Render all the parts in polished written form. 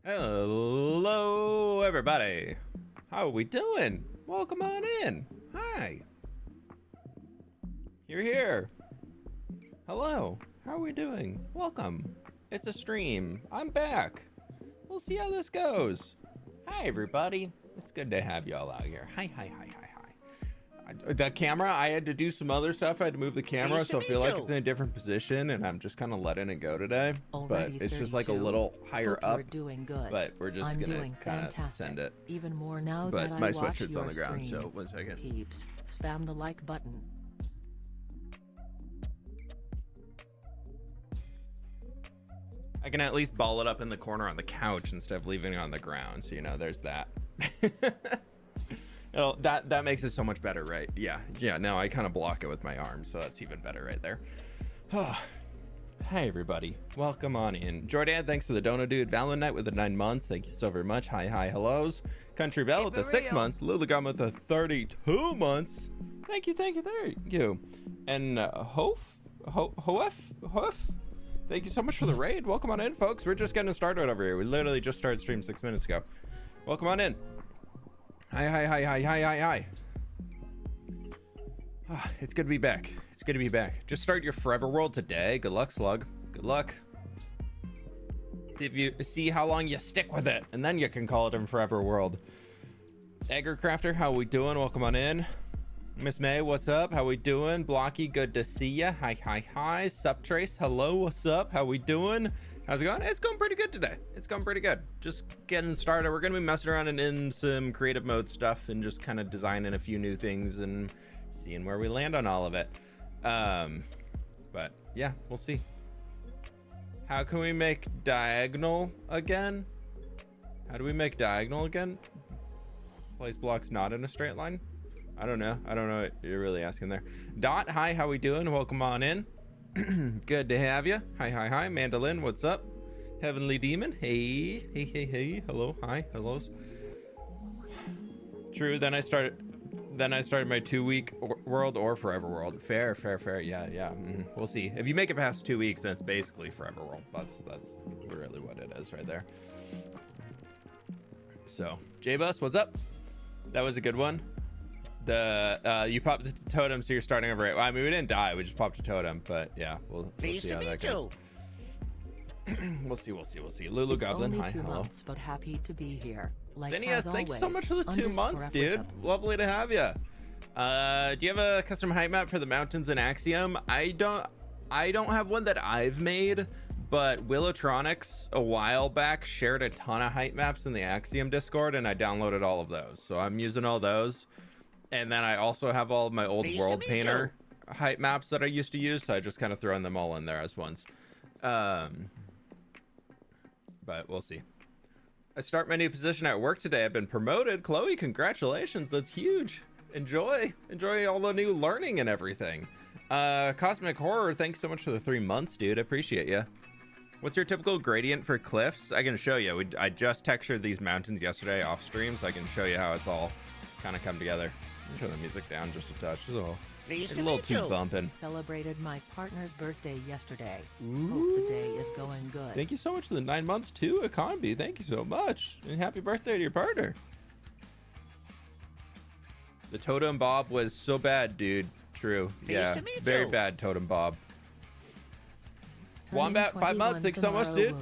Hello, everybody. How are we doing? Welcome on in. Hi. You're here. Hello. How are we doing? Welcome. It's a stream. I'm back. We'll see how this goes. Hi, everybody. It's good to have you all out here. Hi. The camera, I had to do some other stuff. I had to move the camera, so I feel like it's in a different position, and I'm just kind of letting it go today. But it's just like a little higher up. We're doing good. But we're just gonna kind of send it. Even more now but that my I watch sweatshirt's your on the ground, stream. so 1 second. Keeps spam the like button. I can at least ball it up in the corner on the couch instead of leaving it on the ground. So, you know, there's that. That makes it so much better, right? Yeah. Now I kind of block it with my arm, so that's even better right there. Hi, everybody. Welcome on in. Jordan, thanks to the Dono Dude. Valor Knight with the 9 months. Thank you so very much. Hi, hellos. Country Bell with the 6 months. Lulagum with the 32 months. Thank you. And Hoof. Thank you so much for the raid. Welcome on in, folks. We're just getting started over here. We literally just started stream 6 minutes ago. Welcome on in. Hi. It's good to be back. Just start your forever world today. Good luck, Slug. Good luck. See how long you stick with it, and then you can call it a forever world. Egger Crafter, how we doing? Welcome on in. Miss May, what's up? How we doing? Blocky, good to see ya. Hi. Subtrace, hello, what's up? How we doing? How's it going? It's going pretty good today. Just getting started. We're gonna be messing around in some creative mode stuff and just kind of designing a few new things and seeing where we land on all of it. But yeah, we'll see. How can we make diagonal again? How do we make diagonal again? Place blocks not in a straight line. I don't know what you're really asking there. Dot, hi, how we doing? Welcome on in. Good to have you. Hi. Mandolin, what's up? Heavenly Demon, hey. Hello, hi, hellos. True, then I started my 2-week world or forever world. Fair. Yeah. We'll see. If you make it past 2 weeks, then it's basically forever world. That's really what it is right there. So, J-Bus, what's up? That was a good one. You popped the totem, so you're starting over. Well, I mean, we didn't die, we just popped a totem, but yeah, we'll see how that goes. we'll see. Lulu Goblin, hi, hello. Months, but happy to be here. Like Phineas, thank you so much for the 2 months, dude. Lovely to have you. Do you have a custom height map for the mountains in Axiom? I don't have one that I've made, but Willotronics a while back shared a ton of height maps in the Axiom Discord, and I downloaded all of those, so I'm using all those. And then I also have all of my old World Painter height maps that I used to use, so I just kind of throwing them all in there as ones. But we'll see. I start my new position at work today. I've been promoted. Chloe, congratulations. That's huge. Enjoy all the new learning and everything. Cosmic Horror, thanks so much for the 3 months, dude. I appreciate you. What's your typical gradient for cliffs? I can show you. I just textured these mountains yesterday off stream, so I can show you how it's all kind of come together. Turn the music down just a touch. It's a little too bumping. Celebrated my partner's birthday yesterday. Hope the day is going good. Thank you so much for the 9 months too, Economy. Thank you so much, and happy birthday to your partner. The totem bob was so bad, dude. True. Yeah, very bad totem bob. Wombat, 5 months. Thanks so much, dude.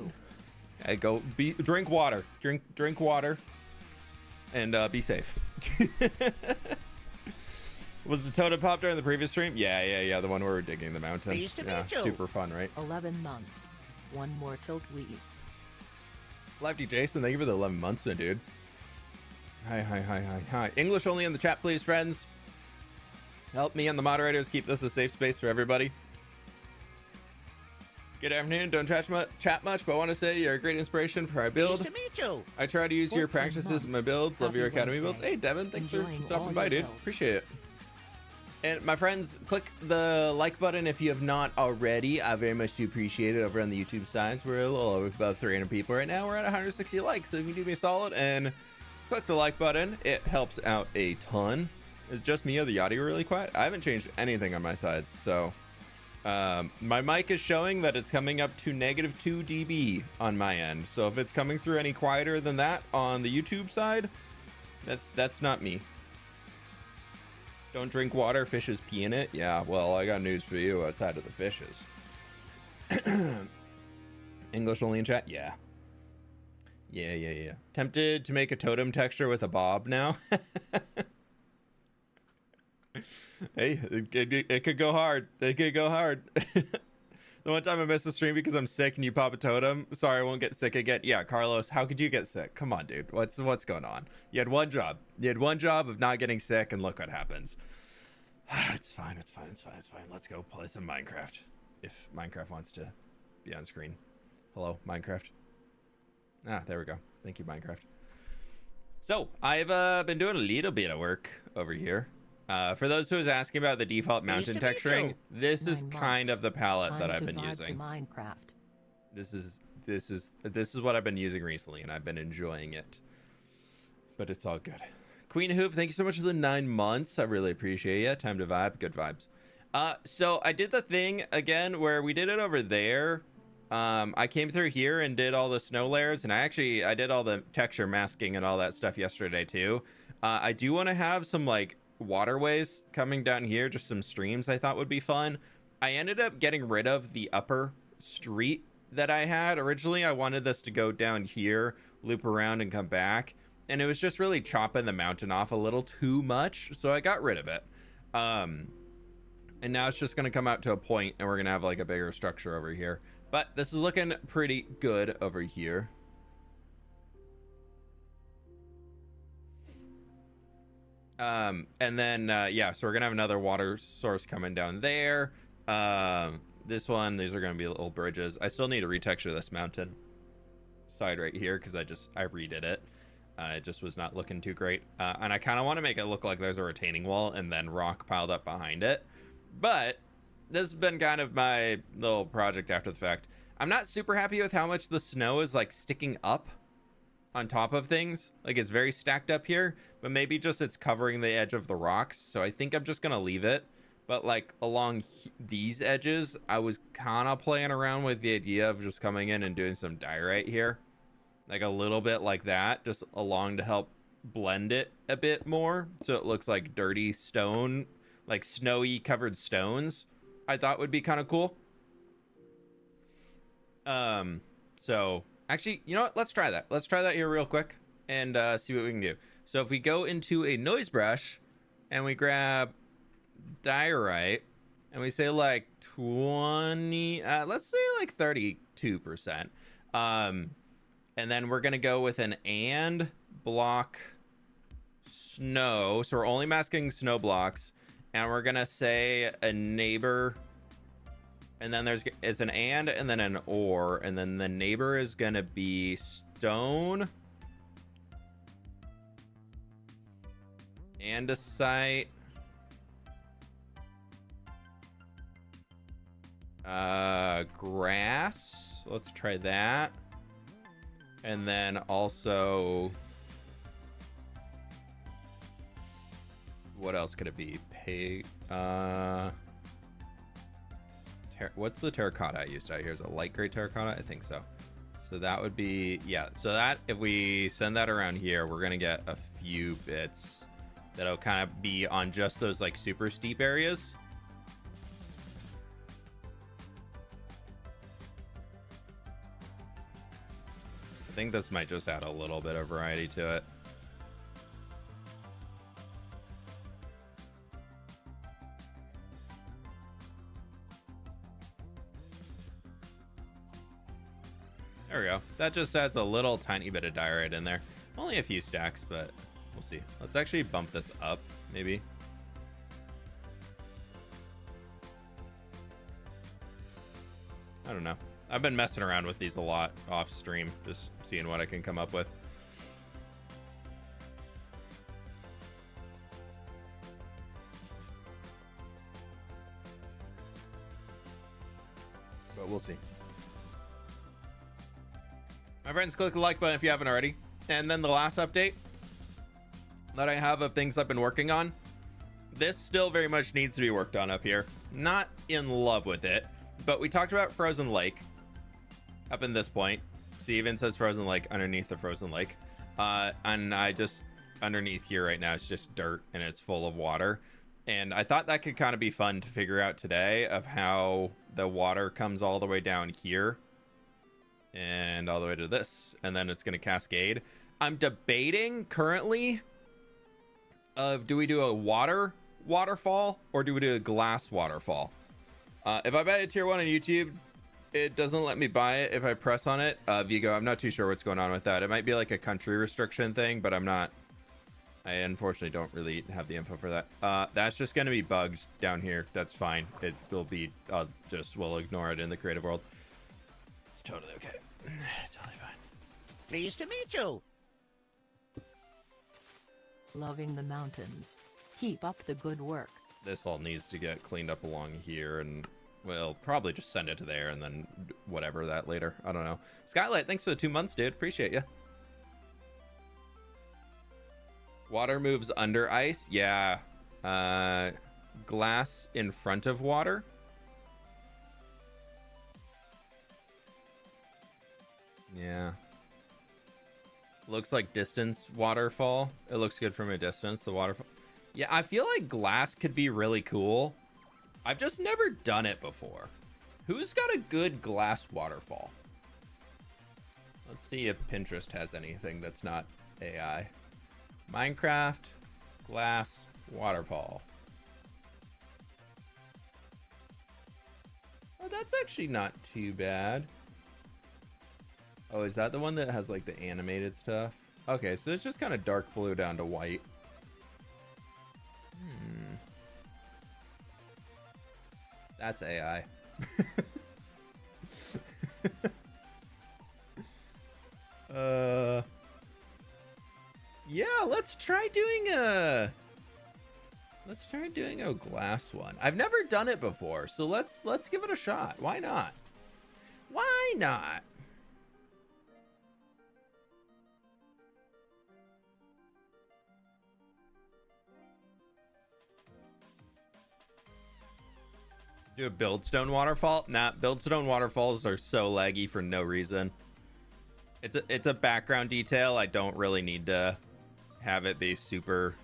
I go drink water, drink water, and be safe. Was the totem pop during the previous stream? Yeah. The one where we're digging the mountain. Yeah, super fun, right? 11 months. One more tilt weed. Lefty Jason, thank you for the 11 months, my dude. Hi. English only in the chat, please, friends. Help me and the moderators keep this a safe space for everybody. Good afternoon. Don't chat much, but I want to say you're a great inspiration for our build. Nice to meet you. I try to use your practices in my builds. Love your academy builds. Hey, Devin, thanks for stopping by, dude. Appreciate it. And my friends, click the like button if you have not already. I very much do appreciate it over on the YouTube sides. We're a little over about 300 people right now. We're at 160 likes, so if you do me a solid and click the like button, it helps out a ton. Is just me or the audio really quiet? I haven't changed anything on my side, so My mic is showing that it's coming up to -2 dB on my end. So if it's coming through any quieter than that on the YouTube side, that's not me. Don't drink water, fishes pee in it. Yeah, well, I got news for you outside of the fishes. English only in chat? Yeah. Yeah. Tempted to make a totem texture with a bob now? Hey, it could go hard. It could go hard. The one time I missed the stream because I'm sick and you pop a totem. Sorry, I won't get sick again. Yeah, Carlos, how could you get sick? Come on, dude. What's going on? You had one job. You had one job of not getting sick, and look what happens. It's fine. Let's go play some Minecraft. If Minecraft wants to be on screen. Hello, Minecraft. Ah, there we go. Thank you, Minecraft. So, I've been doing a little bit of work over here. For those who was asking about the default mountain texturing, this is kind of the palette that I've been using. Minecraft. This is what I've been using recently, and I've been enjoying it. But it's all good. Queen Hoof, thank you so much for the 9 months. I really appreciate it. Time to vibe. Good vibes. So I did the thing again where we did it over there. I came through here and did all the snow layers, and I did all the texture masking and all that stuff yesterday too. I do want to have some like waterways coming down here, just some streams I thought would be fun. I ended up getting rid of the upper street that I had originally. I wanted this to go down here, loop around, and come back, and it was just really chopping the mountain off a little too much, so I got rid of it. And now it's just going to come out to a point, and we're going to have like a bigger structure over here. But this is looking pretty good over here. And then, yeah, so we're gonna have another water source coming down there. This one, these are gonna be little bridges. I still need to retexture this mountain side right here because I redid it. It just was not looking too great. And I kind of want to make it look like there's a retaining wall and then rock piled up behind it. But this has been kind of my little project after the fact. I'm not super happy with how much the snow is like sticking up on top of things. Like it's very stacked up here, but maybe just it's covering the edge of the rocks. So I think I'm just gonna leave it. But like along these edges, I was kind of playing around with the idea of just coming in and doing some diorite here, like a little bit like that, just along to help blend it a bit more, so it looks like dirty stone, like snowy covered stones. I thought would be kind of cool. So actually, you know what? Let's try that. Let's try that here real quick and see what we can do. So if we go into a noise brush and we grab diorite and we say like 20, let's say like 32%. And then we're going to go with an and block snow. So we're only masking snow blocks, and we're going to say a neighbor. And then it's an and then an or, and then the neighbor is gonna be stone, andesite, grass. Let's try that, and then also, what else could it be? What's the terracotta I used out here? Is it light gray terracotta? I think so. So that would be, yeah. So that, if we send that around here, we're gonna get a few bits that'll kind of be on just those like super steep areas. I think this might just add a little bit of variety to it. There we go. That just adds a little tiny bit of diorite in there. Only a few stacks, but we'll see. Let's actually bump this up, maybe. I don't know. I've been messing around with these a lot off stream, just seeing what I can come up with. But we'll see. My friends, click the like button if you haven't already. And then the last update that I have of things I've been working on. This still very much needs to be worked on up here. Not in love with it, but we talked about Frozen Lake up in this point. See, even says Frozen Lake underneath the Frozen Lake. And I just, underneath here right now, it's just dirt and it's full of water. And I thought that could kind of be fun to figure out today, of how the water comes all the way down here and all the way to this, and then it's going to cascade. I'm debating currently of, do we do a waterfall or do we do a glass waterfall? If I buy a tier 1 on YouTube, it doesn't let me buy it if I press on it. Vigo, I'm not too sure what's going on with that. It might be like a country restriction thing, but I unfortunately don't really have the info for that. That's just going to be bugs down here. That's fine. It will be, we'll ignore it in the creative world. It's totally okay. Totally fine. Pleased to meet you. Loving the mountains. Keep up the good work. This all needs to get cleaned up along here, and we'll probably just send it to there and then whatever that later. I don't know. Skylight, thanks for the 2 months, dude. Appreciate you. Water moves under ice. Yeah. Glass in front of water. Yeah. Looks like distance waterfall. It looks good from a distance, the waterfall. Yeah, I feel like glass could be really cool. I've just never done it before. Who's got a good glass waterfall? Let's see if Pinterest has anything that's not AI. Minecraft glass waterfall. Oh, that's actually not too bad. Oh, is that the one that has like the animated stuff? Okay, so it's just kind of dark blue down to white. That's AI. Yeah, let's try doing a glass one. I've never done it before, so let's give it a shot. Why not? Why not? Do a buildstone waterfall? Nah, buildstone waterfalls are so laggy for no reason. It's a background detail. I don't really need to have it be super.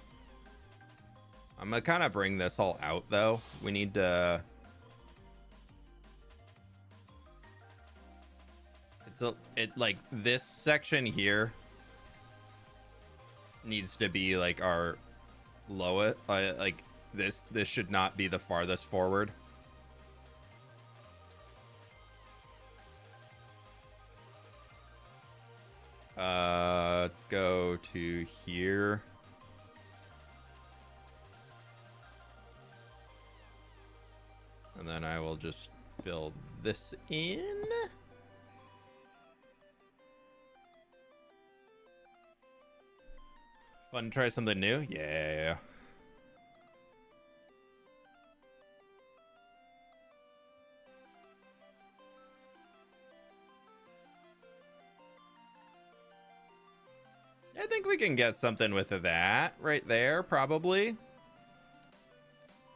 I'm gonna kind of bring this all out though. We need to. Like this section here needs to be like our lowest. Like this should not be the farthest forward. Let's go to here. And then I will just fill this in. Fun to try something new? Yeah. I think we can get something with that right there, probably.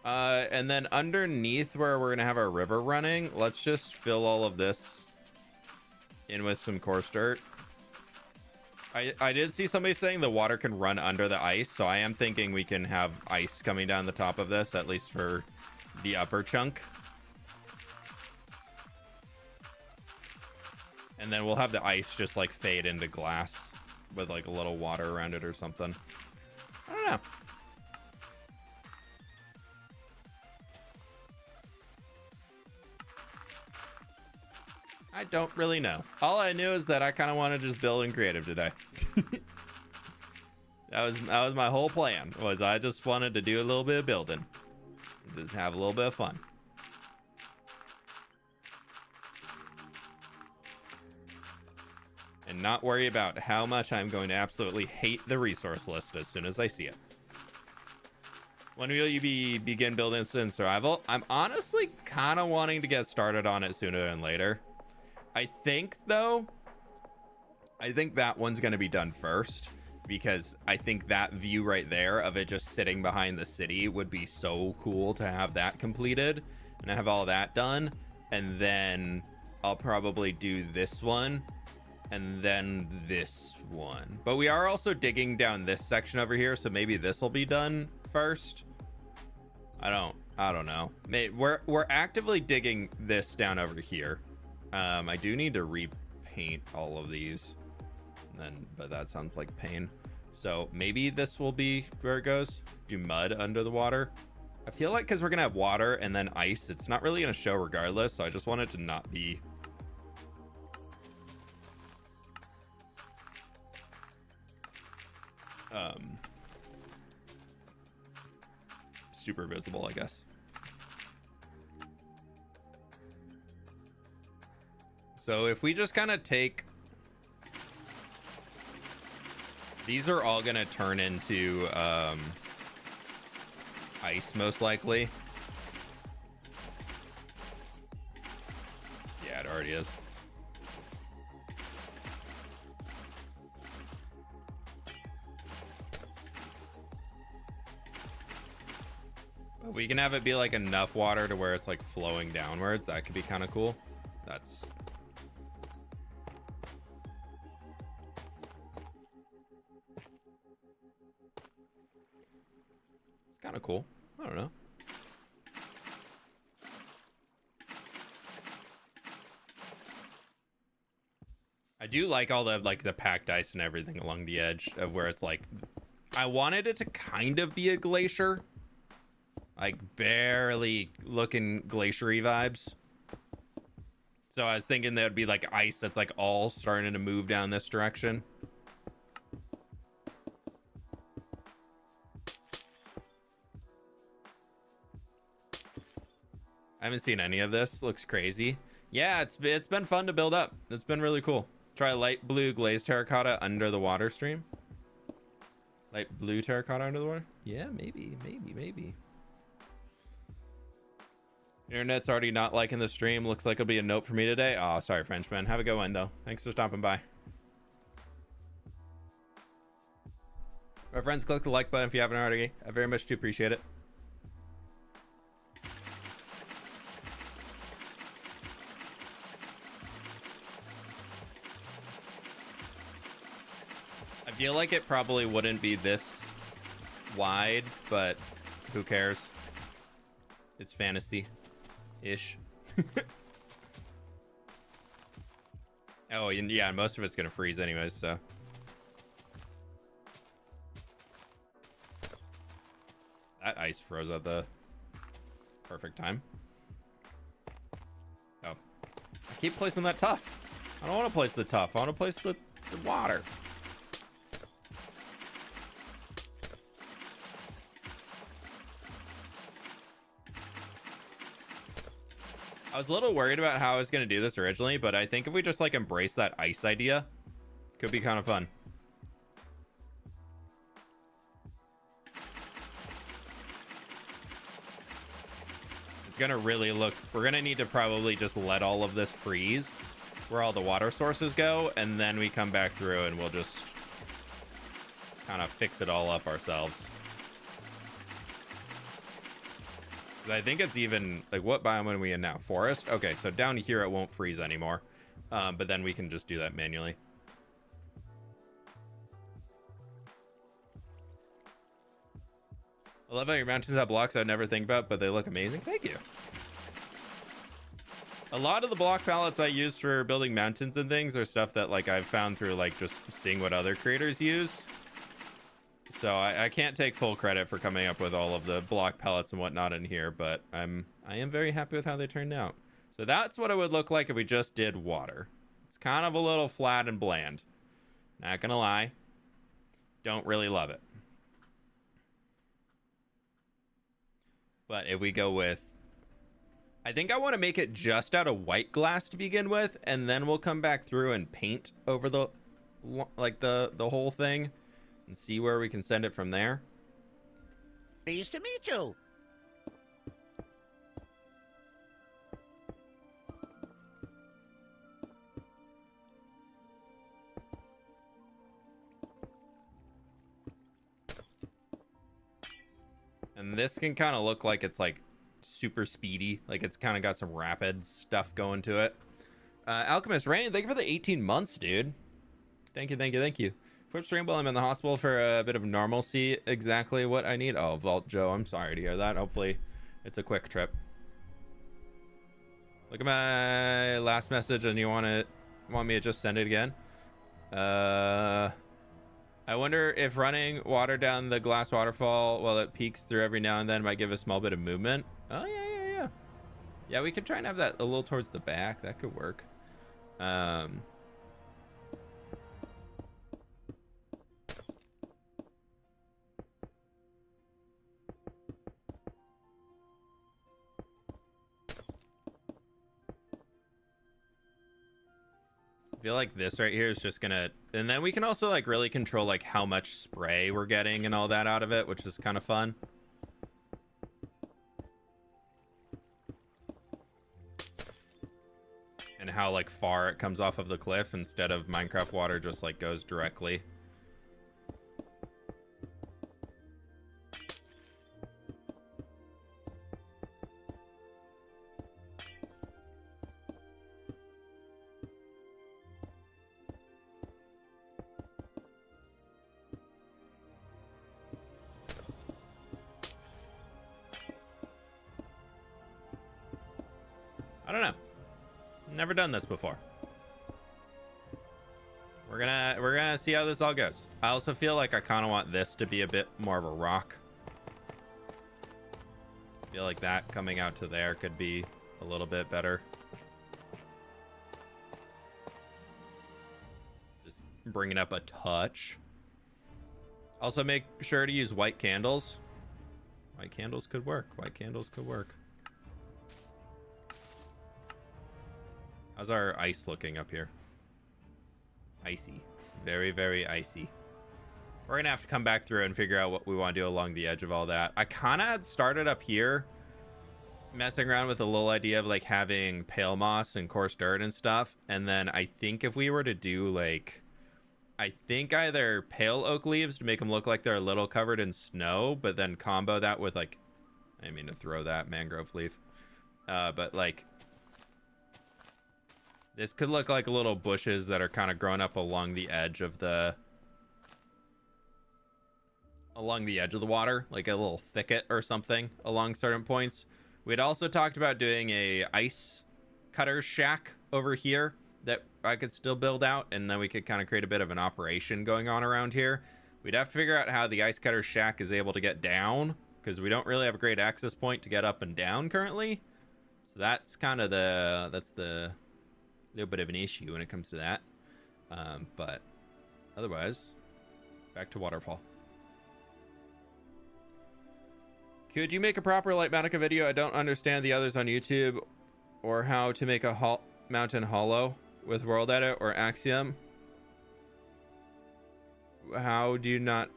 And then underneath where we're gonna have our river running, let's just fill all of this in with some coarse dirt. I did see somebody saying the water can run under the ice, so I am thinking we can have ice coming down the top of this, at least for the upper chunk. And then we'll have the ice just like fade into glass with like a little water around it or something. I don't know. I don't really know. All I knew is that I kind of want to just build in creative today. That was my whole plan. Was I just wanted to do a little bit of building, just have a little bit of fun. And not worry about how much I'm going to absolutely hate the resource list as soon as I see it. When will you begin building instant survival? I'm honestly kind of wanting to get started on it sooner than later. I think that one's going to be done first, because I think that view right there of it just sitting behind the city would be so cool to have that completed and have all that done. And then I'll probably do this one and then this one. But we are also digging down this section over here, so maybe this will be done first. I don't know. We're actively digging this down over here. I do need to repaint all of these. But that sounds like pain. So maybe this will be where it goes. Do mud under the water. I feel like because we're gonna have water and then ice, it's not really gonna show regardless. So I just want it to not be super visible, I guess. So if we just kind of take, these are all gonna turn into ice most likely. Yeah, it already is. But we can have it be like enough water to where it's like flowing downwards. That could be kind of cool. That's kind of cool. I don't know. I do like all the the packed ice and everything along the edge of where it's like, I wanted it to kind of be a glacier, like barely looking glacier-y vibes. So I was thinking that would be like ice that's like all starting to move down this direction. I haven't seen any of this. Looks crazy. Yeah, it's been fun to build up. It's been really cool. Try light blue glazed terracotta under the water stream. Light blue terracotta under the water? Yeah, maybe. Internet's already not liking the stream. Looks like it'll be a nope for me today. Oh, sorry, Frenchman. Have a good one, though. Thanks for stopping by. My friends, click the like button if you haven't already. I very much do appreciate it. I feel like it probably wouldn't be this wide, but who cares? It's fantasy-ish. Oh, yeah, most of it's gonna freeze anyways, so. That ice froze at the perfect time. Oh. I keep placing that tough. I don't want to place the tough. I want to place the water. I was a little worried about how I was going to do this originally, but I think if we just like embrace that ice idea, it could be kind of fun. It's going to really look, we're going to need to probably just let all of this freeze where all the water sources go, and then we come back through and we'll just kind of fix it all up ourselves. I think it's even like, what biome are we in now? Forest? Okay, so down here it won't freeze anymore, but then we can just do that manually. I love how your mountains have blocks I'd never think about, but they look amazing. Thank you. A lot of the block palettes I use for building mountains and things are stuff that like I've found through like just seeing what other creators use. So I can't take full credit for coming up with all of the block palettes and whatnot in here, but I am very happy with how they turned out. So that's what it would look like if we just did water. It's kind of a little flat and bland. Not gonna lie. Don't really love it. But if we go with, I think I want to make it just out of white glass to begin with, and then we'll come back through and paint over the like the whole thing. And see where we can send it from there. Pleased to meet you. And this can kind of look like it's like super speedy. Like it's kind of got some rapid stuff going to it. Alchemist Rain, thank you for the 18 months, dude. Thank you, thank you, thank you. Flip stream while I'm in the hospital for a bit of normalcy. Exactly what I need. Oh, Vault Joe, I'm sorry to hear that. Hopefully it's a quick trip. Look at my last message and you want me to just send it again? I wonder if running water down the glass waterfall while it peeks through every now and then might give a small bit of movement. Oh, yeah. Yeah, we could try and have that a little towards the back. That could work. I feel like this right here is just gonna, and then we can also like really control like how much spray we're getting and all that out of it, which is kind of fun. And how like far it comes off of the cliff instead of Minecraft water just like goes directly. I don't know. Never done this before. We're gonna see how this all goes. I also feel like I kind of want this to be a bit more of a rock. I feel like that coming out to there could be a little bit better. Just bring it up a touch. Also make sure to use white candles. White candles could work. White candles could work. How's our ice looking up here? Icy. Very, very icy. We're gonna have to come back through and figure out what we want to do along the edge of all that. I kind of had started up here messing around with a little idea of like having pale moss and coarse dirt and stuff. And then I think if we were to do like, I think either pale oak leaves to make them look like they're a little covered in snow, but then combo that with like, I didn't mean to throw that mangrove leaf. But like, this could look like little bushes that are kind of grown up along the edge of the water, like a little thicket or something along certain points. We'd also talked about doing a ice cutter shack over here that I could still build out, and then we could kind of create a bit of an operation going on around here. We'd have to figure out how the ice cutter shack is able to get down, because we don't really have a great access point to get up and down currently. So that's kind of that's the little bit of an issue when it comes to that. But otherwise, back to Waterfall. Could you make a proper Lightmatica video? I don't understand the others on YouTube, or how to make a mountain hollow with World Edit or Axiom. How do you not...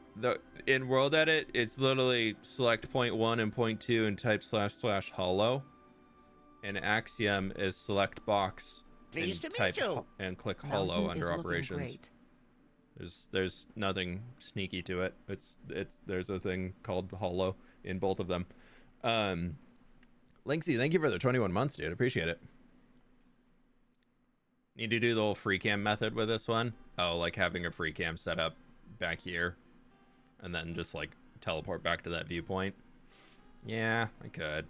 in World Edit, it's literally select point 1 and point 2 and type / hollow. And Axiom is select box Pleased to type meet you. and click hollow Mountain is under looking operations. great. There's nothing sneaky to it. There's a thing called hollow in both of them. Linksy, thank you for the 21 months, dude. Appreciate it. Need to do the whole free cam method with this one. Oh, like having a free cam set up back here and then just like teleport back to that viewpoint. Yeah, I could.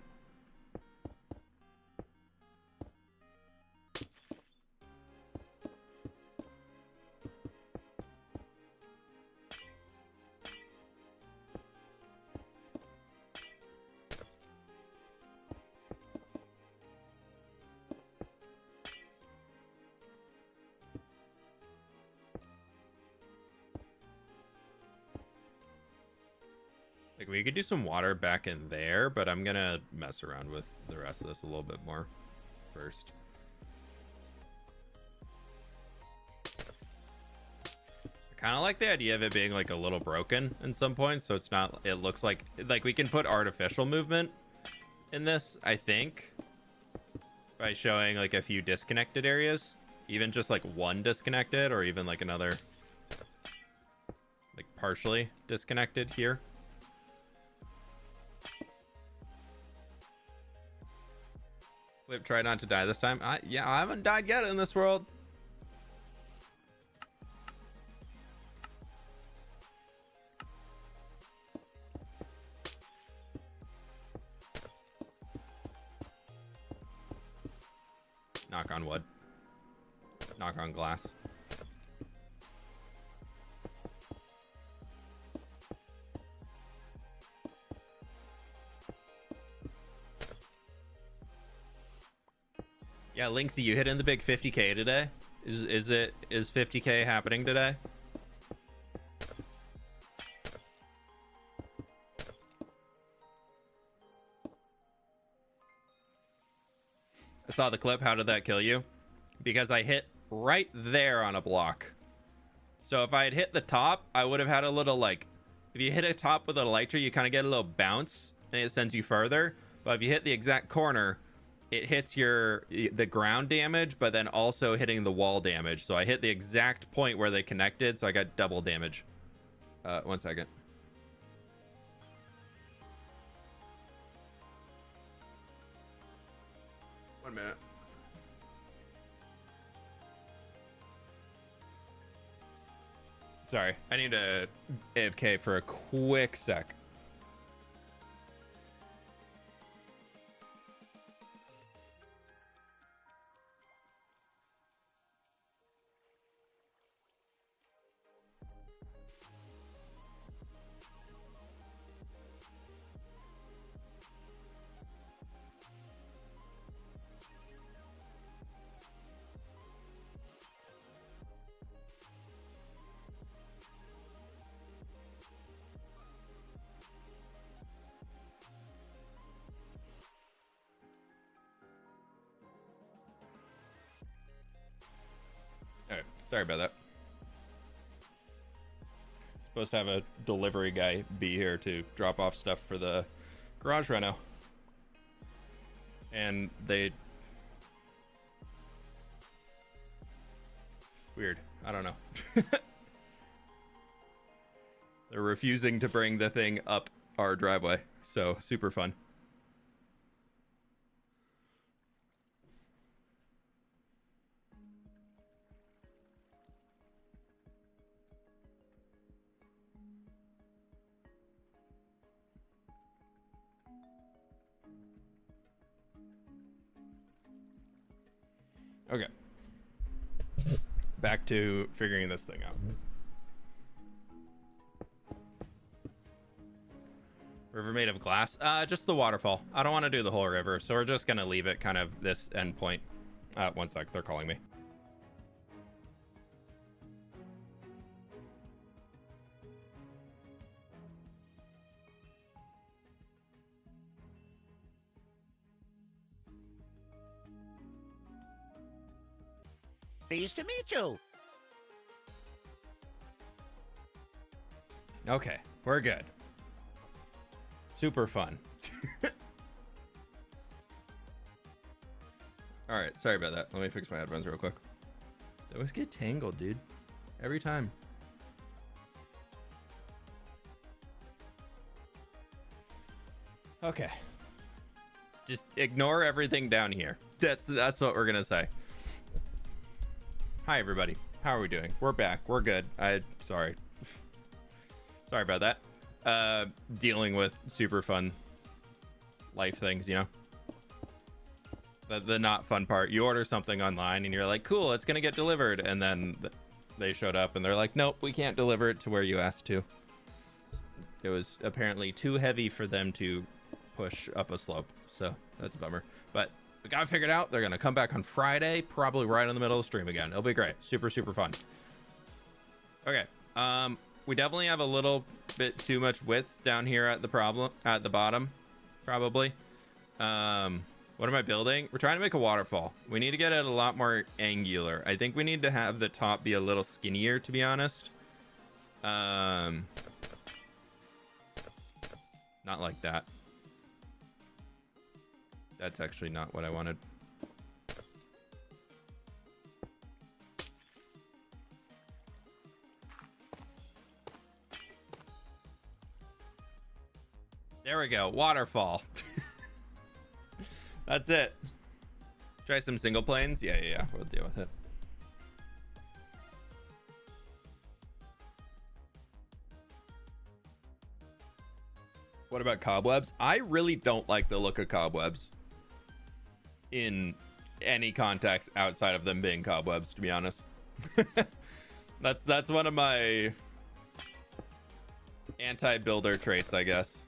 Like, we could do some water back in there, but I'm gonna mess around with the rest of this a little bit more first. I kind of like the idea of it being like a little broken in some points, so it's not, it looks like we can put artificial movement in this, I think, by showing like a few disconnected areas, even just like one disconnected, or even like another like partially disconnected here. Whip, try not to die this time. Yeah, I haven't died yet in this world. Knock on wood. Knock on glass. Yeah, Linksy, you hit in the big 50K today? Is 50K happening today? I saw the clip. How did that kill you? Because I hit right there on a block. So if I had hit the top, I would have had a little, like, if you hit a top with an elytra, you kind of get a little bounce and it sends you further. But if you hit the exact corner, it hits the ground damage, but then also hitting the wall damage. So I hit the exact point where they connected, so I got double damage. 1 second. One minute. Sorry, I need to AFK for a quick sec. Alright, sorry about that. Supposed to have a delivery guy be here to drop off stuff for the garage reno. And they... Weird. I don't know. They're refusing to bring the thing up our driveway. So, super fun. Okay. Back to figuring this thing out. River made of glass? Just the waterfall. I don't want to do the whole river, so we're just going to leave it kind of this end point. 1 sec, they're calling me. Pleased to meet you. Okay, we're good. Super fun. Alright, sorry about that. Let me fix my headphones real quick. They always get tangled, dude. Every time. Okay. Just ignore everything down here. That's what we're gonna say. Hi everybody. How are we doing? We're back. We're good. Sorry. Sorry about that. Dealing with super fun life things, you know? The not fun part. You order something online and you're like, cool, it's gonna get delivered. And then they showed up and they're like, nope, we can't deliver it to where you asked to. It was apparently too heavy for them to push up a slope. So that's a bummer. But we got it figured out. They're gonna come back on Friday, probably right in the middle of the stream again. It'll be great. Super, super fun. Okay. We definitely have a little bit too much width down here at the bottom, probably. What am I building? We're trying to make a waterfall. We need to get it a lot more angular. I think we need to have the top be a little skinnier, to be honest. Not like that. That's actually not what I wanted. There we go. Waterfall. That's it. Try some single planes. Yeah. We'll deal with it. What about cobwebs? I really don't like the look of cobwebs in any context outside of them being cobwebs, to be honest. That's one of my anti-builder traits, I guess.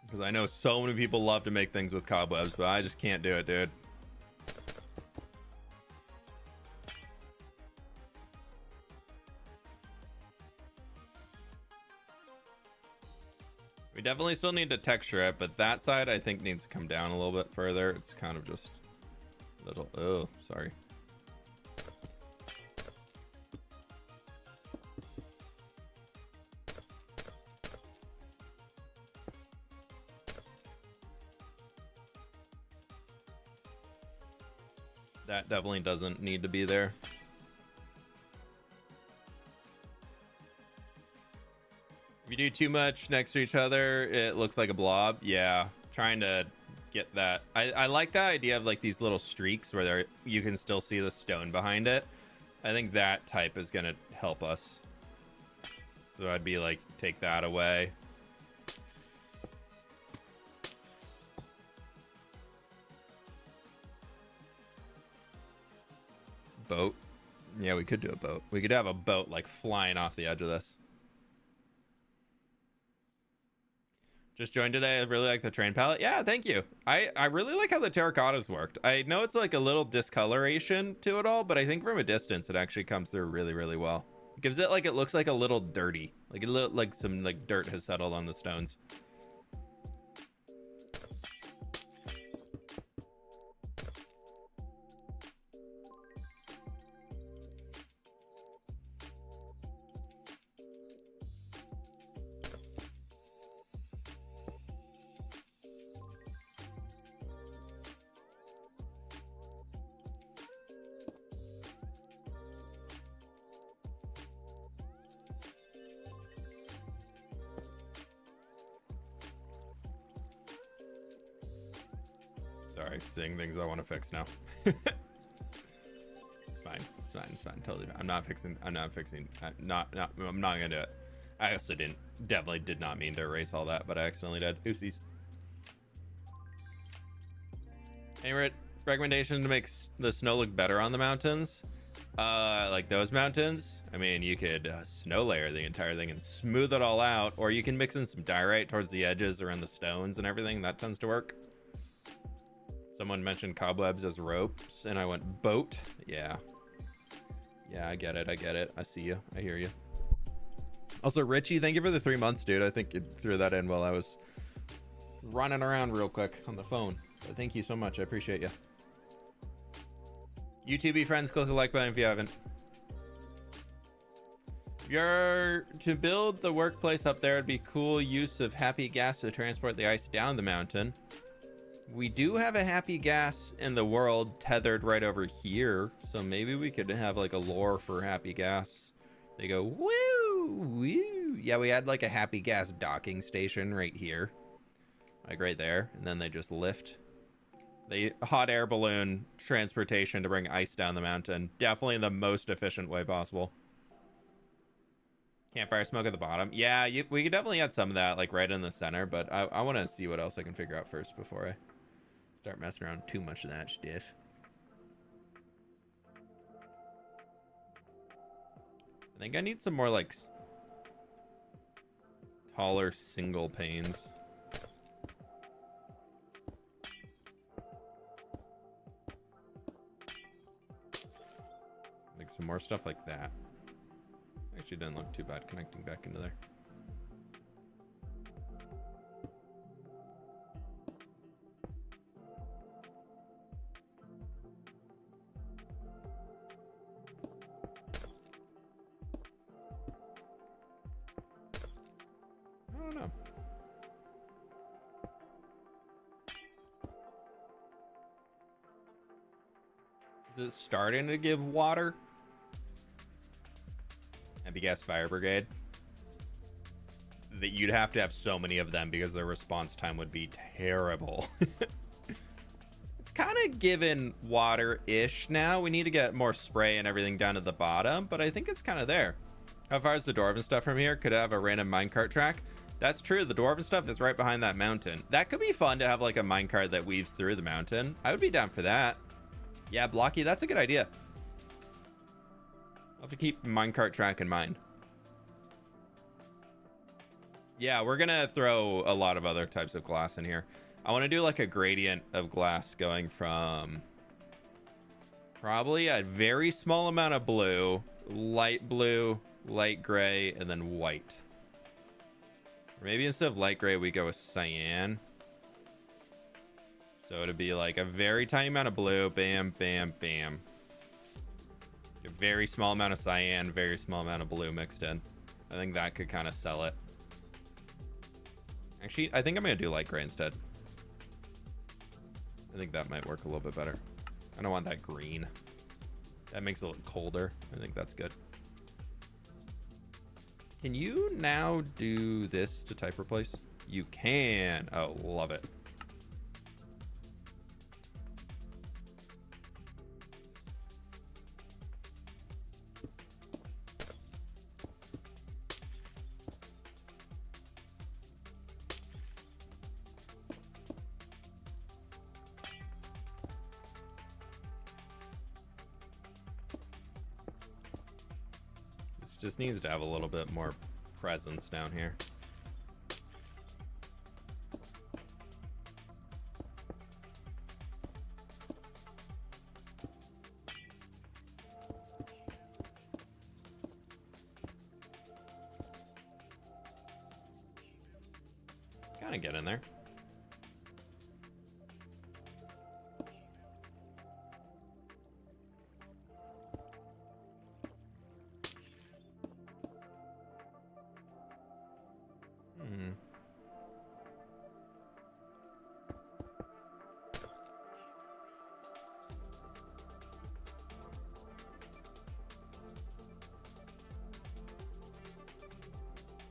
Because I know so many people love to make things with cobwebs, but I just can't do it, dude. We definitely still need to texture it, but that side I think needs to come down a little bit further. It's kind of just a little... Oh, sorry. That definitely doesn't need to be there. If you do too much next to each other, it looks like a blob. Yeah, trying to get that. I like that idea of like these little streaks where you can still see the stone behind it. I think that type is going to help us. So I'd be like, take that away. Boat. Yeah, we could do a boat. We could have a boat like flying off the edge of this. Just joined today. I really like the terrain palette. Yeah, thank you. I really like how the terracottas worked. I know it's like a little discoloration to it all, but I think from a distance it actually comes through really, really well. It gives it like, it looks like a little dirty. Like it look like some like dirt has settled on the stones. Sorry, seeing things I want to fix now. It's fine. It's fine. Totally fine. I'm not fixing. I'm not gonna do it. I also definitely did not mean to erase all that, but I accidentally did. Oopsies. Any recommendation to make the snow look better on the mountains? Like those mountains? I mean, you could snow layer the entire thing and smooth it all out, or you can mix in some diorite towards the edges around the stones and everything. That tends to work. Someone mentioned cobwebs as ropes, and I went, boat? Yeah. Yeah, I get it. I see you. I hear you. Also, Richie, thank you for the 3 months, dude. I think you threw that in while I was running around real quick on the phone. So thank you so much. I appreciate you. YouTube friends, click the like button if you haven't. If you're to build the workplace up there, it'd be cool use of happy gas to transport the ice down the mountain. We do have a happy gas in the world tethered right over here, so maybe we could have like a lure for happy gas. They go woo woo. Yeah, we had like a happy gas docking station right here, like right there, and then they just lift the hot air balloon transportation to bring ice down the mountain. Definitely the most efficient way possible. Campfire smoke at the bottom. Yeah, we could definitely add some of that like right in the center, but I want to see what else I can figure out first before I start messing around too much of that stuff. I think I need some more like taller single panes. Like some more stuff like that. Actually doesn't look too bad connecting back into there. I don't know. Is it starting to give water? Happy gas fire brigade. That you'd have to have so many of them because their response time would be terrible. kind of given water-ish now. We need to get more spray and everything down to the bottom, but I think it's kind of there. How far is the dwarven stuff from here? Could I have a random minecart track? That's true. The dwarven stuff is right behind that mountain. That could be fun to have like a minecart that weaves through the mountain. I would be down for that. Yeah, Blocky, that's a good idea. I'll have to keep minecart track in mind. Yeah, we're gonna throw a lot of other types of glass in here. I want to do like a gradient of glass going from probably a very small amount of blue, light gray, and then white. Or maybe instead of light gray, we go with cyan. So it'd be like a very tiny amount of blue, bam, bam, bam. A very small amount of cyan, very small amount of blue mixed in. I think that could kind of sell it. Actually, I think I'm going to do light gray instead. I think that might work a little bit better. I don't want that green. That makes it look colder. I think that's good. Can you now do this to type replace? You can. Oh, love it. Just needs to have a little bit more presence down here. Kind of get in there.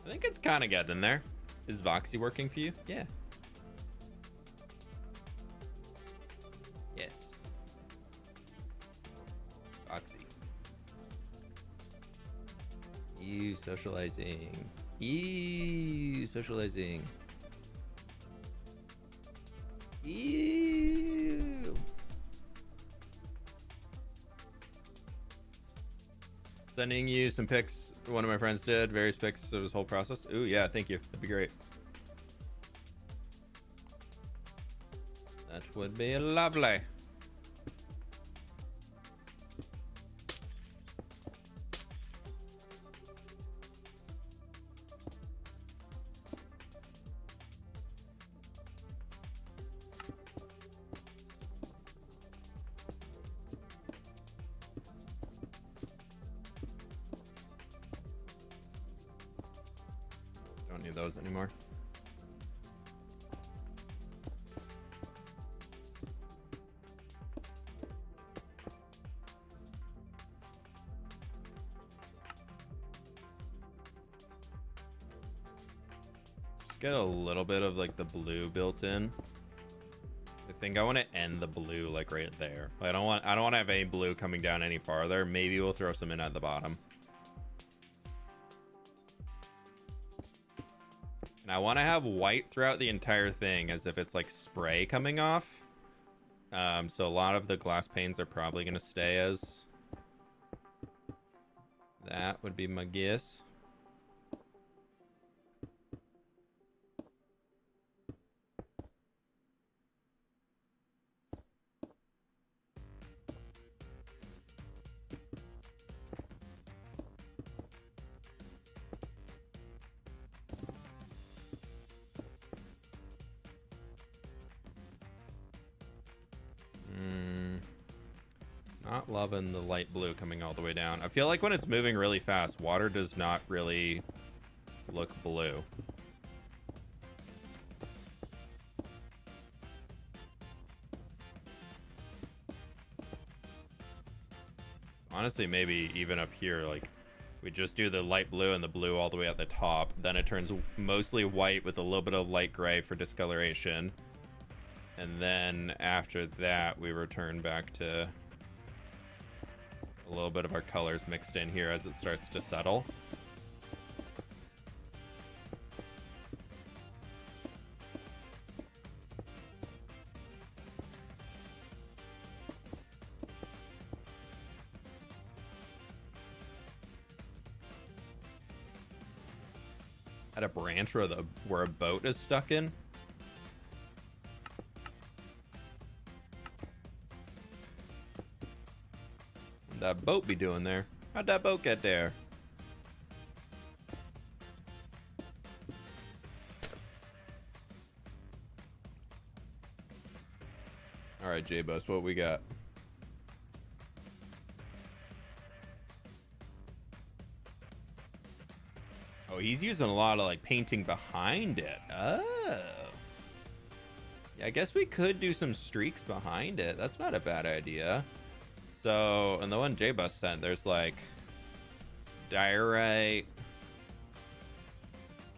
I think it's kind of getting there. Is Voxy working for you? Yeah. Yes. Voxy. You socializing. You socializing. You. Sending you some pics one of my friends did, various pics of his whole process. Ooh, yeah, thank you. That'd be great. That would be lovely. Don't need those anymore. Just get a little bit of like the blue built in. I think I want to end the blue like right there. I don't want to have any blue coming down any farther. Maybe we'll throw some in at the bottom. And I want to have white throughout the entire thing as if it's like spray coming off. So a lot of the glass panes are probably going to stay as that would be my guess. Not loving the light blue coming all the way down. I feel like when it's moving really fast, water does not really look blue. Honestly, maybe even up here, like we just do the light blue and the blue all the way at the top. Then it turns mostly white with a little bit of light gray for discoloration. And then after that, we return back to a little bit of our colors mixed in here as it starts to settle. At a branch where a boat is stuck in. What'd that boat be doing there? How'd that boat get there? All right, J-Bus, what we got? Oh, he's using a lot of like painting behind it. Oh. Yeah, I guess we could do some streaks behind it. That's not a bad idea. So, and the one J-Bus sent, there's like diorite,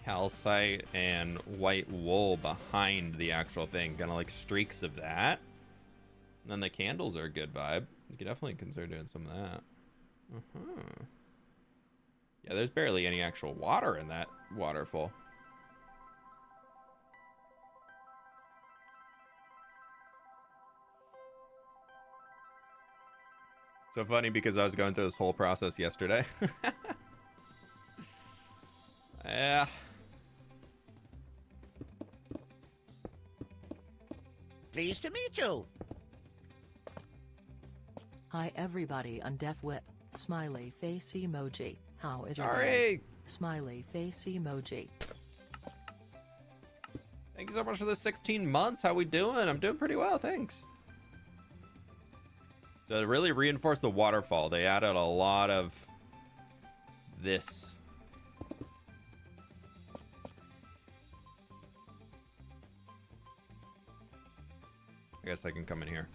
calcite, and white wool behind the actual thing. Kind of like streaks of that. And then the candles are a good vibe. You could definitely consider doing some of that. Yeah, there's barely any actual water in that waterfall. So funny because I was going through this whole process yesterday. Yeah. Pleased to meet you. Hi everybody on Def Whip. Smiley face emoji. How is your day? Sorry. Smiley face emoji. Thank you so much for the 16 months. How we doing? I'm doing pretty well, thanks. So to really reinforce the waterfall, they added a lot of this. I guess I can come in here.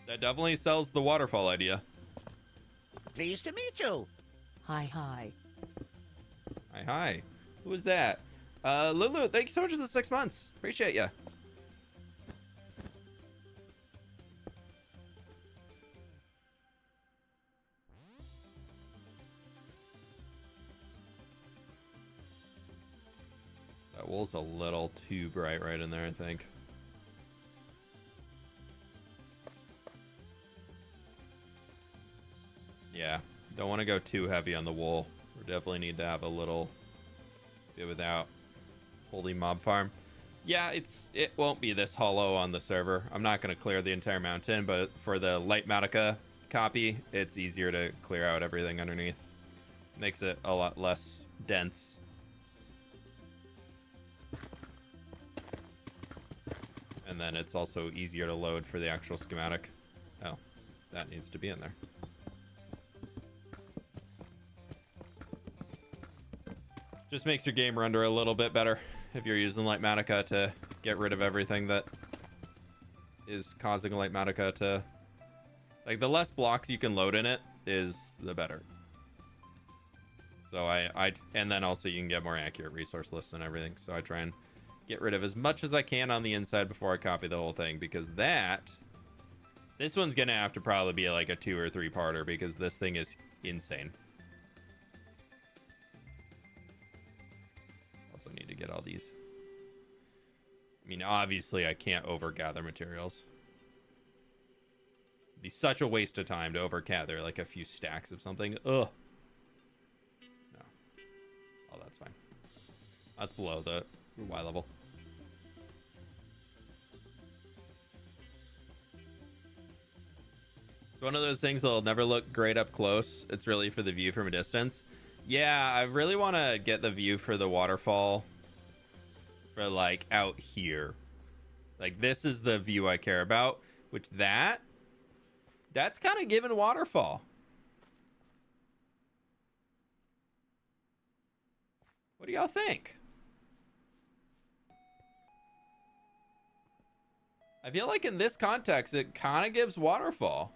That definitely sells the waterfall idea. Pleased to meet you. Hi hi. Hi, hi. Who was that? Lulu, thank you so much for the 6 months. Appreciate ya. That wool's a little too bright right in there, I think. Yeah, don't want to go too heavy on the wool. We definitely need to have a little bit without holy mob farm. Yeah, it won't be this hollow on the server. I'm not going to clear the entire mountain, but for the light Matica copy, it's easier to clear out everything underneath. Makes it a lot less dense. And then it's also easier to load for the actual schematic. Oh, that needs to be in there. Just makes your game render a little bit better if you're using Lightmatica to get rid of everything that is causing Lightmatica to... Like, the less blocks you can load in it is the better. So and then also you can get more accurate resource lists and everything. So I try and get rid of as much as I can on the inside before I copy the whole thing, because this one's gonna have to probably be like a 2 or 3 parter because this thing is insane. Also need to get all these. I mean, obviously I can't overgather materials. It'd be such a waste of time to overgather like a few stacks of something. Ugh. No. Oh, that's fine. That's below the Y level. It's one of those things that'll never look great up close. It's really for the view from a distance. Yeah, I really want to get the view for the waterfall for like out here. Like this is the view I care about, which that's kind of given waterfall. What do y'all think? I feel like in this context, it kind of gives waterfall.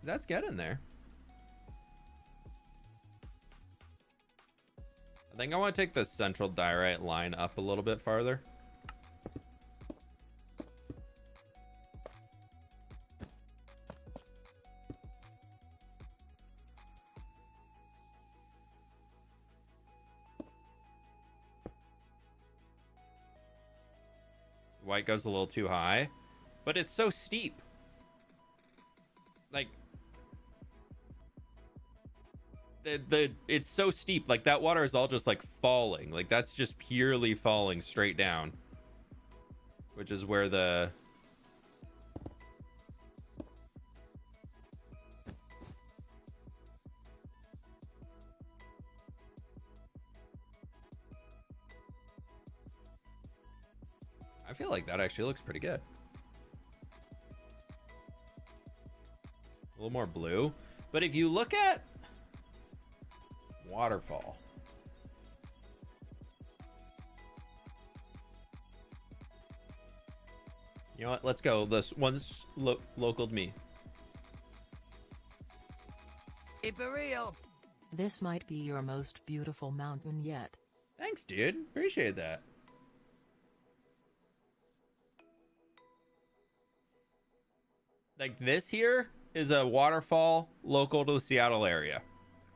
That's getting there. I think I want to take the central diorite line up a little bit farther. White goes a little too high, but it's so steep. Like it's so steep. Like that water is all just like falling. Like that's just purely falling straight down, which is where the I feel like that actually looks pretty good. A little more blue. But if you look at Waterfall, you know what? Let's go. This one's local to me. Hey, for real. This might be your most beautiful mountain yet. Thanks, dude. Appreciate that. Like this here is a waterfall local to the Seattle area.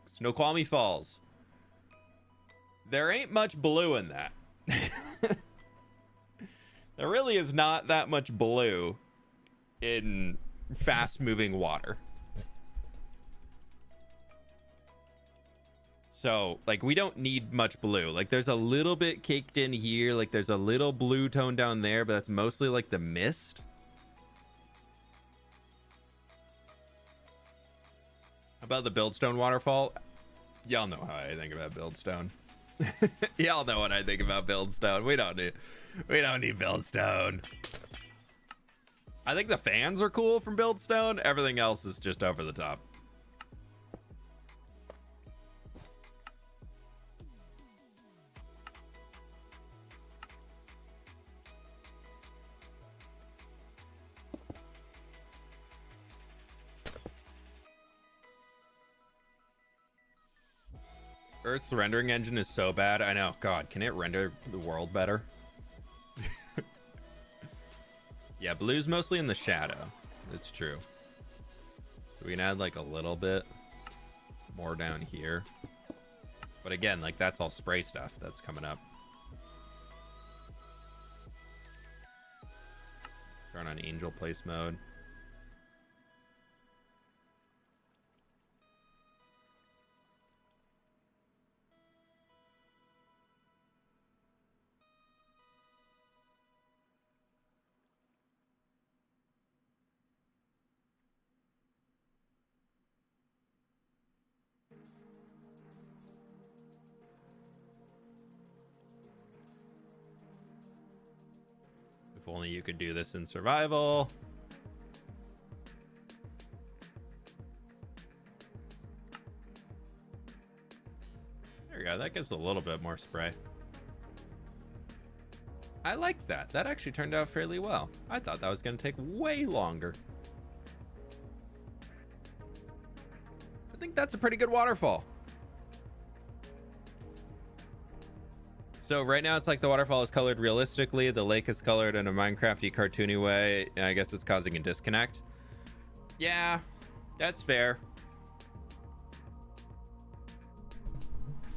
Snoqualmie Falls. There ain't much blue in that. There really is not that much blue in fast moving water. So, like, we don't need much blue. Like, there's a little bit caked in here. Like, there's a little blue tone down there, but that's mostly like the mist. About the Buildstone waterfall, y'all know how I think about Buildstone. Y'all know what I think about Buildstone. We don't need Buildstone. I think the fans are cool from Buildstone. Everything else is just over the top. Earth's rendering engine is so bad. I know. God, can it render the world better? Yeah, blue's mostly in the shadow. It's true. So we can add like a little bit more down here. But again, like that's all spray stuff that's coming up. Turn on angel place mode. If only you could do this in survival. There we go. That gives a little bit more spray. I like that. That actually turned out fairly well. I thought that was going to take way longer. I think that's a pretty good waterfall. So right now it's like the waterfall is colored realistically, the lake is colored in a Minecrafty cartoony way, and I guess it's causing a disconnect. Yeah, that's fair.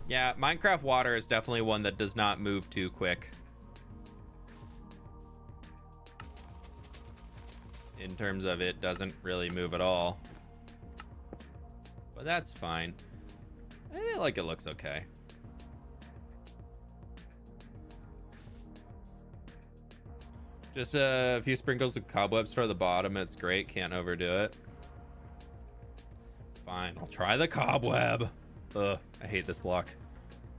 Yeah, Minecraft water is definitely one that does not move too quick. In terms of it doesn't really move at all. But that's fine. I feel like it looks okay. Just a few sprinkles of cobwebs toward the bottom. It's great. Can't overdo it. Fine. I'll try the cobweb. Ugh. I hate this block.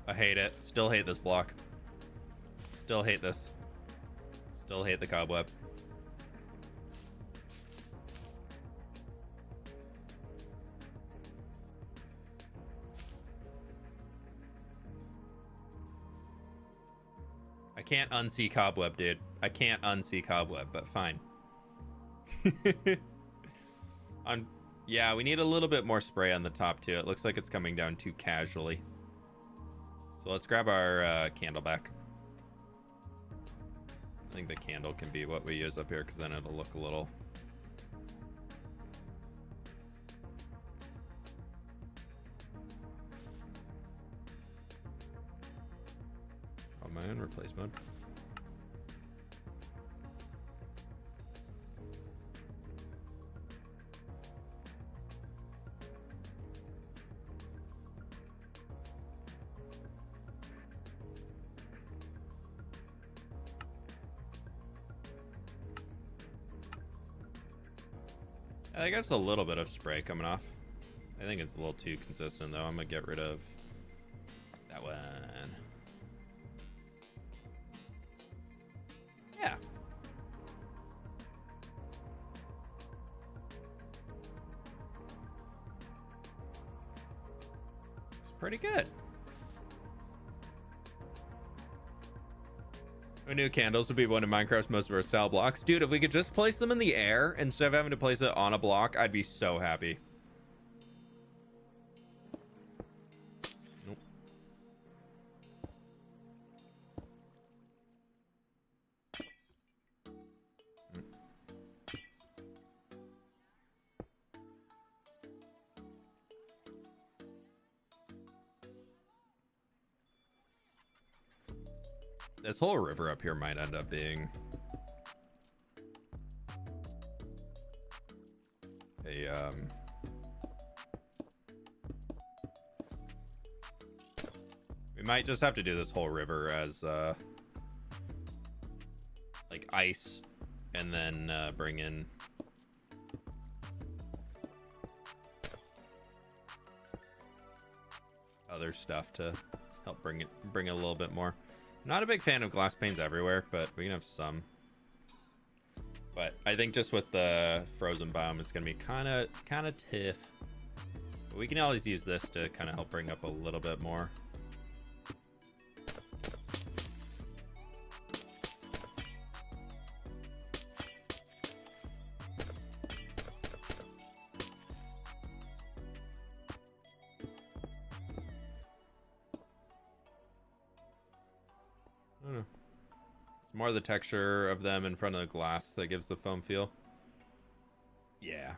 I hate it. Still hate this block. Still hate this. Still hate the cobweb. I can't unsee cobweb, dude. I can't unsee cobweb, but fine. Yeah, we need a little bit more spray on the top too. It looks like it's coming down too casually. So let's grab our candle back. I think the candle can be what we use up here because then it'll look a little... Oh man, replace mode. I think that's a little bit of spray coming off. I think it's a little too consistent though. I'm gonna get rid of that one. Yeah. It's pretty good. Who knew candles would be one of Minecraft's most versatile blocks? Dude, if we could just place them in the air instead of having to place it on a block, I'd be so happy. Nope. This whole river up here might end up being a we might just have to do this whole river as like ice and then bring in other stuff to help bring it a little bit more. Not a big fan of glass panes everywhere, but we can have some. But I think just with the frozen biome, it's gonna be kind of tough. But we can always use this to kind of help bring up a little bit more. I don't know. It's more the texture of them in front of the glass that gives the foam feel. Yeah.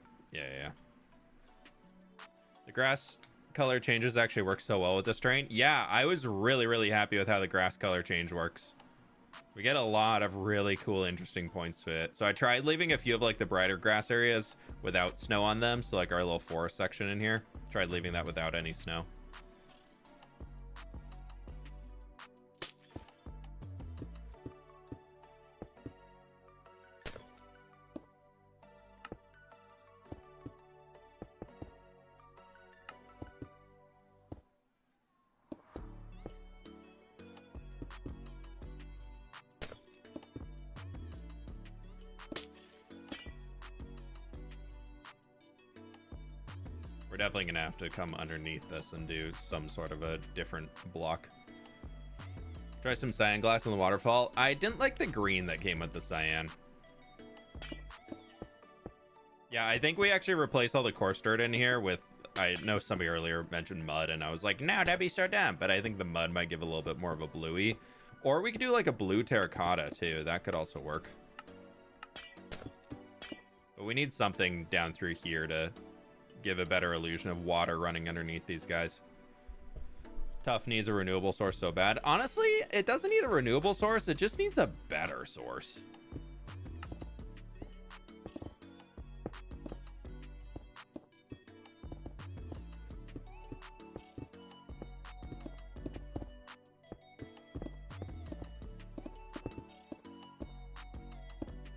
The grass color changes actually work so well with this terrain. Yeah, I was really happy with how the grass color change works. We get a lot of really cool, interesting points to it. So I tried leaving a few of like the brighter grass areas without snow on them. So like our little forest section in here, tried leaving that without any snow. We're definitely gonna have to come underneath this and do some sort of a different block. Try some cyan glass in the waterfall. I didn't like the green that came with the cyan. Yeah, I think we actually replaced all the coarse dirt in here with, I know somebody earlier mentioned mud, and I was like, no, that'd be so dumb. But I think the mud might give a little bit more of a bluey. Or we could do like a blue terracotta too. That could also work. But we need something down through here to give a better illusion of water running underneath these guys. Tough needs a renewable source so bad. Honestly, it doesn't need a renewable source. It just needs a better source.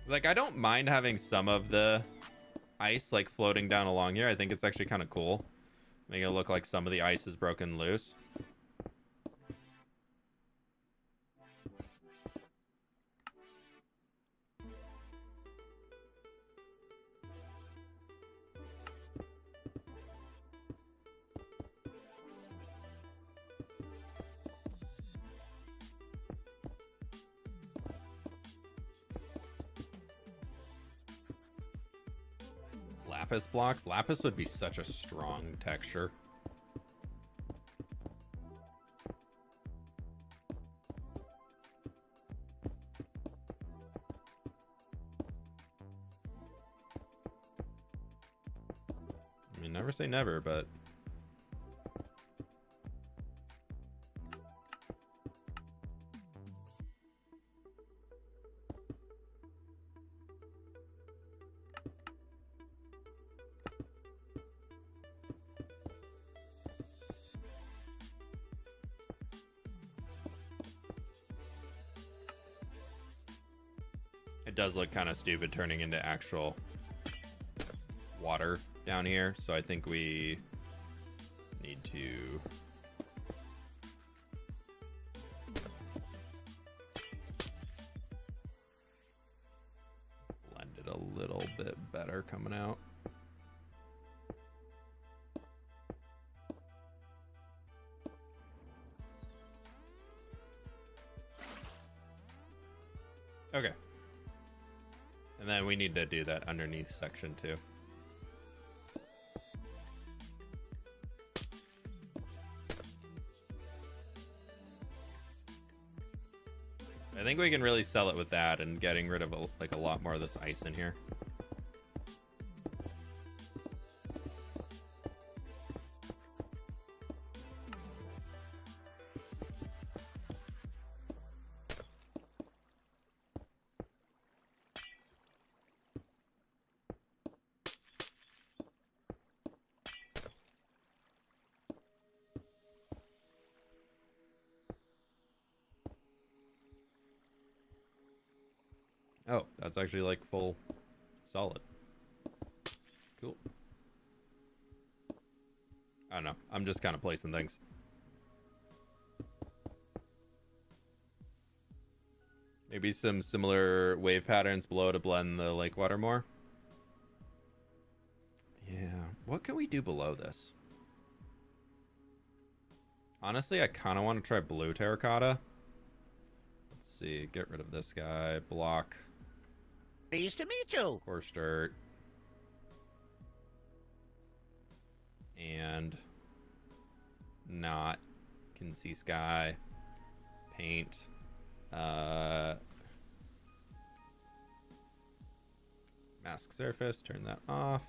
Like, I don't mind having some of the ice like floating down along here. I think it's actually kind of cool. Make it look like some of the ice is broken loose. lapis blocks. Lapis would be such a strong texture. I mean, never say never, but it does look kind of stupid turning into actual water down here, so I think we need to blend it a little bit better coming out. Okay. And then we need to do that underneath section too. I think we can really sell it with that and getting rid of like a lot more of this ice in here. Oh, that's actually like full solid. Cool. I don't know. I'm just kind of placing things. Maybe some similar wave patterns below to blend the lake water more. Yeah. What can we do below this? Honestly, I kind of want to try blue terracotta. Let's see. Get rid of this guy. Block. Pleased to meet you. Coarse dirt. And not can see sky. Paint. Mask surface. Turn that off.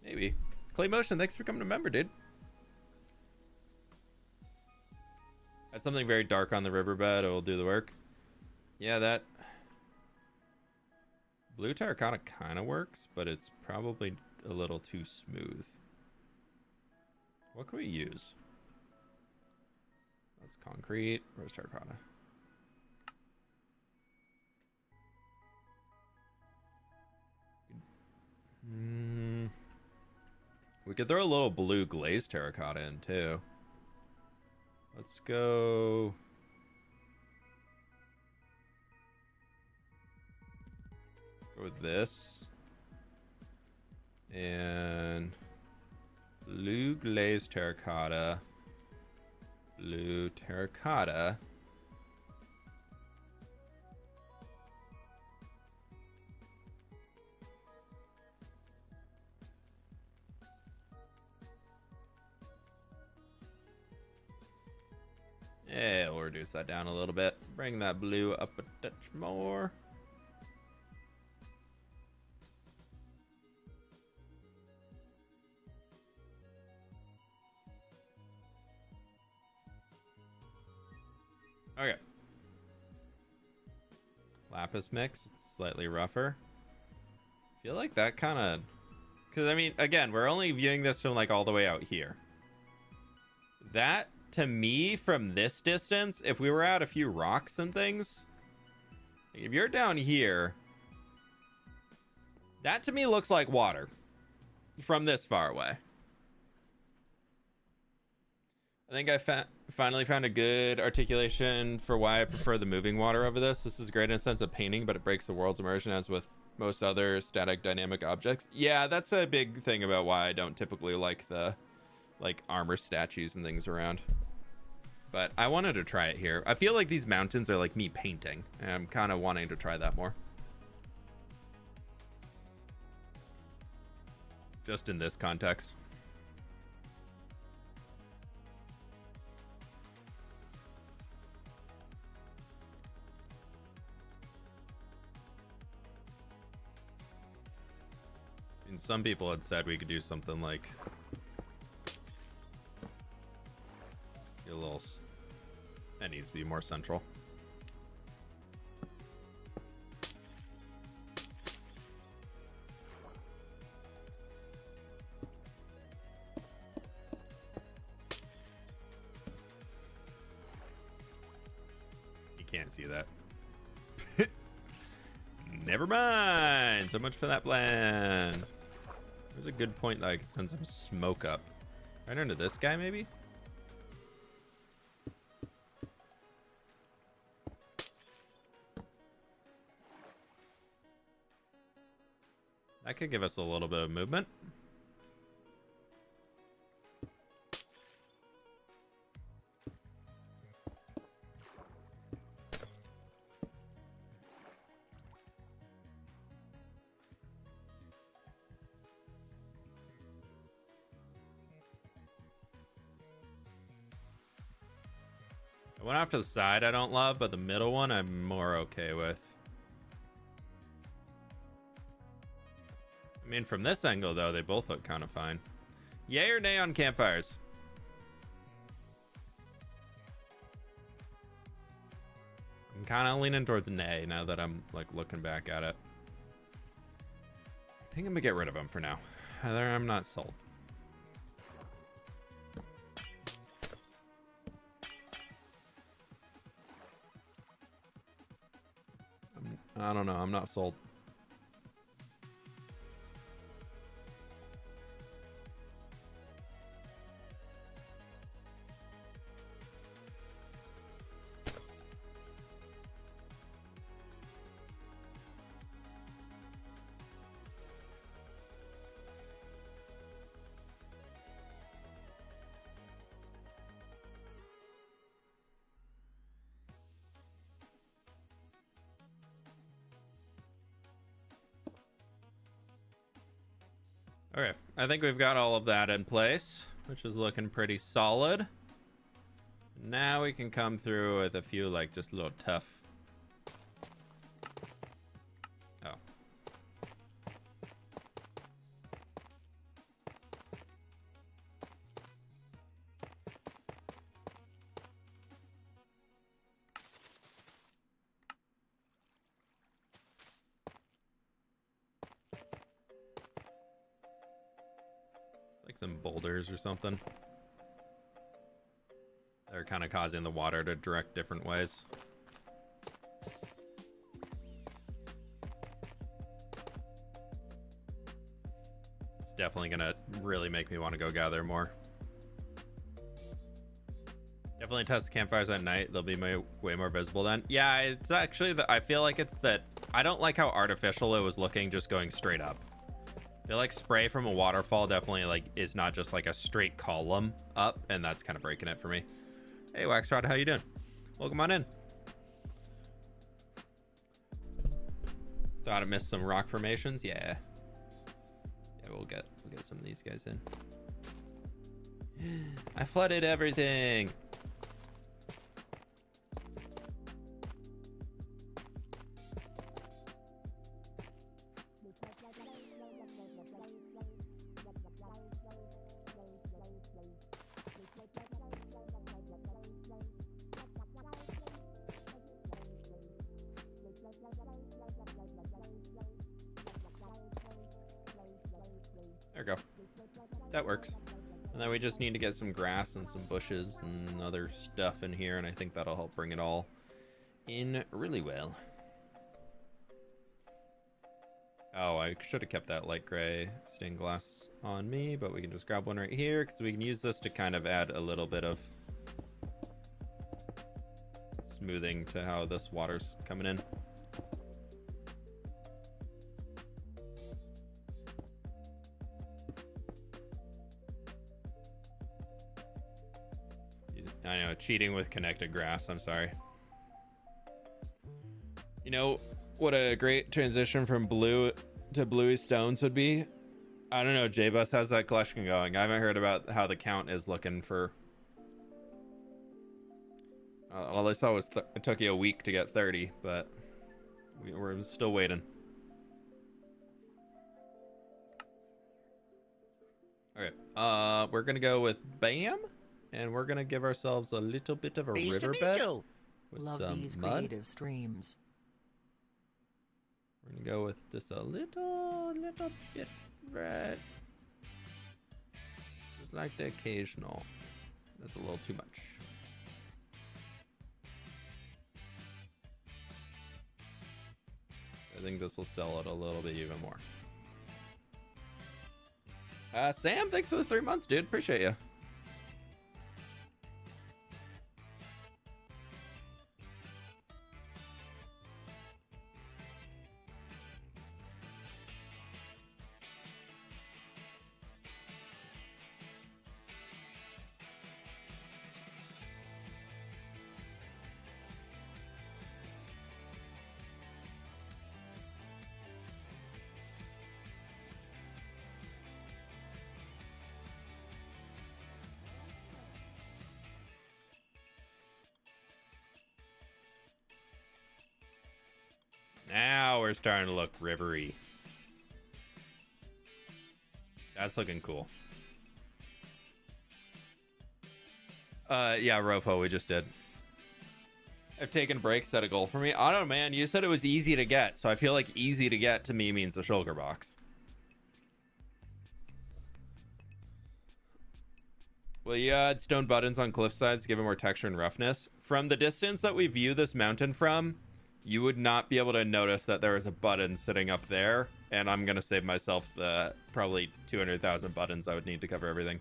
Maybe. Clay Motion, thanks for coming to member, dude. That's something very dark on the riverbed. It will do the work. Yeah, that blue terracotta kind of works, but it's probably a little too smooth. What can we use? That's concrete. Where's terracotta? We could throw a little blue glazed terracotta in too. Let's go. Go with this. And blue glazed terracotta. Blue terracotta. Yeah, we'll reduce that down a little bit. Bring that blue up a touch more. Okay. Lapis mix, it's slightly rougher. I feel like that kind of... Because, I mean, again, we're only viewing this from, like, all the way out here. That... To me, from this distance, if we were at a few rocks and things, if you're down here, that to me looks like water from this far away. I think I finally found a good articulation for why I prefer the moving water over this. This is great in a sense of painting, but it breaks the world's immersion as with most other static dynamic objects. Yeah, that's a big thing about why I don't typically like the armor statues and things around. But I wanted to try it here. I feel like these mountains are like me painting, and I'm kind of wanting to try that more. Just in this context. And some people had said we could do something like a little. That needs to be more central. You can't see that. Never mind. So much for that plan. There's a good point that I could send some smoke up. Right under this guy, maybe? That could give us a little bit of movement. The one off to the side I don't love, but the middle one I'm more okay with. I mean, from this angle, though, they both look kind of fine. Yay or nay on campfires? I'm kind of leaning towards nay now that I'm, like, looking back at it. I think I'm going to get rid of them for now. I'm not sold. I don't know. I'm not sold. Okay, I think we've got all of that in place, which is looking pretty solid. Now we can come through with a few, like, just a little tough. Oh. Like some boulders or something. They're kind of causing the water to direct different ways. It's definitely gonna really make me want to go gather more. Definitely test the campfires at night. They'll be way more visible then. Yeah, it's actually I feel like it's that I don't like how artificial it was looking just going straight up. I feel like spray from a waterfall definitely like is not just like a straight column up, and that's kind of breaking it for me. Hey Waxrod, how you doing? Welcome on in. Thought I missed some rock formations. Yeah, we'll get some of these guys in. I flooded everything. There we go. That works. And then we just need to get some grass and some bushes and other stuff in here, and I think that'll help bring it all in really well. Oh, I should have kept that light gray stained glass on me, but we can just grab one right here because we can use this to kind of add a little bit of smoothing to how this water's coming in. I know, cheating with connected grass. I'm sorry. You know what a great transition from blue to bluey stones would be? I don't know, J-Bus, how's that collection going? I haven't heard about how the count is looking for... all I saw was it took you a week to get 30, but we're still waiting. Okay, we're gonna go with Bam, and we're gonna give ourselves a little bit of a Pleased to meet riverbed you. with Love some these mud. creative streams. We're gonna go with just a little bit red. Just like the occasional. That's a little too much. I think this will sell it a little bit even more. Sam, thanks for those 3 months, dude. Appreciate you. Now we're starting to look rivery. That's looking cool. Yeah, Rofo, we just did. I've taken breaks. Set a goal for me. I don't know, man. You said it was easy to get, so I feel like easy to get to me means a shulker box. Will you add stone buttons on cliff sides to give it more texture and roughness? From the distance that we view this mountain from, you would not be able to notice that there is a button sitting up there, and I'm gonna save myself the probably 200,000 buttons I would need to cover everything.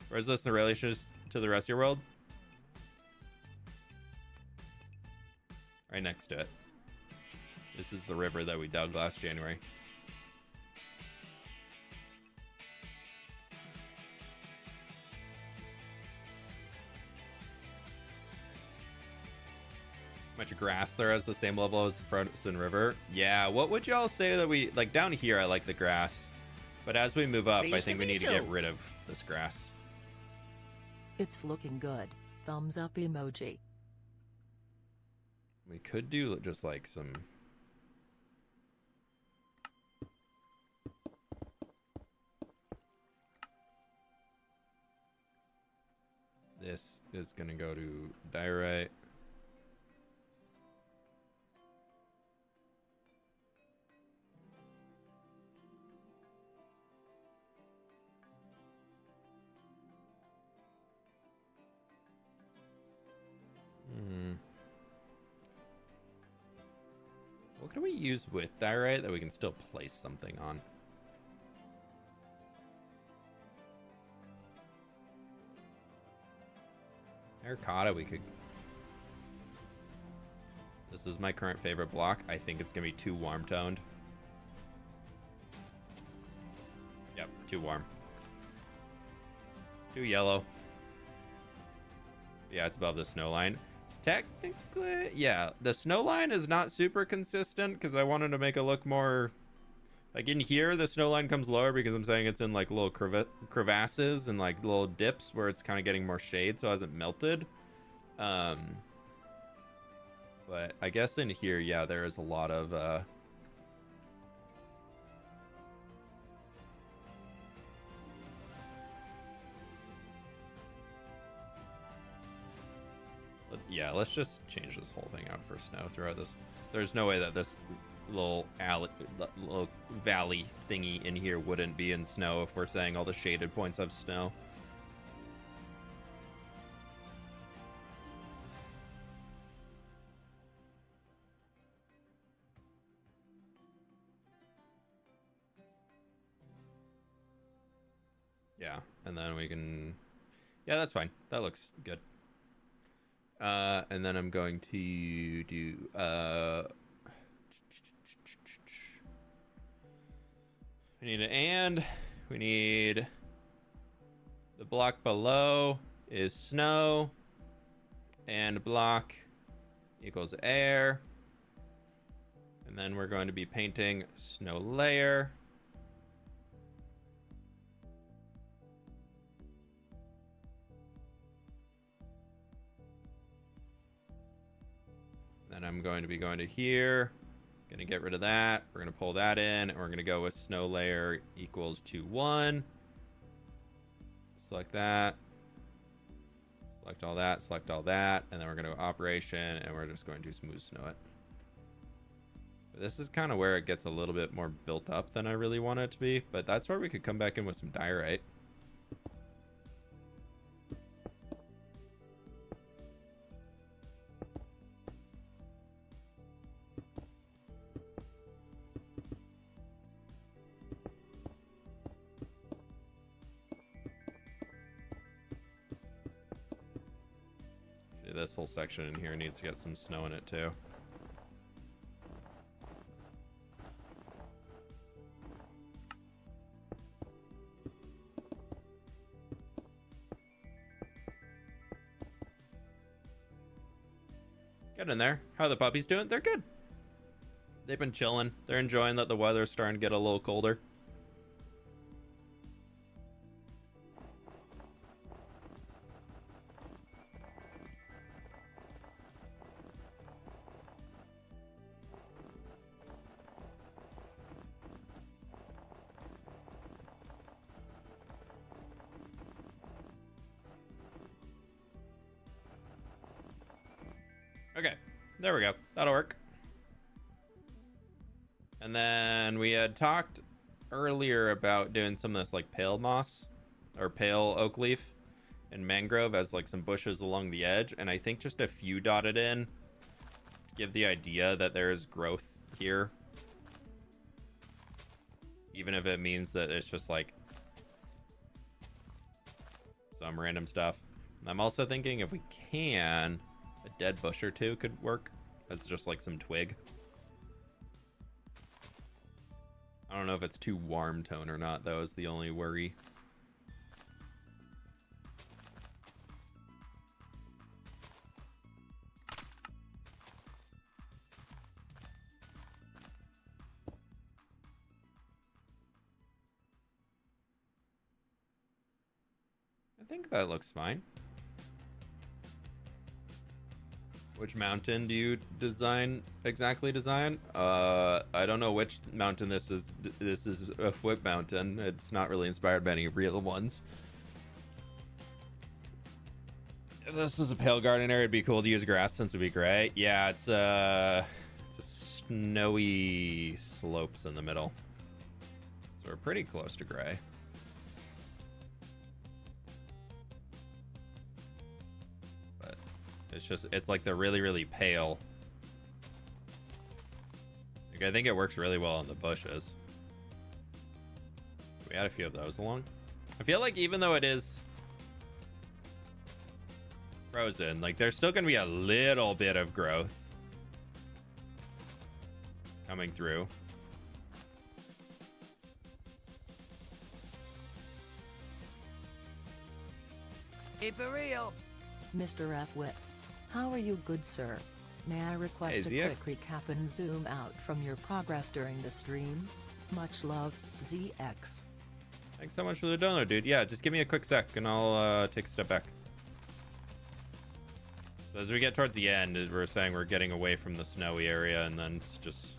Where's this in relation to the rest of your world? Right next to it. This is the river that we dug last January. Much grass there has the same level as the frozen river. Yeah, what would y'all say that we like down here? I like the grass, but as we move up, I think we need to get rid of this grass. It's looking good. Thumbs up emoji. We could do just like some. This is gonna go to diorite. What can we use with diorite that we can still place something on? Terracotta, we could... This is my current favorite block. I think it's gonna be too warm toned. Yep, too warm. Too yellow. Yeah, it's above the snow line. Technically, yeah, the snow line is not super consistent because I wanted to make it look more... Like in here, the snow line comes lower because I'm saying it's in like little crevasses and like little dips where it's kind of getting more shade so it hasn't melted. But I guess in here, yeah, there is a lot of... Yeah, let's just change this whole thing out for snow throughout this. There's no way that this little little valley thingy in here wouldn't be in snow if we're saying all the shaded points have snow. Yeah, and then we can... Yeah, that's fine. That looks good. And then I'm going to do we need an and we need the block below. is snow, and block equals air. And then we're going to be painting snow layer. Then I'm going to be going to here. Going to get rid of that. We're going to pull that in, and we're going to go with snow layer equals to 1. Select that. Select all that, and then we're going to go operation, and we're just going to smooth snow it. But this is kind of where it gets a little bit more built up than I really want it to be, but that's where we could come back in with some diorite. This whole section in here needs to get some snow in it too. Get in there. How are the puppies doing? They're good. They've been chilling. They're enjoying that the weather's starting to get a little colder. Okay, there we go. That'll work. And then we had talked earlier about doing some of this like pale moss or pale oak leaf and mangrove as like some bushes along the edge. And I think just a few dotted in to give the idea that there's growth here. Even if it means that it's just like some random stuff. And I'm also thinking if we can, a dead bush or two could work as just like some twig. I don't know if it's too warm tone or not. That was the only worry. I think that looks fine. Which mountain do you exactly design? I don't know which mountain this is. This is a foot mountain. It's not really inspired by any real ones. If this is a pale garden area, it'd be cool to use grass since it'd be gray. Yeah, it's snowy slopes in the middle. So we're pretty close to gray. It's like the really, really pale. Like, I think it works really well on the bushes. We had a few of those along. I feel like even though it is frozen, like there's still gonna be a little bit of growth coming through. Hey, for real. Mr. F. Whip. How are you, good sir? May I request Hey, a ZX. quick recap and zoom out from your progress during the stream? Much love, ZX. Thanks so much for the download, dude. Yeah, just give me a quick sec and I'll take a step back. So as we get towards the end, we're saying we're getting away from the snowy area and then it's just...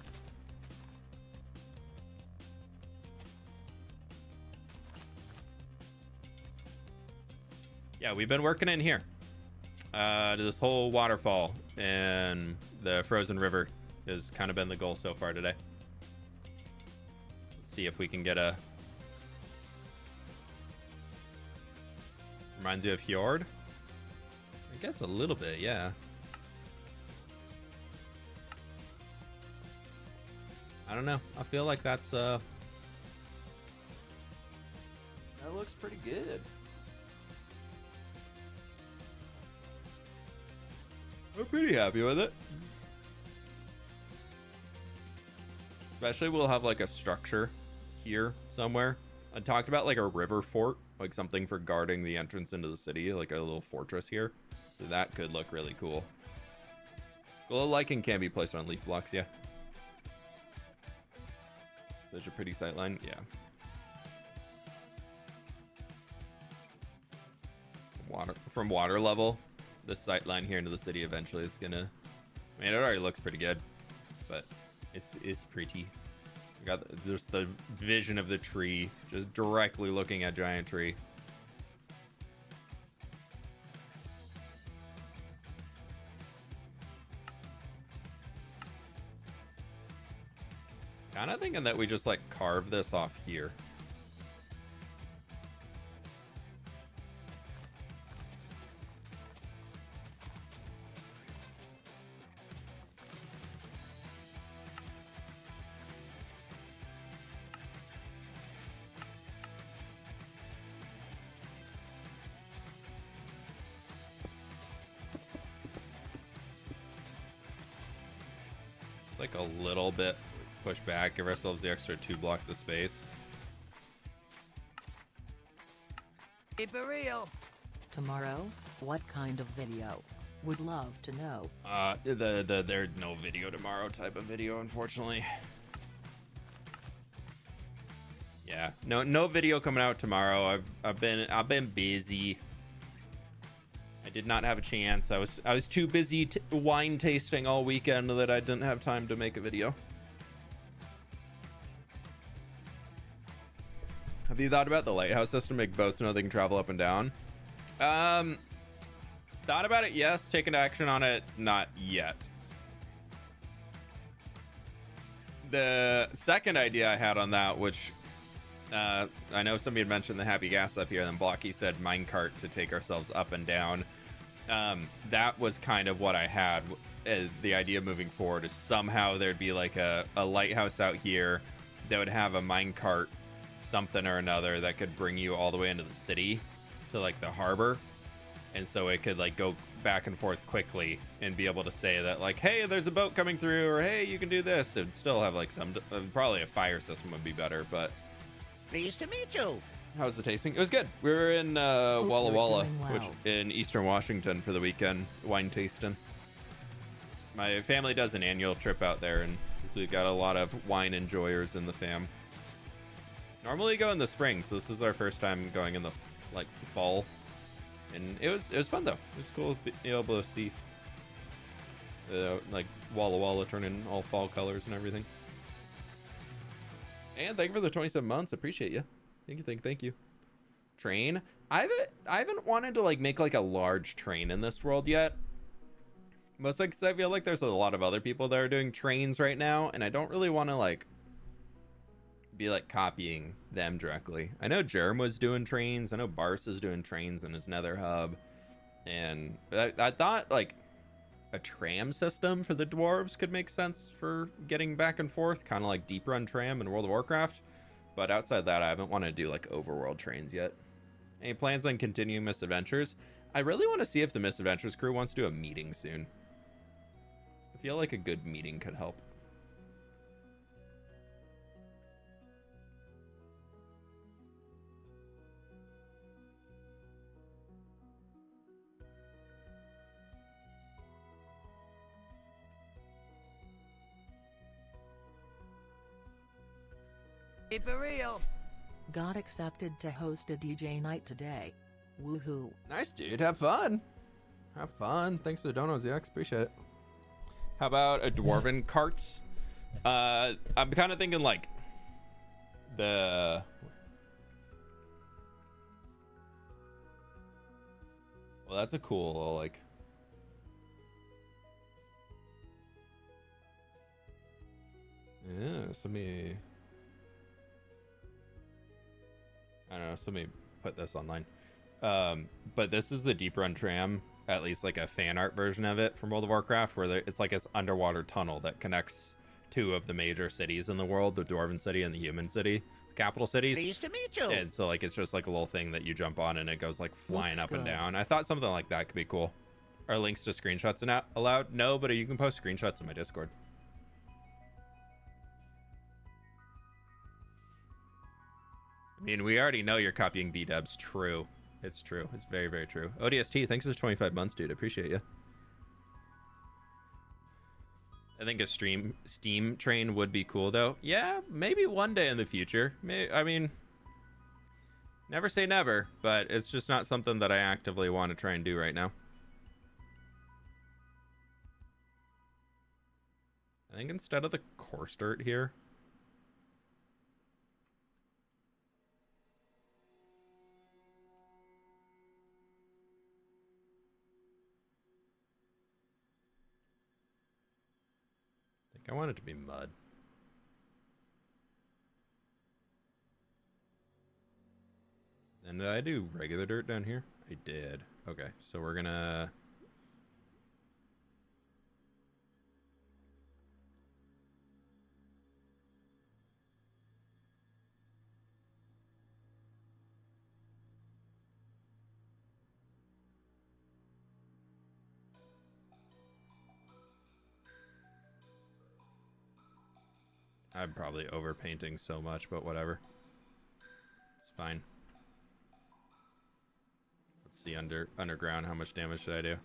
Yeah, we've been working in here. This whole waterfall and the frozen river has kind of been the goal so far today. Let's see if we can get a... Reminds you of fjord? I guess a little bit, yeah. I don't know. I feel like that's that looks pretty good. I'm pretty happy with it. Especially we'll have like a structure here somewhere. I talked about like a river fort like something for guarding the entrance into the city, like a little fortress here. So that could look really cool. Glow lichen can be placed on leaf blocks, yeah. Such a pretty sightline, yeah. From water level, the sightline here into the city eventually is gonna. I mean, it already looks pretty good, but it's pretty. We got there's the vision of the tree, just directly looking at giant tree. Kind of thinking that we just like carve this off here. It's like a little bit. Push back, give ourselves the extra 2 blocks of space. Keep it real. Tomorrow, what kind of video? Would love to know. There's no video tomorrow type of video, unfortunately. Yeah, no video coming out tomorrow. I've been busy. I did not have a chance. I was too busy wine tasting all weekend that I didn't have time to make a video. Have you thought about the lighthouse system to make boats know they can travel up and down? Thought about it, yes. Taken action on it, not yet. The second idea I had on that, which I know somebody had mentioned the happy gas up here, and then Blocky said minecart to take ourselves up and down. That was kind of what I had. The idea moving forward is somehow there'd be like a lighthouse out here that would have a minecart something or another that could bring you all the way into the city to like the harbor, and so it could like go back and forth quickly and be able to say that like, hey, there's a boat coming through, or hey, you can do this. It'd still have like some probably a fire system would be better, but Pleased to meet you. how was the tasting? It was good. We were in Walla you're Walla, doing well. which in Eastern Washington for the weekend, wine tasting. My family does an annual trip out there, and so we've got a lot of wine enjoyers in the fam. Normally go in the spring, so this is our first time going in the like fall, and it was fun though. It was cool to be able to see like Walla Walla turning all fall colors and everything. And thank you for the 27 months. Appreciate you. Thank you. Train. I haven't wanted to like make like a large train in this world yet. Mostly because I feel like there's a lot of other people that are doing trains right now, and I don't really want to like be like copying them directly. I know Jerem was doing trains. I know Bars is doing trains in his Nether hub, and I thought like a tram system for the dwarves could make sense for getting back and forth, kind of like Deep Run Tram in World of Warcraft. But outside that, I haven't wanted to do like overworld trains yet. Any plans on continuing misadventures? I really want to see if the misadventures crew wants to do a meeting soon. I feel like a good meeting could help. Keep it real. Got accepted to host a DJ night today. Woohoo. Nice, dude. Have fun. Have fun. Thanks for the donos, Yax. Appreciate it. How about a dwarven carts? I'm kind of thinking like the... Well, that's a cool, like... Yeah, somebody... I don't know, somebody put this online. But this is the Deep Run Tram, at least like a fan art version of it from World of Warcraft, where it's like this underwater tunnel that connects two of the major cities in the world, the Dwarven City and the Human City, the capital cities. Pleased to meet you. And so like it's just like a little thing that you jump on and it goes like flying Looks up and good. down. I thought something like that could be cool. Are links to screenshots not allowed? No, but you can post screenshots in my Discord. mean, we already know you're copying B-dubs. True. It's true. It's very, very true. ODST, thanks for 25 months, dude. I appreciate you. I think a Steam train would be cool, though. Yeah, maybe one day in the future. I mean, never say never, but it's just not something that I actively want to try and do right now. I think instead of the coarse dirt here, I want it to be mud. And did I do regular dirt down here? I did. Okay, so we're gonna... I'm probably overpainting so much, but whatever. It's fine. Let's see underground, how much damage should I do?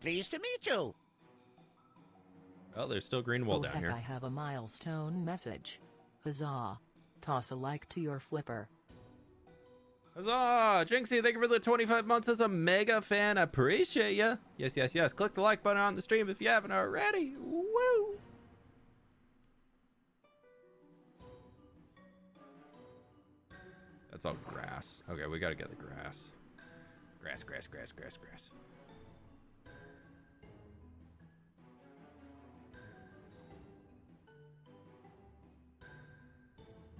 Pleased to meet you. Oh, there's still green wool down heck, here. I have a milestone message. Huzzah. Toss a like to your flipper. Huzzah! Jinxie, thank you for the 25 months as a mega fan. Appreciate ya. Yes, yes, yes. Click the like button on the stream if you haven't already. Woo! That's all grass. Okay, we gotta get the grass. Grass, grass, grass, grass, grass.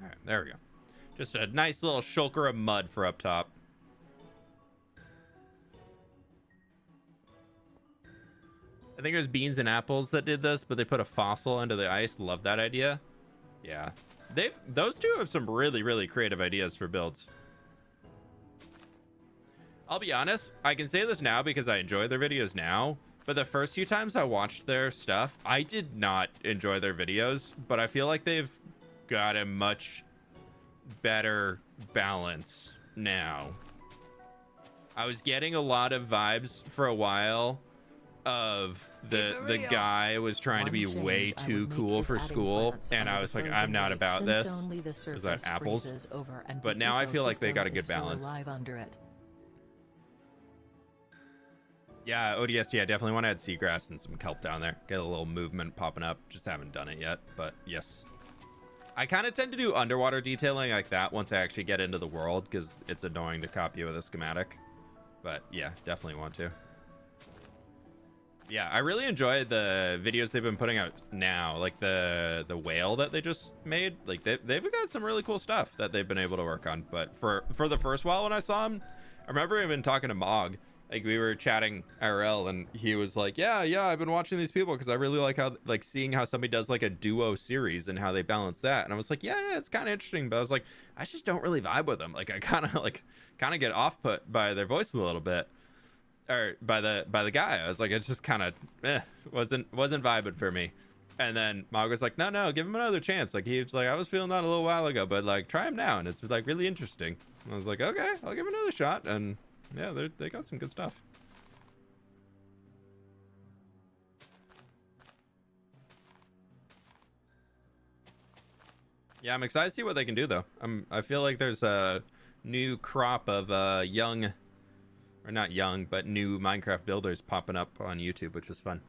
Alright, there we go. Just a nice little shulker of mud for up top. I think it was Beans and Apples that did this, but they put a fossil under the ice. Love that idea. Yeah. Those two have some really, really creative ideas for builds. I'll be honest, I can say this now because I enjoy their videos now, but the first few times I watched their stuff, I did not enjoy their videos, but I feel like they've got a much better balance now. I was getting a lot of vibes for a while of the guy was trying to be way too cool for school, and I was like, I'm not about this. Is that apples? But now I feel like they got a good balance. Yeah, ODST, I definitely want to add seagrass and some kelp down there. Get a little movement popping up. Just haven't done it yet, but yes. I kind of tend to do underwater detailing like that once I actually get into the world, because it's annoying to copy with a schematic. But yeah, definitely want to. Yeah, I really enjoy the videos they've been putting out now, like the whale that they just made. Like they've got some really cool stuff that they've been able to work on. But for the first while when I saw him, I remember even talking to Mog. Like we were chatting IRL, and he was like, yeah, I've been watching these people because I really like how, like, seeing how somebody does like a duo series and how they balance that. And I was like, yeah, it's kind of interesting, but I was like, I just don't really vibe with them. Like I kind of get off put by their voice a little bit, or by the guy. I was like, it just kind of wasn't vibing for me. And then Mog was like, no, give him another chance. Like he was like, I was feeling that a little while ago, but like try him now, and it's like really interesting. And I was like, okay, I'll give him another shot. And yeah, they got some good stuff. Yeah, I'm excited to see what they can do, though. I feel like there's a new crop of young, or not young, but new Minecraft builders popping up on YouTube, which is fun.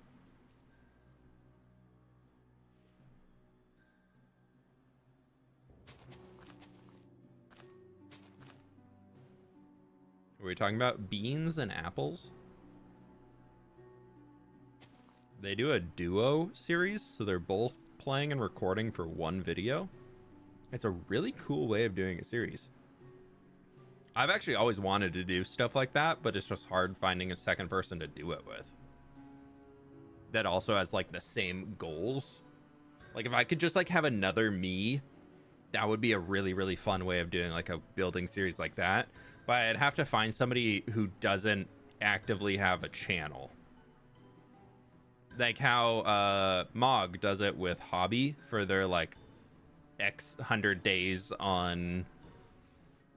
Were we talking about beans and apples? They do a duo series, so they're both playing and recording for one video. It's a really cool way of doing a series. I've actually always wanted to do stuff like that, but it's just hard finding a second person to do it with. That also has like the same goals. Like if I could just like have another me, that would be a really, really fun way of doing like a building series like that. But I'd have to find somebody who doesn't actively have a channel. Like how Mog does it with Hobby for their like X 100 days on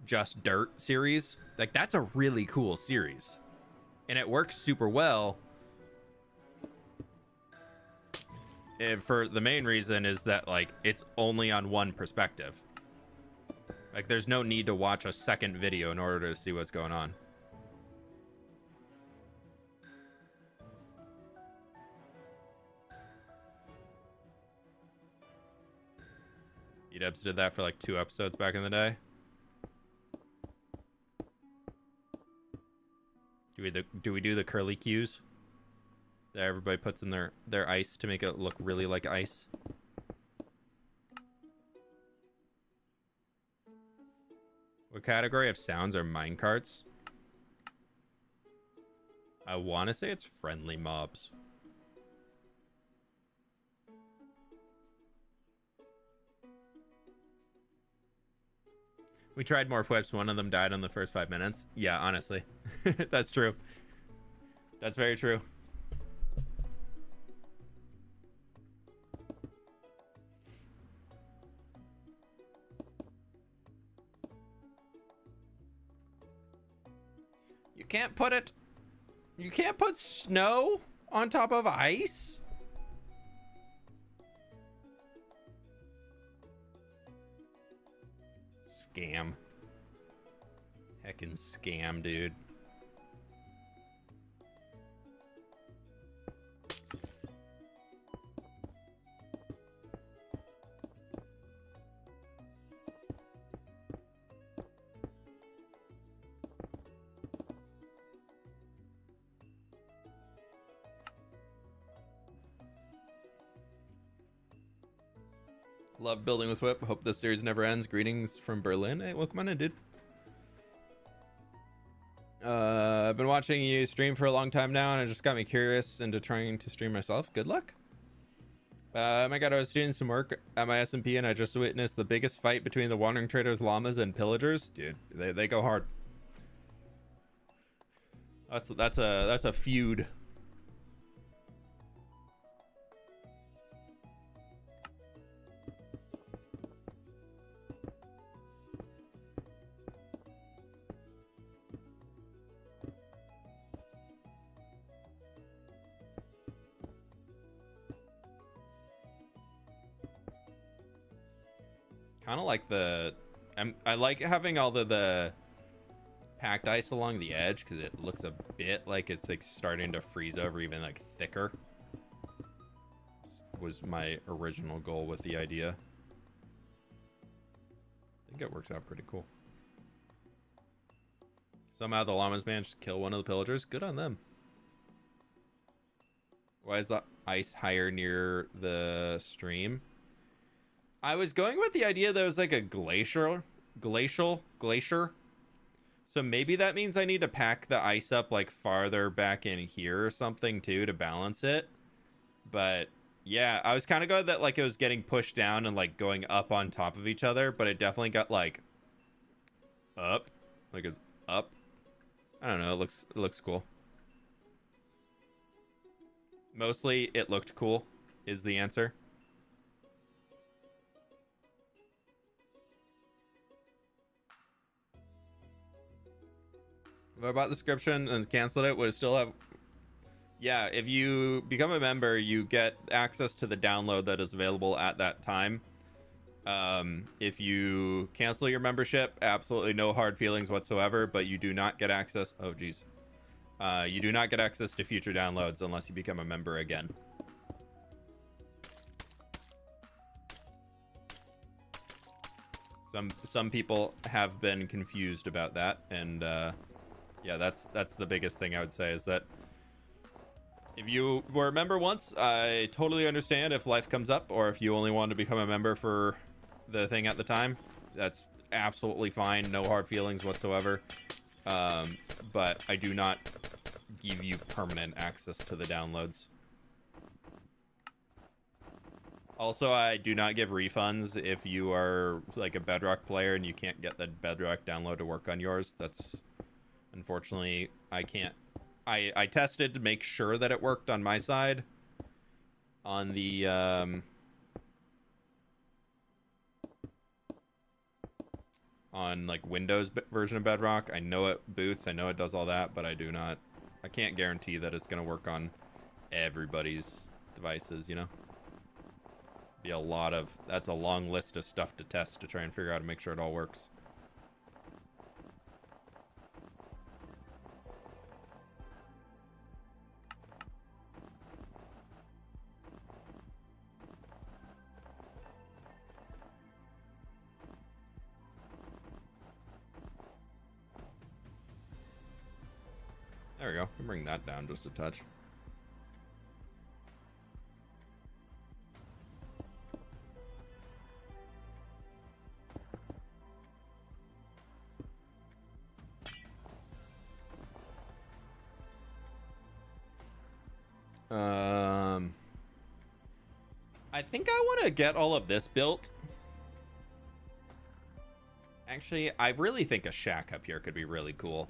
Just Dirt series. Like, that's a really cool series. And it works super well. And for the main reason is that, like, it's only on one perspective. Like, there's no need to watch a second video in order to see what's going on. E-dubs did that for like 2 episodes back in the day. Do we do the curly cues that everybody puts in their ice to make it look really like ice? What category of sounds are minecarts? I want to say it's friendly mobs. We tried more flips. One of them died in the first 5 minutes. Yeah, honestly. That's true. That's very true. You can't put it... You can't put snow on top of ice? Scam. Heckin' scam, dude. Love building with Whip. Hope this series never ends. Greetings from Berlin. Hey, welcome on in, dude. I've been watching you stream for a long time now, and it just got me curious into trying to stream myself. Good luck. Oh my god, I was doing some work at my SMP, and I just witnessed the biggest fight between the wandering traders, llamas, and pillagers. Dude, they go hard. That's a feud. Kind of like I like having all the packed ice along the edge because it looks a bit like it's like starting to freeze over, even like thicker. Was my original goal with the idea. I think it works out pretty cool. Somehow the llamas managed to kill one of the pillagers. Good on them. Why is the ice higher near the stream? I was going with the idea that it was like a glacier. So maybe that means I need to pack the ice up like farther back in here or something too to balance it. But yeah, I was kind of going that like it was getting pushed down and like going up on top of each other, but it definitely got like up, like it's up. I don't know. It looks cool. Mostly it looked cool is the answer. If I bought the subscription and canceled it, would it still have... Yeah, if you become a member, you get access to the download that is available at that time. If you cancel your membership, absolutely no hard feelings whatsoever, but you do not get access... Oh, geez. You do not get access to future downloads unless you become a member again. Some people have been confused about that, and yeah, that's the biggest thing I would say is that if you were a member once, I totally understand if life comes up, or if you only want to become a member for the thing at the time. That's absolutely fine. No hard feelings whatsoever. But I do not give you permanent access to the downloads. Also, I do not give refunds if you are like a Bedrock player and you can't get the Bedrock download to work on yours. That's unfortunately I can't. I tested to make sure that it worked on my side. On the on like Windows version of Bedrock. I know it boots, I know it does all that, but I can't guarantee that it's gonna work on everybody's devices, you know? Be that's a long list of stuff to test to try and figure out how to make sure it all works. There we go. We'll bring that down just a touch. I think I want to get all of this built. Actually, I really think a shack up here could be really cool.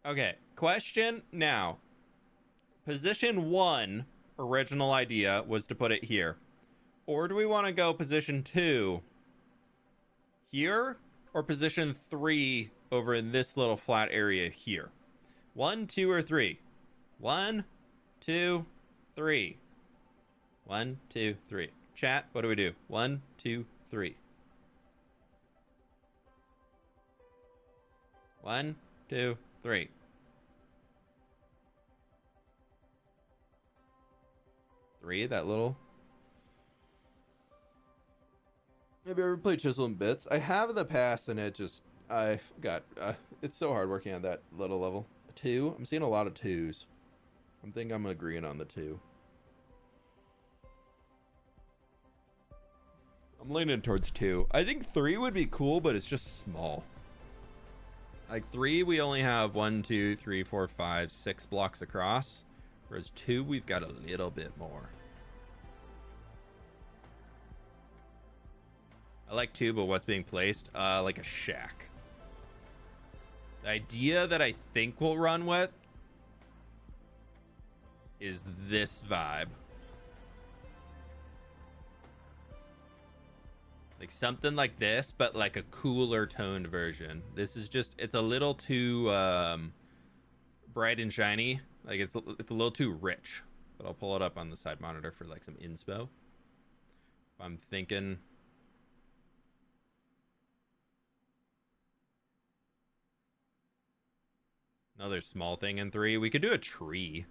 Okay, question now. Position 1, original idea, was to put it here. Or do we want to go position 2 here? Or position 3 over in this little flat area here? 1, 2, or 3? 1, 2, 3. 1, 2, 3. Chat, what do we do? 1, 2, 3. 1, 2, 3. That little. Have you ever played Chisel and Bits? I have in the past, and I've got, it's so hard working on that little level. 2? I'm seeing a lot of 2s. I think I'm agreeing on the 2. I'm leaning towards 2. I think 3 would be cool, but it's just small. Like 3, we only have 1, 2, 3, 4, 5, 6 blocks across. Whereas 2, we've got a little bit more. I like 2, but what's being placed? Like a shack. The idea that I think we'll run with is this vibe. Like something like this, but like a cooler toned version. This is just, it's a little too bright and shiny. Like it's a little too rich. But I'll pull it up on the side monitor for like some inspo. I'm thinking... Another small thing in 3. We could do a tree.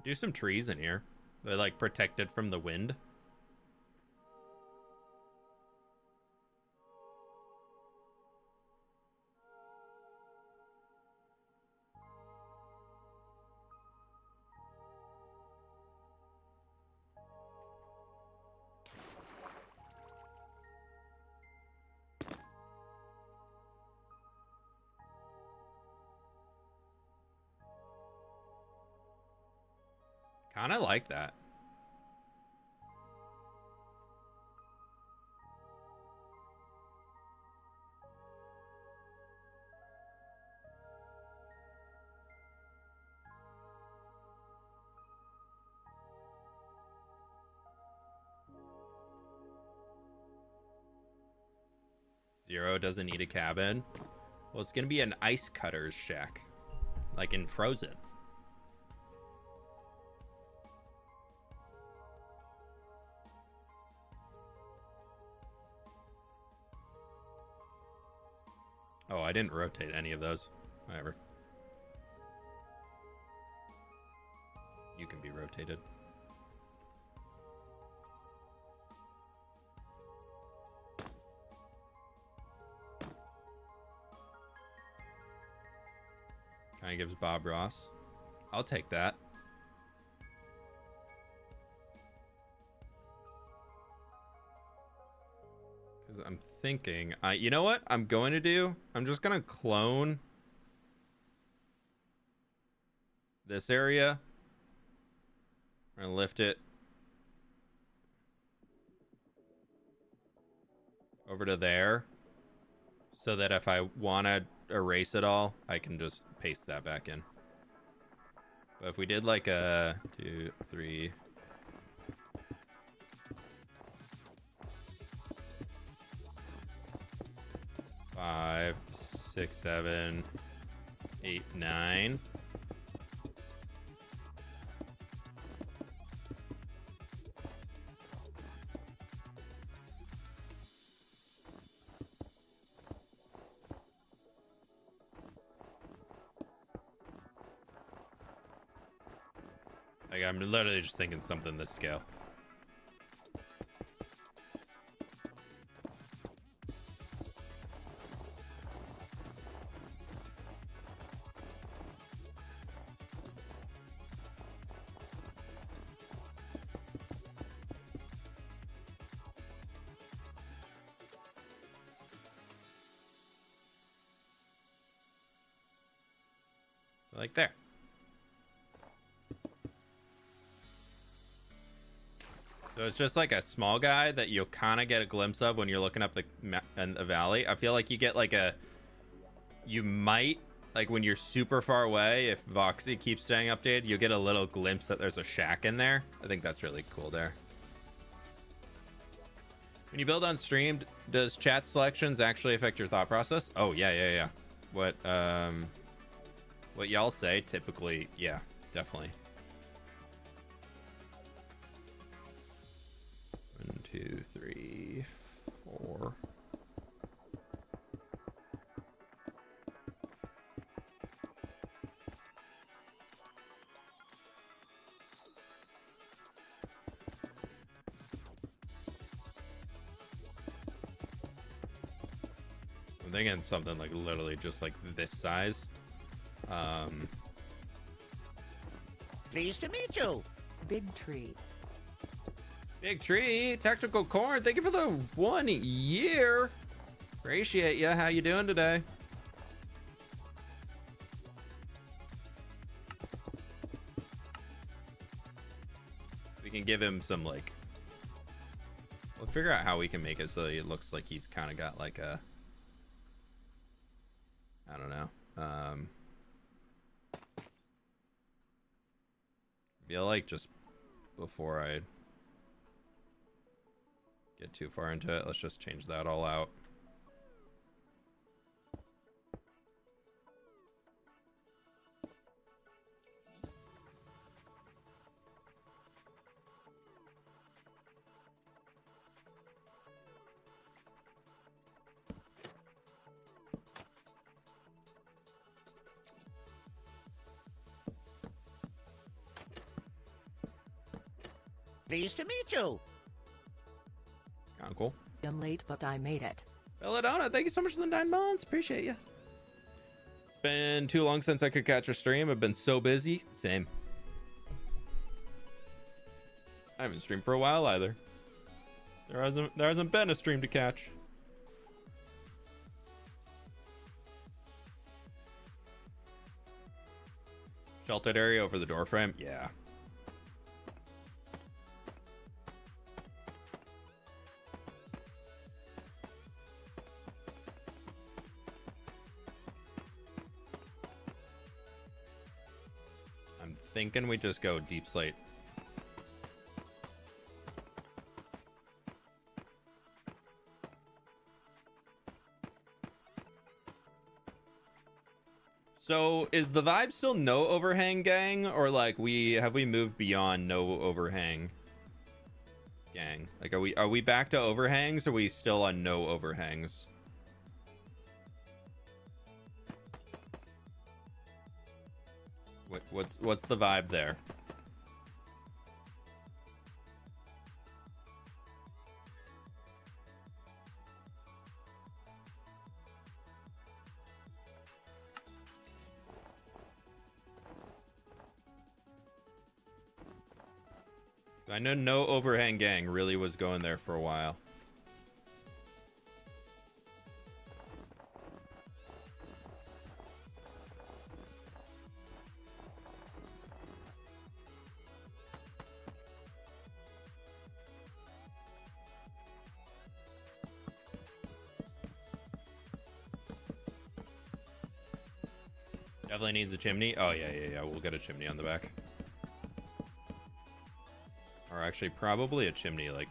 Do some trees in here. They're like protected from the wind. Kind of like that. Zero doesn't need a cabin. Well, it's gonna be an ice cutter's shack, like in Frozen. Oh, I didn't rotate any of those. Whatever. You can be rotated. Kind of gives Bob Ross. I'll take that. Because I'm thinking, you know what I'm going to do? I'm just going to clone this area. I'm going to lift it over to there, so that if I want to erase it all, I can just paste that back in. But if we did like a 2, 3, 5, 6, 7, 8, 9. Like, I'm literally just thinking something this scale. Like there. So it's just like a small guy that you'll kind of get a glimpse of when you're looking up the valley. I feel like you get like you might, like when you're super far away, if Voxy keeps staying updated, you'll get a little glimpse that there's a shack in there. I think that's really cool there. When you build on stream, does chat selections actually affect your thought process? Oh, yeah. What y'all say, typically, yeah, definitely. 1, 2, 3, 4. I'm thinking something like literally just like this size. Pleased to meet you. Big tree. Big tree, tactical corn. Thank you for the 1 year. Appreciate ya. How you doing today? We can give him some like. We'll figure out how we can make it so it looks like he's kind of got like a. I don't know. I feel like just before I get too far into it, let's just change that all out. Pleased to meet you. Kind of cool. I'm late, but I made it. Belladonna, thank you so much for the 9 months. Appreciate you. It's been too long since I could catch a stream. I've been so busy. Same. I haven't streamed for a while either. There hasn't been a stream to catch. Sheltered area over the door frame. Yeah. Thinking we just go deep slate. So is the vibe still no overhang gang, or like have we moved beyond no overhang gang? Like are we back to overhangs, or are we still on no overhangs? What's the vibe there? I know no overhang gang really was going there for a while. Definitely needs a chimney. Oh, yeah. We'll get a chimney on the back. Or actually, probably a chimney, like...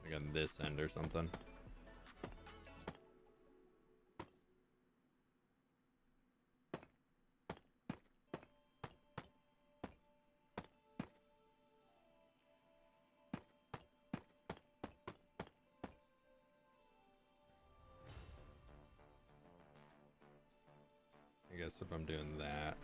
like on this end or something. I guess if I'm doing that.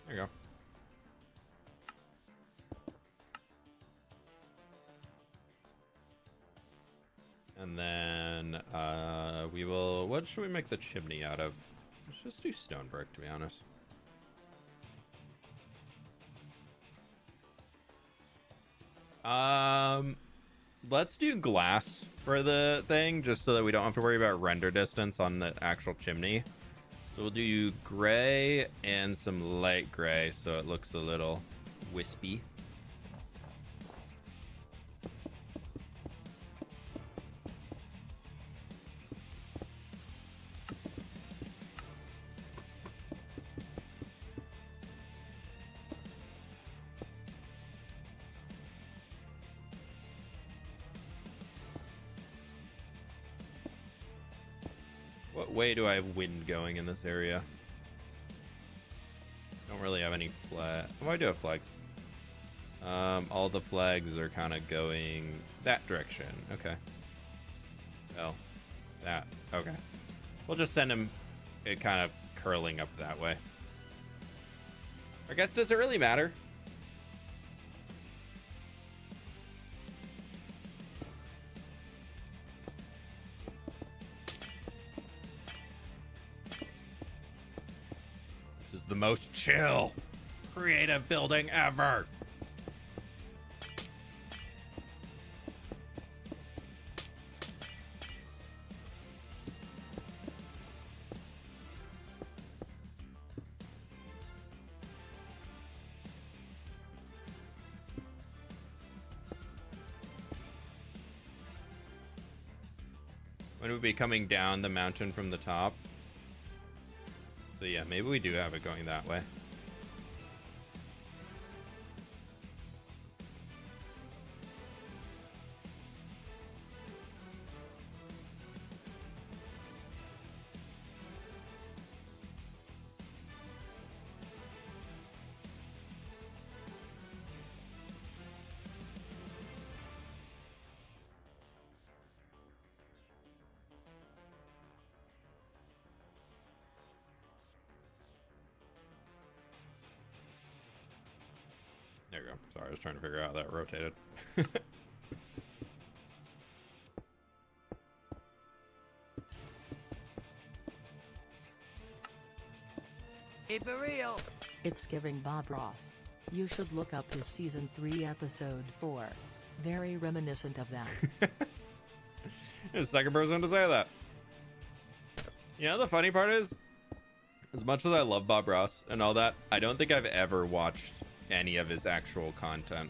There you go. And then we will... What should we make the chimney out of? Let's just do stone brick, to be honest. Let's do glass for the thing, just so that we don't have to worry about render distance on the actual chimney. So we'll do gray and some light gray, so it looks a little wispy. What way do I have wind going in this area? Don't really have any flag. Oh, I do have flags. All the flags are kind of going that direction. Okay. Well, that. Okay. We'll just send him it kind of curling up that way. I guess, does it really matter? This is the most chill, creative building ever. When we'll be coming down the mountain from the top. So yeah, maybe we do have it going that way. There you go. Sorry, I was trying to figure out how that rotated. Hey, for real. It's giving Bob Ross. You should look up his season 3 episode 4. Very reminiscent of that. You're the second person to say that. You know, the funny part is, as much as I love Bob Ross and all that, I don't think I've ever watched any of his actual content.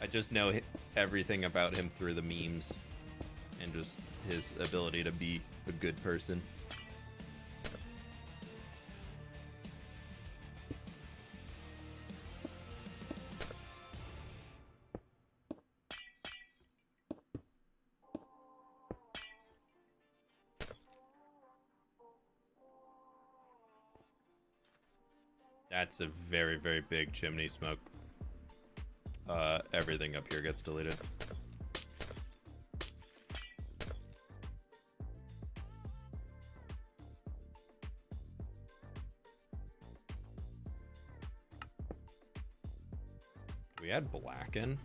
I just know everything about him through the memes and just his ability to be a good person. That's a very, very big chimney smoke. Everything up here gets deleted. Do we add black in?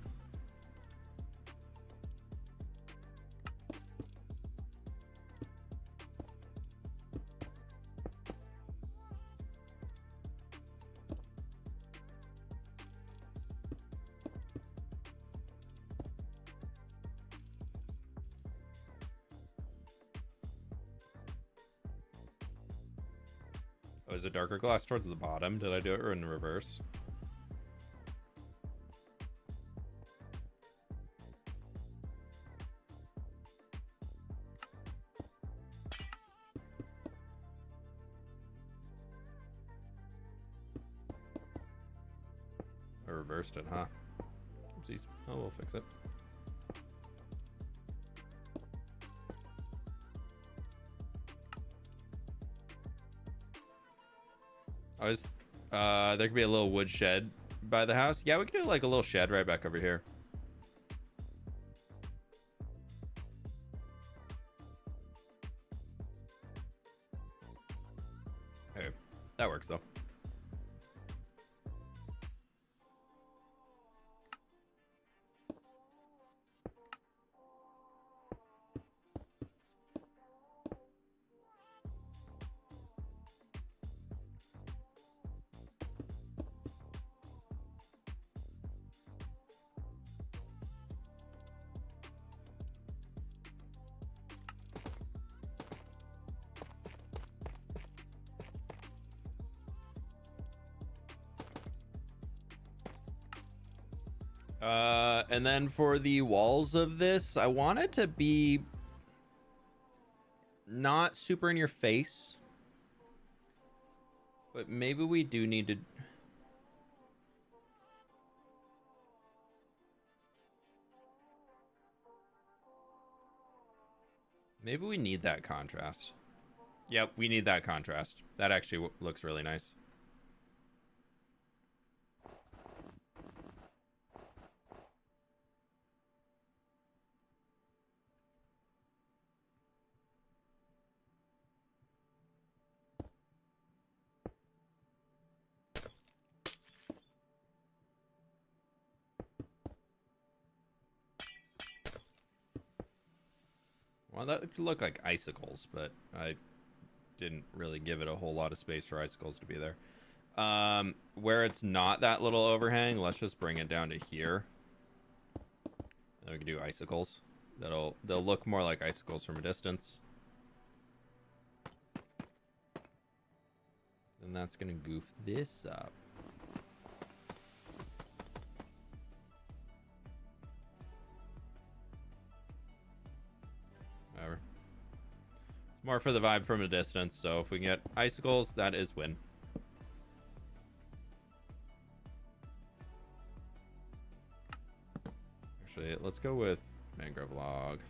Oh, is it darker glass towards the bottom? Did I do it in reverse? I reversed it, huh? Oopsies. Oh, we'll fix it. There could be a little wood shed by the house. Yeah, we could do like a little shed right back over here. Okay, that works though. And then for the walls of this, I want it to be not super in your face, but maybe we do need to. Maybe we need that contrast. Yep, we need that contrast. That actually looks really nice. Well, that could look like icicles, but I didn't really give it a whole lot of space for icicles to be there. Where it's not that little overhang, let's just bring it down to here. Then we can do icicles. They'll look more like icicles from a distance. And that's gonna goof this up. Whatever. It's more for the vibe from a distance, so if we can get icicles, that is win. Actually, let's go with mangrove log.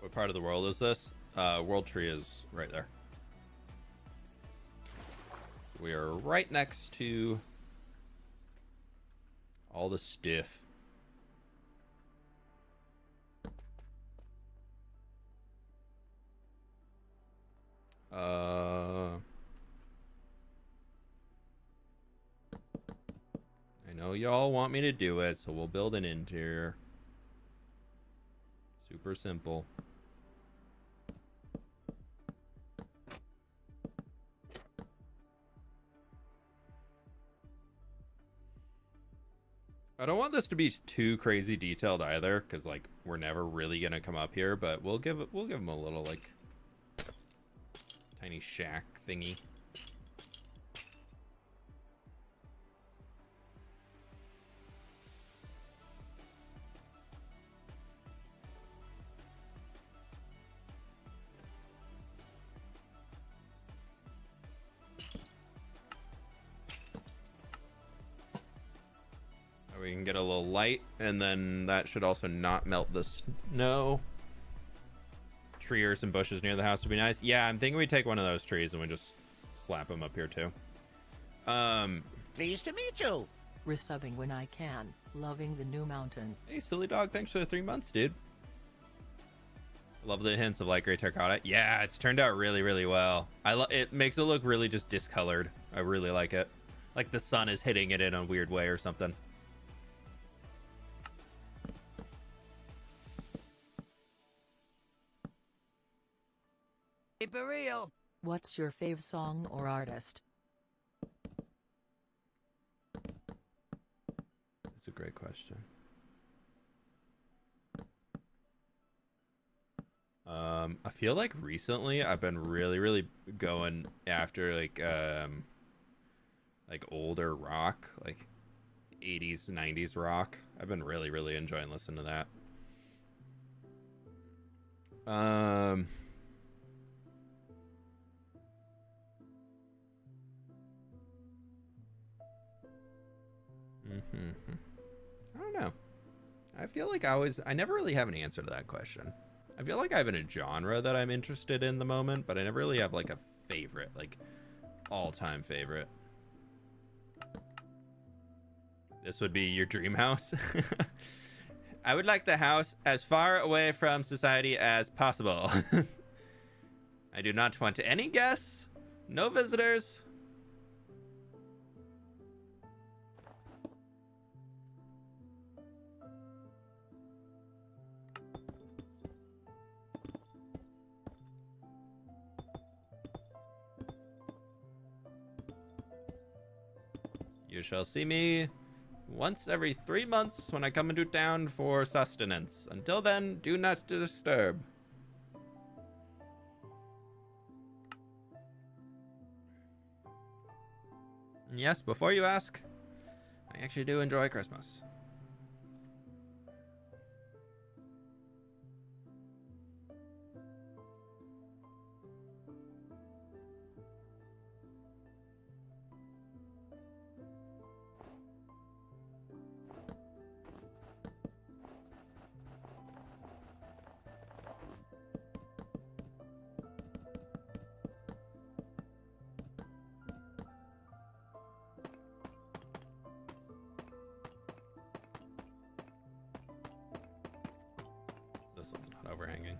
What part of the world is this? World tree is right there. We are right next to all the stiff. I know y'all want me to do it, so we'll build an interior. Super simple. I don't want this to be too crazy detailed either, because like we're never really gonna come up here, but we'll give them a little like tiny shack thingy. We can get a little light, and then that should also not melt the snow. Trees and bushes near the house would be nice. Yeah, I'm thinking we take one of those trees and we just slap them up here too. Pleased to meet you. Resubbing when I can. Loving the new mountain. Hey, silly dog, thanks for the 3 months, dude. Love the hints of light gray terracotta. Yeah, it's turned out really, really well. It makes it look really just discolored. I really like it. Like the sun is hitting it in a weird way or something. Keep it real. What's your fave song or artist? That's a great question. I feel like recently I've been really going after like older rock, like 80s, 90s rock. I've been really enjoying listening to that. I don't know. I feel like I never really have an answer to that question. I feel like I have a genre that I'm interested in the moment, but I never really have like a favorite, like all-time favorite. This would be your dream house. I would like the house as far away from society as possible. I do not want any guests, no visitors. You shall see me once every 3 months when I come into town for sustenance. Until then, do not disturb. And yes, before you ask, I actually do enjoy Christmas. This one's not overhanging.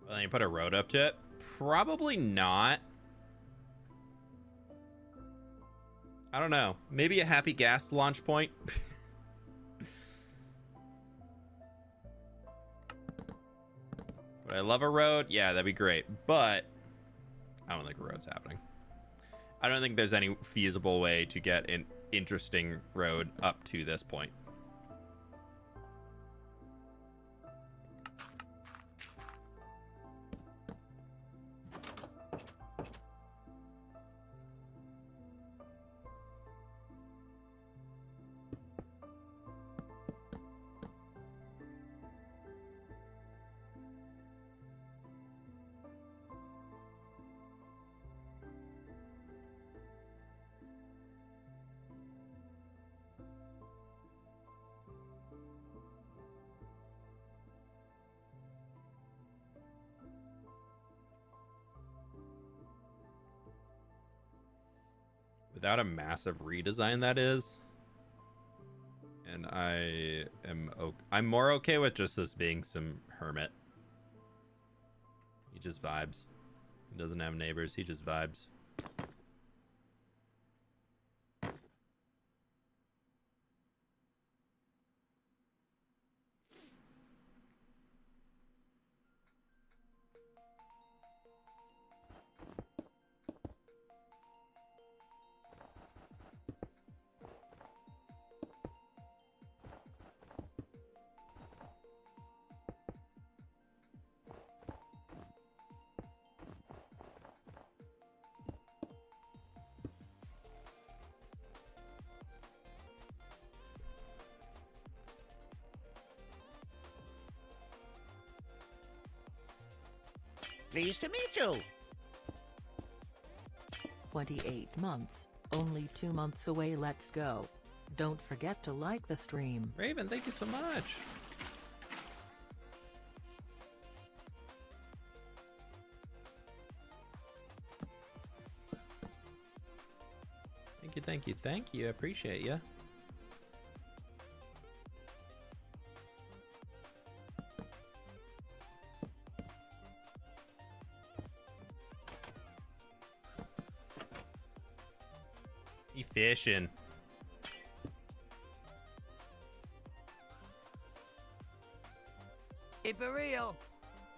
Well, then you put a road up to it? Probably not. I don't know. Maybe a happy gas launch point. Would I love a road? Yeah, that'd be great. But I don't think a road's happening. I don't think there's any feasible way to get an interesting road up to this point. Without a massive redesign, that is. And I'm more okay with just this being some hermit. He just vibes. He doesn't have neighbors, he just vibes. Pleased to meet you. 28 months, only 2 months away. Let's go. Don't forget to like the stream. Raven, thank you so much. Thank you. I appreciate you. fishing. Keep it real.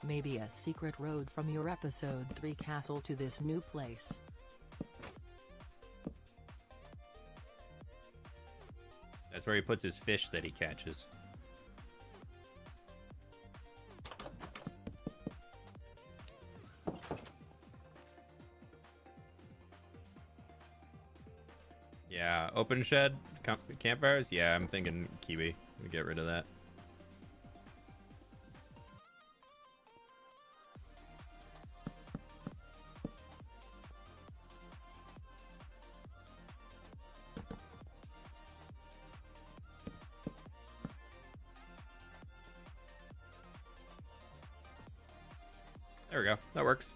Maybe a secret road from your episode 3 castle to this new place. That's where he puts his fish that he catches. Yeah, open shed campfires. Yeah, I'm thinking kiwi. We get rid of that. There we go. That works.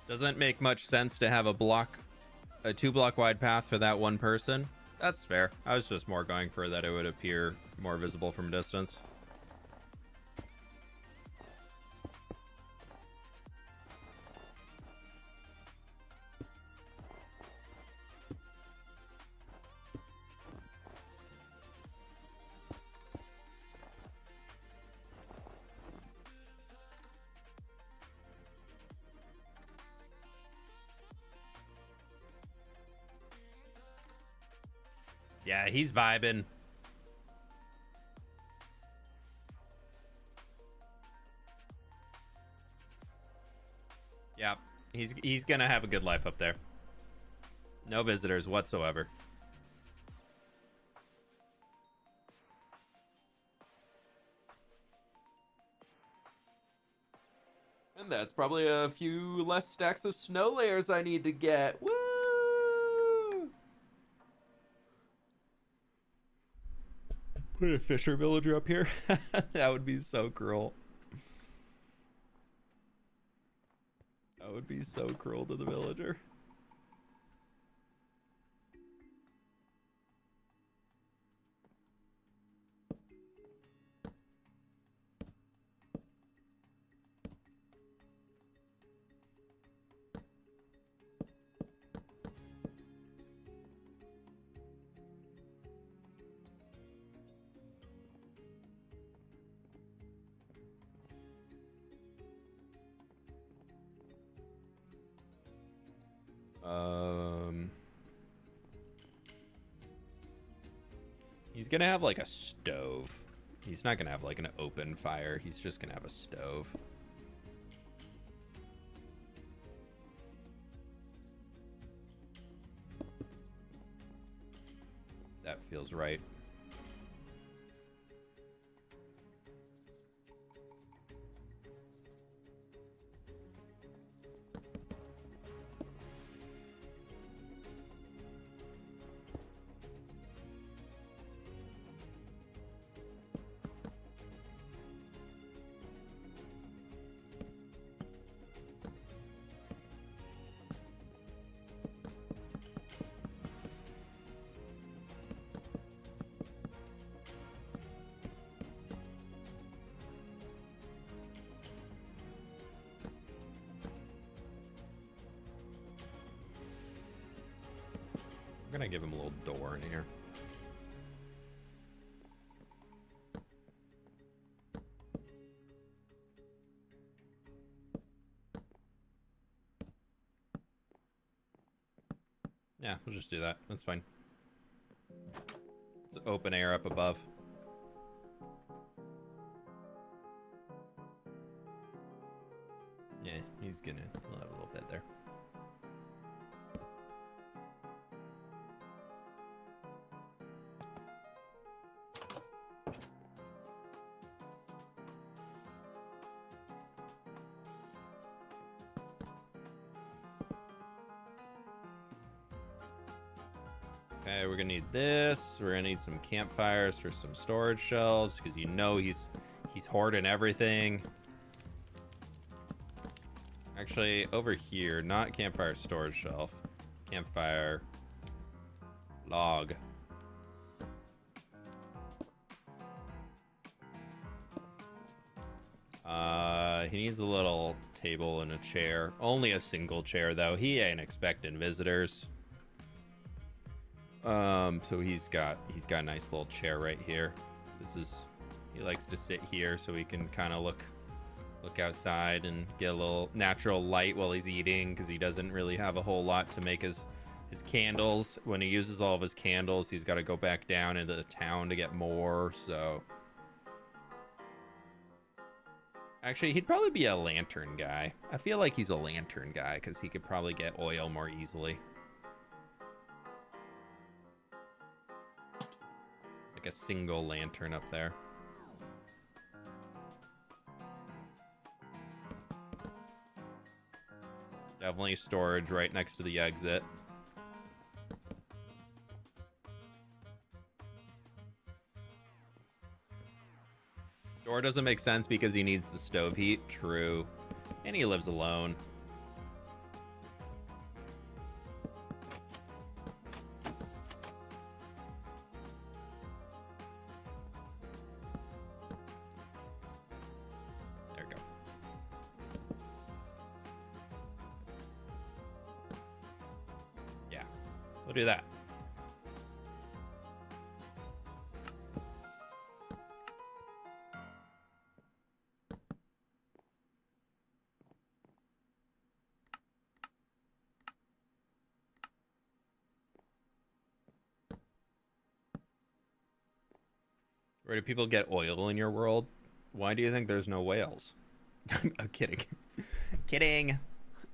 Doesn't make much sense to have a 2-block wide path for that one person. That's fair. I was just more going for that it would appear more visible from a distance. Yeah, he's vibing. Yeah, he's gonna have a good life up there. No visitors whatsoever. And that's probably a few less stacks of snow layers I need to get. Woo! Put a fisher villager up here. That would be so cruel. That would be so cruel to the villager. He's gonna have like a stove. He's not gonna have like an open fire. He's just gonna have a stove. That feels right. I'm gonna give him a little door in here. Yeah, we'll just do that. That's fine. It's open air up above. Yeah, he's gonna we'll have a little bit there. Okay, we're gonna need this. We're gonna need some campfires for some storage shelves because you know he's hoarding everything. Actually, over here, not campfire storage shelf, campfire log. He needs a little table and a chair. Only a single chair though. He ain't expecting visitors. So he's got a nice little chair right here. He likes to sit here so he can kind of look outside and get a little natural light while he's eating, because he doesn't really have a whole lot to make his candles. When he uses all of his candles, he's got to go back down into the town to get more. So actually, he'd probably be a lantern guy. I feel like he's a lantern guy because he could probably get oil more easily. Like a single lantern up there. Definitely storage right next to the exit. Door doesn't make sense because he needs the stove heat. True. And he lives alone. There we go. Yeah, we'll do that. Where do people get oil in your world? Why do you think there's no whales? I'm kidding. Kidding.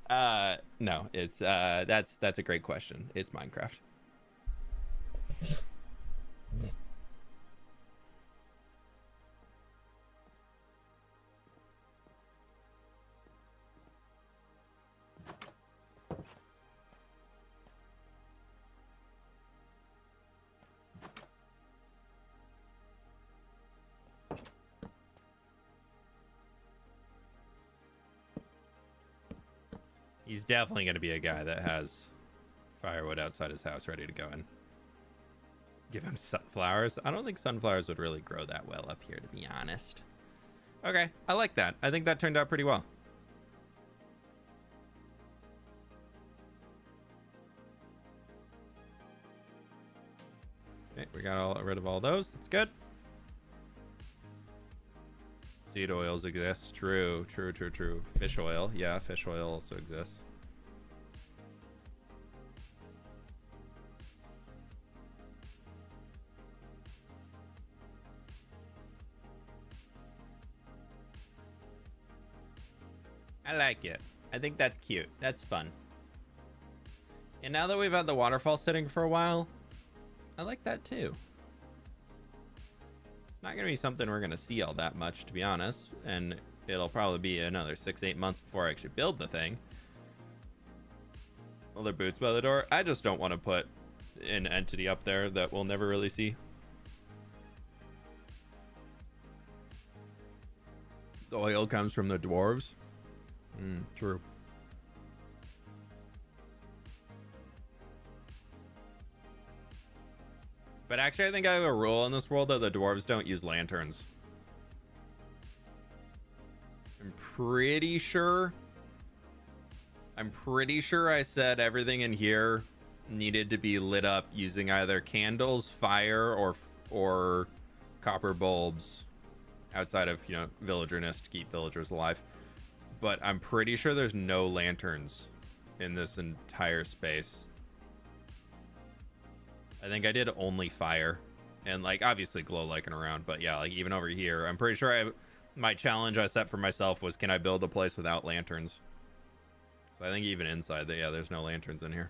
No, it's that's a great question. It's Minecraft. He's definitely going to be a guy that has firewood outside his house ready to go in. Give him sunflowers. I don't think sunflowers would really grow that well up here, to be honest. Okay, I like that. I think that turned out pretty well. Okay, we got rid of all those. That's good. Seed oils exist. True. Fish oil. Yeah, fish oil also exists. I like it. I think that's cute. That's fun. And now that we've had the waterfall sitting for a while, I like that too. Not gonna be something we're gonna see all that much, to be honest, and it'll probably be another 6-8 months before I actually build the thing. Other boots by the door. I just don't want to put an entity up there that we'll never really see. The oil comes from the dwarves. True. But actually, I think I have a rule in this world that the dwarves don't use lanterns. I'm pretty sure I said everything in here needed to be lit up using either candles, fire, or copper bulbs outside of, you know, villagerness to keep villagers alive. But I'm pretty sure there's no lanterns in this entire space. I think I did only fire and, like, obviously glow lighting around, but yeah, like even over here, I'm pretty sure my challenge I set for myself was, can I build a place without lanterns? So I think even inside yeah, there's no lanterns in here.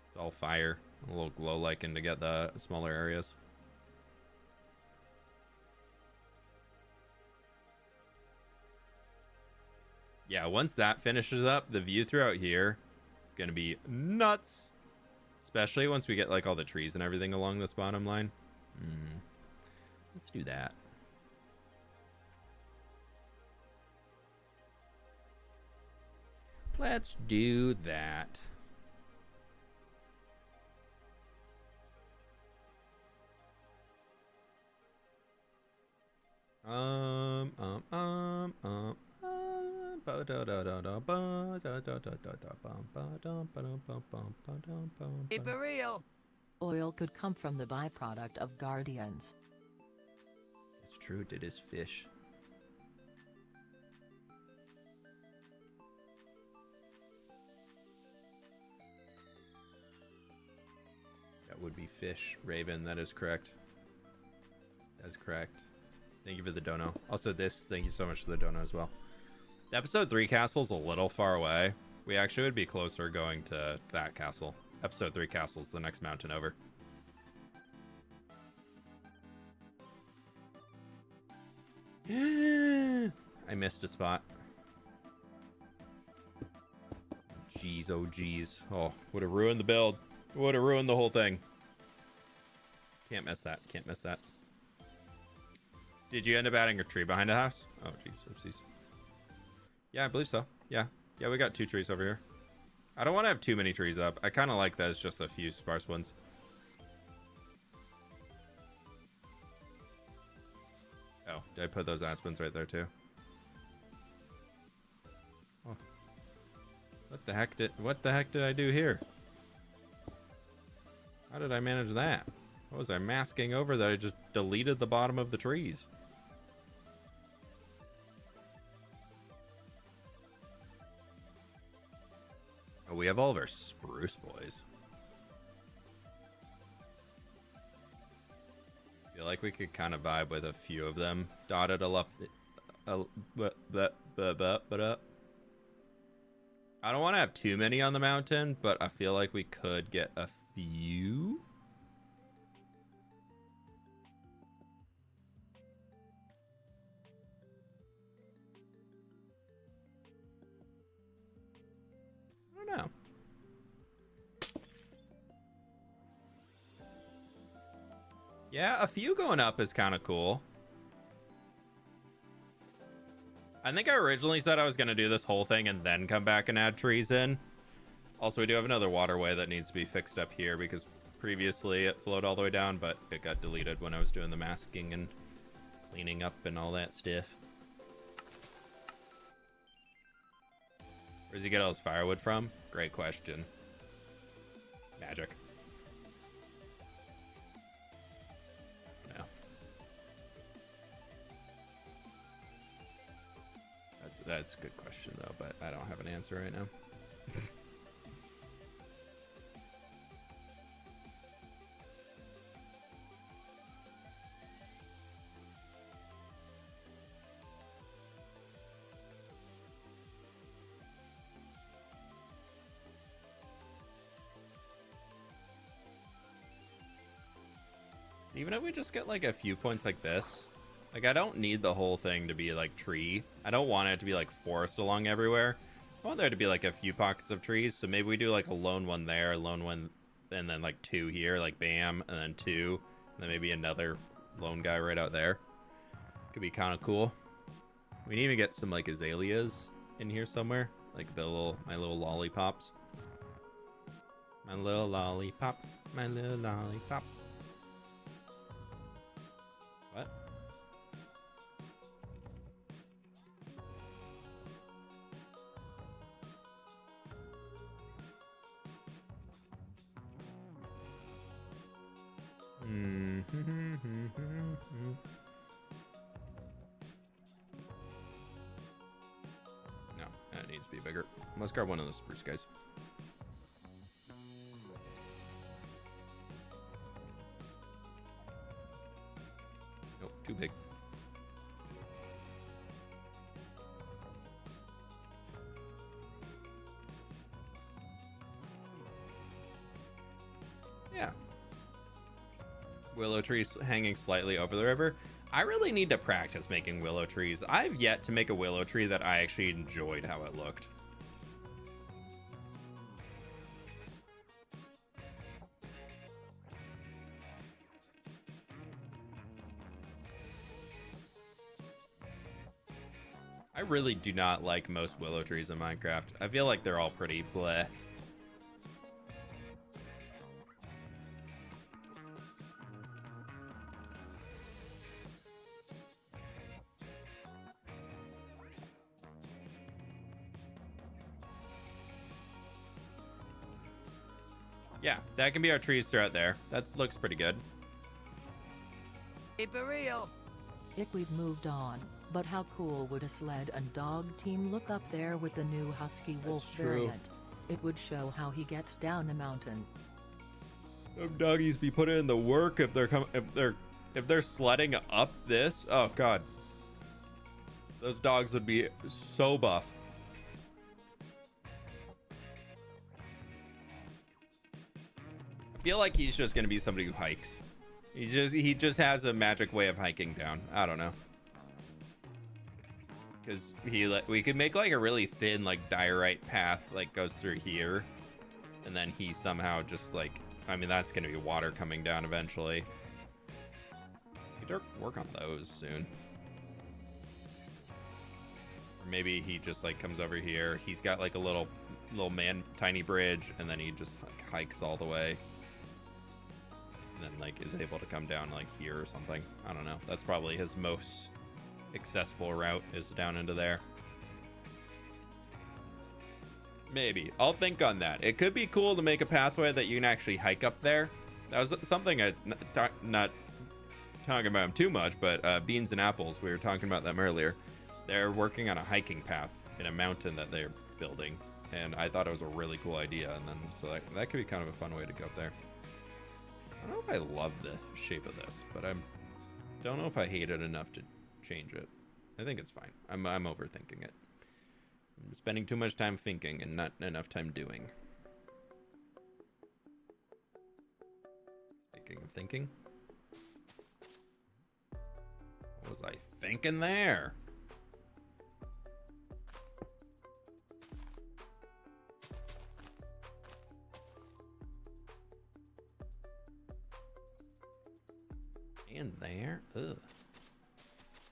It's all fire, a little glow lighting to get the smaller areas. Yeah, once that finishes up, the view throughout here is gonna be nuts. Especially once we get, like, all the trees and everything along this bottom line. Let's do that. Let's do that. Keep it real. Oil could come from the byproduct of guardians. It's true, it is fish. That would be fish. Raven, that is correct. That's correct. Thank you for the dono. Also this, thank you so much for the dono as well. The episode 3 castle's a little far away. We actually would be closer going to that castle. Episode 3 castle's the next mountain over. I missed a spot. Jeez, oh jeez. Oh, would have ruined the build. Would have ruined the whole thing. Can't miss that. Can't miss that. Did you end up adding a tree behind a house? Oh, jeez. Oopsies. Yeah, I believe so. Yeah. Yeah, we got 2 trees over here. I don't want to have too many trees up. I kind of like that it's just a few sparse ones. Oh, did I put those aspens right there too? Oh. What the heck did I do here? How did I manage that? What was I masking over that I just deleted the bottom of the trees? Oh, we have all of our spruce boys. I feel like we could kind of vibe with a few of them dotted up. I don't want to have too many on the mountain, but I feel like we could get a few. I don't know. Yeah, a few going up is kind of cool. I think I originally said I was going to do this whole thing and then come back and add trees in. Also, we do have another waterway that needs to be fixed up here because previously it flowed all the way down, but it got deleted when I was doing the masking and cleaning up and all that stuff. Where does he get all his firewood from? Great question. Magic. No. That's a good question though, but I don't have an answer right now. Even if we just get like a few points like this, like I don't need the whole thing to be like tree. I don't want it to be like forest along everywhere. I want there to be like a few pockets of trees. So maybe we do like a lone one there, a lone one, and then like 2 here, like bam, and then 2, and then maybe another lone guy right out there. Could be kind of cool. We need to get some like azaleas in here somewhere, like my little lollipops. My little lollipop, my little lollipop. What? No, that needs to be bigger. Let's grab one of those spruce guys. Nope, too big. Yeah. Willow trees hanging slightly over the river. I really need to practice making willow trees. I've yet to make a willow tree that I actually enjoyed how it looked. I really do not like most willow trees in Minecraft. I feel like they're all pretty bleh. Yeah, that can be our trees throughout there. That looks pretty good. Keep it real. We've moved on, but how cool would a sled and dog team look up there with the new Husky Wolf true. variant? It would show how he gets down the mountain. Them doggies be putting in the work if they're sledding up this. Oh god. Those dogs would be so buff. I feel like he's just gonna be somebody who hikes. He just has a magic way of hiking down. I don't know. Because we could make like a really thin like diorite path like goes through here, and then he somehow just like, I mean that's gonna be water coming down eventually. We could work on those soon. Or maybe he just like comes over here. He's got like a little tiny bridge, and then he just like hikes all the way. And then like is able to come down like here or something. I don't know. That's probably his most accessible route, is down into there. Maybe. I'll think on that. It could be cool to make a pathway that you can actually hike up there. That was something not talking about him too much, but Beans and Apples, we were talking about them earlier. They're working on a hiking path in a mountain that they're building, and I thought it was a really cool idea. And then so that could be kind of a fun way to go up there. I don't know if I love the shape of this, but I don't know if I hate it enough to change it. I think it's fine. I'm overthinking it. I'm spending too much time thinking and not enough time doing. Speaking of thinking, what was I thinking there? And there. Ugh.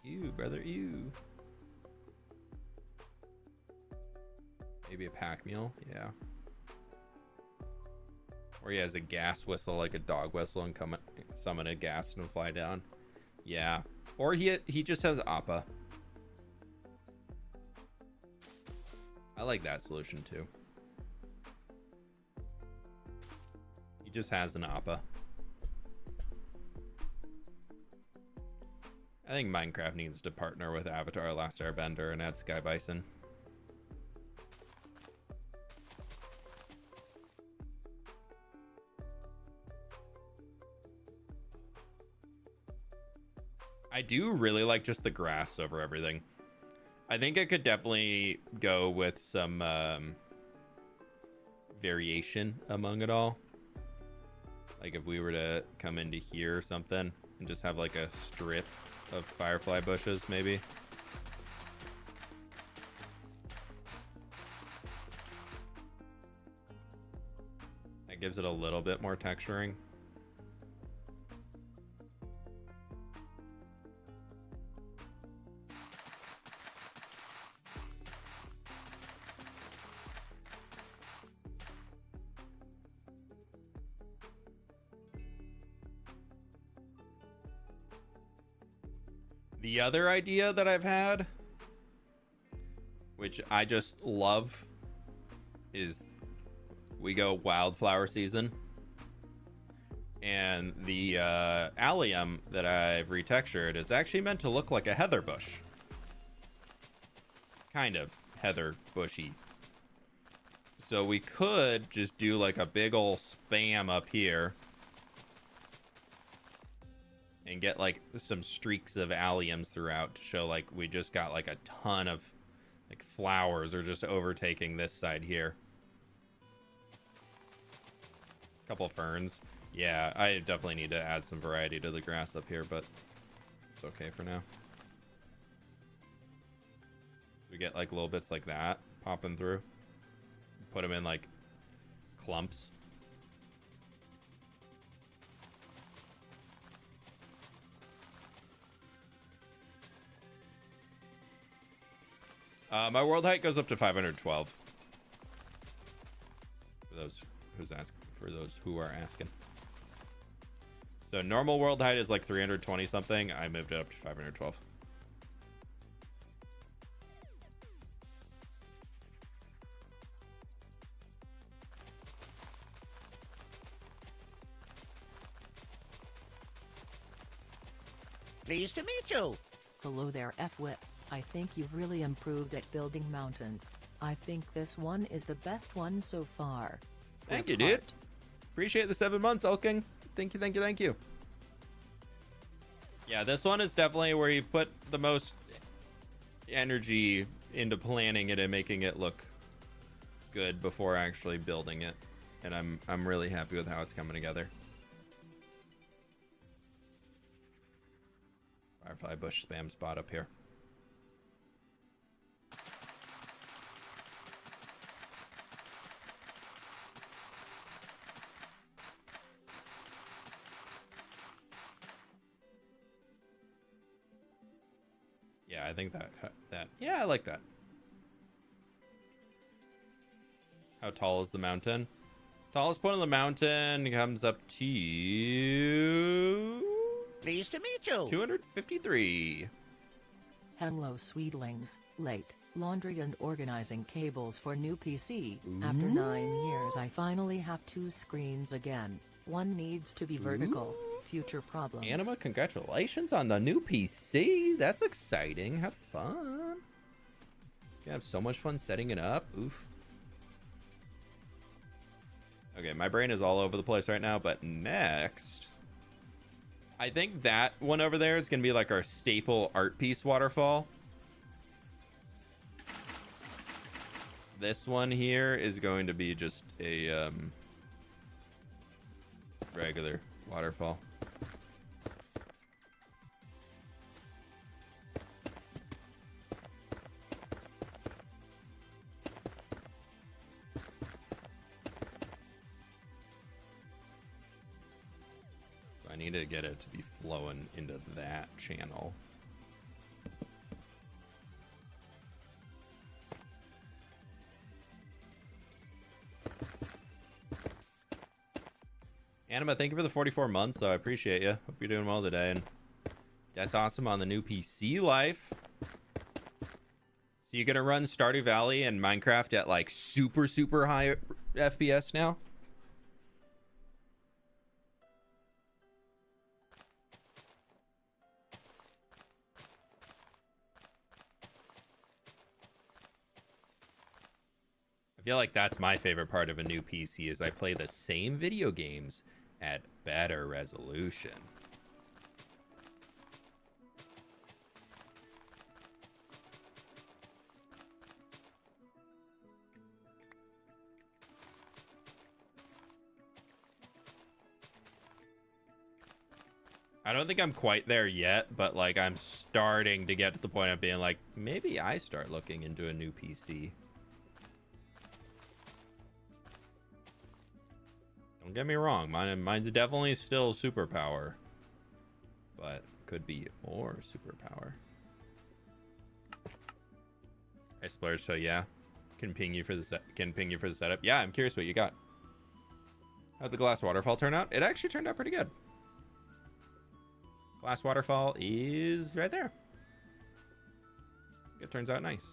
Ew, brother, ew. Maybe a pack mule, yeah. Or he has a gas whistle, like a dog whistle, and summon a gas and fly down. Yeah. Or he just has Appa. I like that solution too. He just has an Appa. I think Minecraft needs to partner with Avatar Last Airbender and add Sky Bison. I do really like just the grass over everything. I think I could definitely go with some variation among it all. Like if we were to come into here or something and just have like a strip of firefly bushes, maybe. That gives it a little bit more texturing. The other idea that I've had, which I just love, is we go wildflower season, and the allium that I've retextured is actually meant to look like a heather bush. Kind of heather bushy. So we could just do like a big ol' spam up here and get like some streaks of alliums throughout to show like we just got like a ton of like flowers are just overtaking this side here. A couple ferns. Yeah, I definitely need to add some variety to the grass up here, but it's okay for now. We get like little bits like that popping through. Put them in like clumps. My world height goes up to 512. For those who are asking. So normal world height is like 320 something. I moved it up to 512. Pleased to meet you. Hello there, F-Whip. I think you've really improved at building mountain. I think this one is the best one so far. Thank you, Rip dude. heart. Appreciate the 7 months, Elking. Thank you, thank you, thank you. Yeah, this one is definitely where you put the most energy into planning it and making it look good before actually building it. And I'm really happy with how it's coming together. Firefly bush spam spot up here. Yeah, I think that yeah, I like that. How tall is the mountain? Tallest point of the mountain comes up to Pleased to meet you. 253. Hello, sweetlings. Late. Laundry and organizing cables for new PC. After 9 years, I finally have 2 screens again. One needs to be vertical. Future problems. Anima, congratulations on the new PC. That's exciting. Have fun. You have so much fun setting it up. Oof. Okay, my brain is all over the place right now, but next, I think that one over there is going to be like our staple art piece waterfall. This one here is going to be just a regular waterfall. I need to get it to be flowing into that channel. Anima, thank you for the 44 months, though. I appreciate you. Hope you're doing well today. And that's awesome on the new PC life. So you're going to run Stardew Valley and Minecraft at like super, super high FPS now? I feel like that's my favorite part of a new PC is I play the same video games at better resolution. I don't think I'm quite there yet, but like I'm starting to get to the point of being like, maybe I start looking into a new PC. Don't get me wrong, mine's definitely still superpower, but could be more superpower. I splurged, so yeah, can ping you for the setup. Yeah, I'm curious what you got. How'd the glass waterfall turn out? It actually turned out pretty good. Glass waterfall is right there. It turns out nice.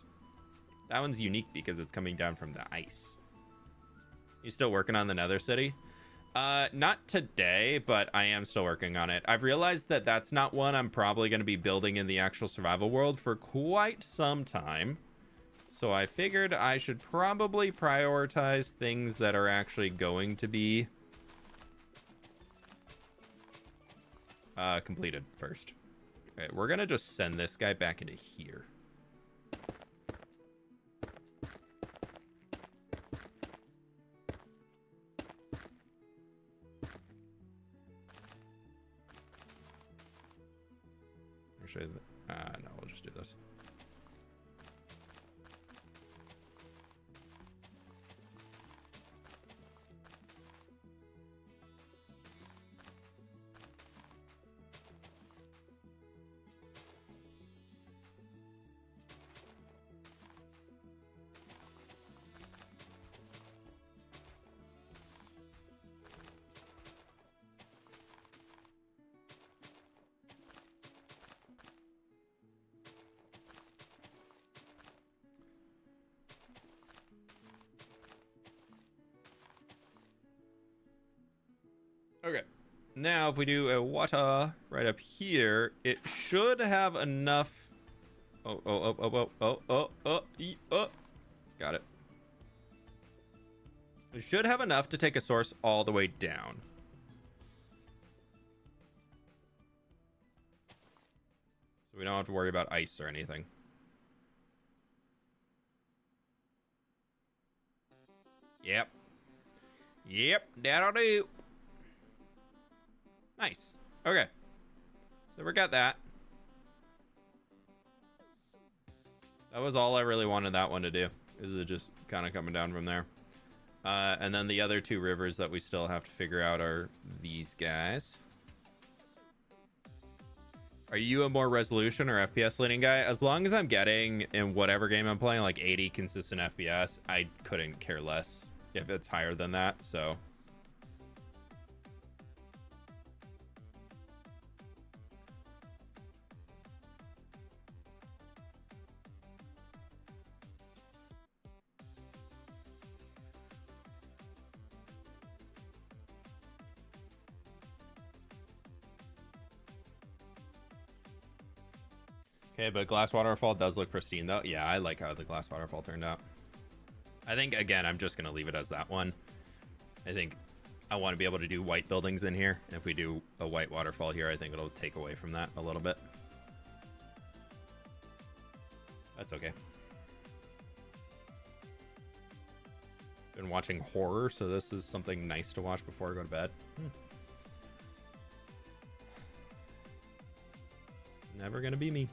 That one's unique because it's coming down from the ice. You still working on the Nether City? Not today, but I am still working on it. I've realized that that's not one I'm probably going to be building in the actual survival world for quite some time. So I figured I should probably prioritize things that are actually going to be completed first. Okay, we're going to just send this guy back into here. No, we'll just do this. Okay, Now, if we do a water right up here, it should have enough. Got it. It should have enough to take a source all the way down. So we don't have to worry about ice or anything. Yep. Yep, that'll do. Nice. Okay. So we got that. That was all I really wanted that one to do. Is it just kind of coming down from there. And then the other two rivers that we still have to figure out are these guys. Are you a more resolution or FPS leaning guy? As long as I'm getting, in whatever game I'm playing, like 80 consistent FPS, I couldn't care less if it's higher than that, so... Okay, but Glass Waterfall does look pristine, though. Yeah, I like how the Glass Waterfall turned out. I think, again, I'm just going to leave it as that one. I think I want to be able to do white buildings in here. If we do a white waterfall here, I think it'll take away from that a little bit. That's okay. Been watching horror, so this is something nice to watch before I go to bed. Never going to be me.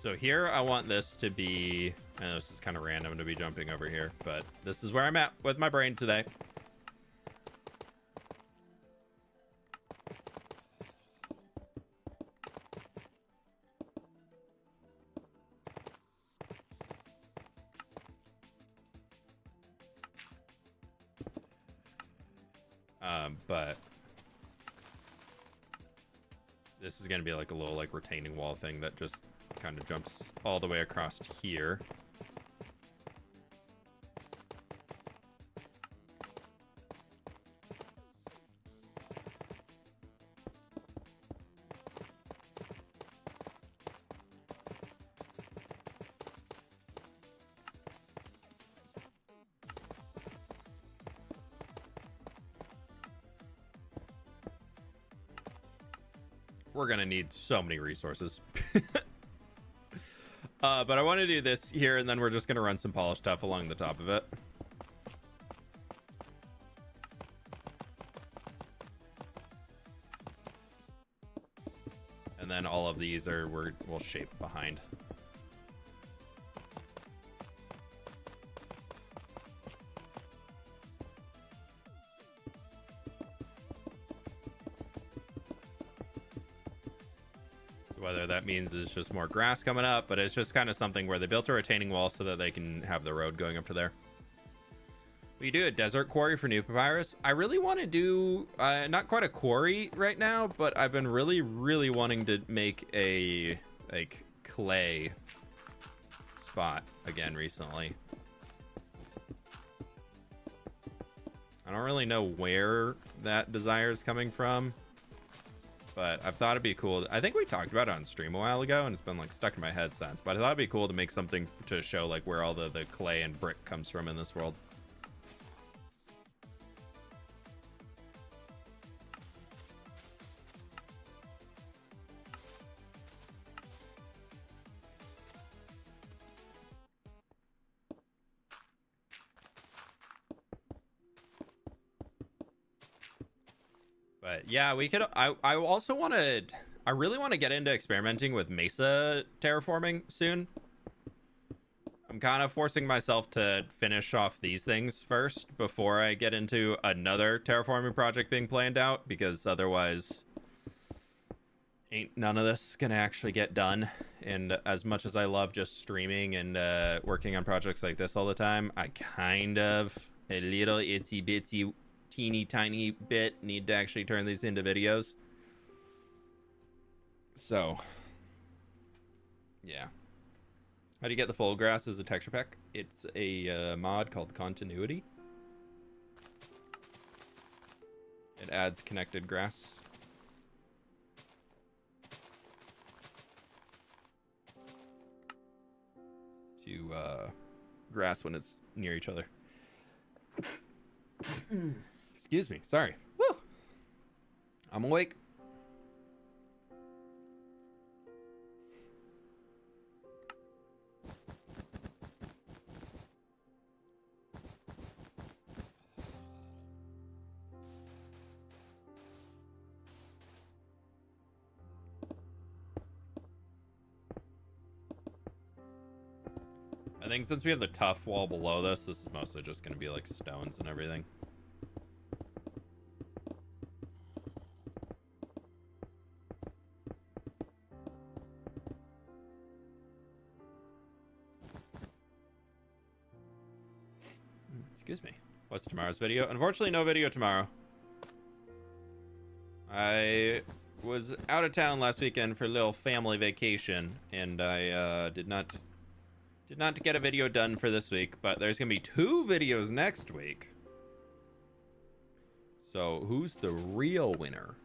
So here I want this to be, and this is kind of random to be jumping over here, but this is where I'm at with my brain today. But this is going to be like a little like retaining wall thing that just kind of jumps all the way across here. We're gonna need so many resources. But I want to do this here, and then we're just gonna run some polished stuff along the top of it. And then all of these are we'll shape behind. Whether that means it's just more grass coming up, but it's just kind of something where they built a retaining wall so that they can have the road going up to there. We do a desert quarry for new papyrus. I really want to do, not quite a quarry right now, but I've been really wanting to make a, like, clay spot again recently. I don't really know where that desire is coming from. But I thought it'd be cool. I think we talked about it on stream a while ago, and it's been like stuck in my head since. But I thought it'd be cool to make something to show like where all the clay and brick comes from in this world. But yeah, we could. I also want to. I really want to get into experimenting with mesa terraforming soon. I'm kind of forcing myself to finish off these things first before I get into another terraforming project being planned out, because otherwise ain't none of this gonna actually get done. And as much as I love just streaming and working on projects like this all the time, I kind of a little itsy bitsy teeny tiny bit need to actually turn these into videos. So, yeah. How do you get the full grass as a texture pack? It's a mod called Continuity. It adds connected grass. To grass when it's near each other. Excuse me, sorry. Woo! I'm awake. I think since we have the tough wall below this is mostly just going to be like stones and everything. Excuse me. What's tomorrow's video? Unfortunately, no video tomorrow. I was out of town last weekend for a little family vacation, and I did not get a video done for this week, but there's gonna be 2 videos next week. So who's the real winner?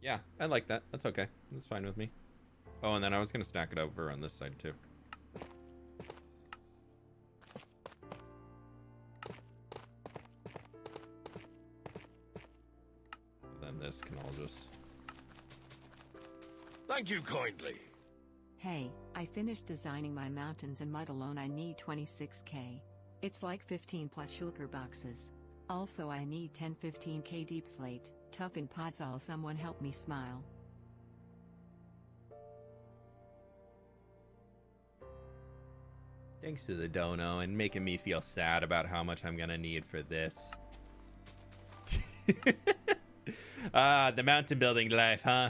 Yeah, I like that. That's okay. That's fine with me. Oh, and then I was gonna stack it over on this side too. This can all just... Thank you kindly. Hey, I finished designing my mountains and mud alone. I need 26k. It's like 15 plus shulker boxes. Also I need 10-15k deep slate, tough in pods. All someone help me smile. Thanks to the dono and making me feel sad about how much I'm gonna need for this. Ah, the mountain building life, huh?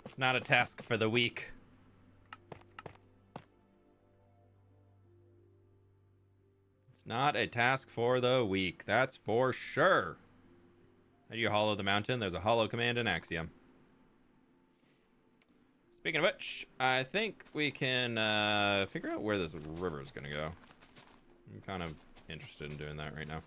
It's not a task for the weak. It's not a task for the weak, that's for sure. How do you hollow the mountain? There's a hollow command in Axiom. Speaking of which, I think we can figure out where this river is gonna go. I'm kind of interested in doing that right now.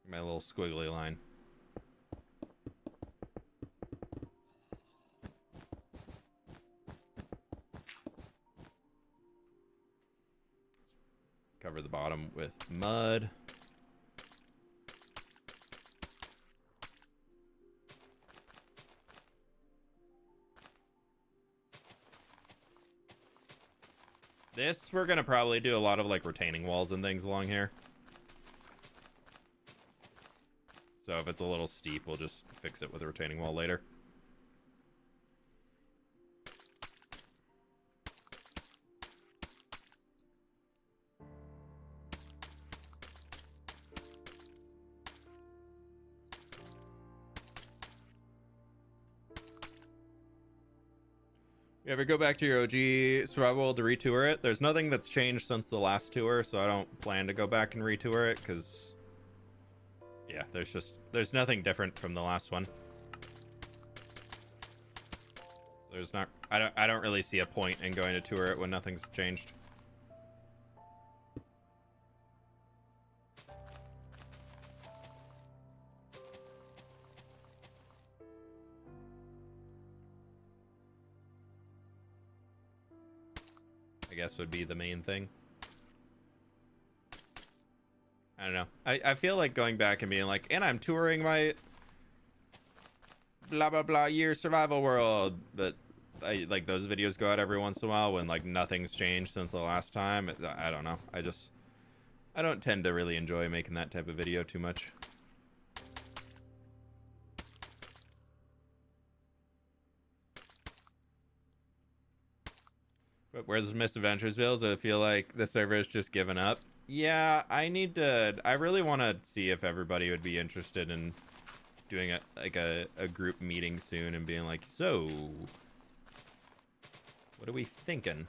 My little squiggly line. Cover the bottom with mud. This, we're gonna probably do a lot of like retaining walls and things along here. So if it's a little steep, we'll just fix it with a retaining wall later. You ever go back to your OG survival world to retour it? There's nothing that's changed since the last tour, so I don't plan to go back and retour it, because... yeah, there's nothing different from the last one. There's not, I don't really see a point in going to tour it when nothing's changed. I guess would be the main thing. I don't know. I feel like going back and being like, and I'm touring my blah blah blah year survival world, but I like those videos go out every once in a while when like nothing's changed since the last time. I don't know. I don't tend to really enjoy making that type of video too much. where's Misadventures Bills? I feel like the server is just given up. Yeah, I really want to see if everybody would be interested in doing a group meeting soon and being like, so what are we thinking?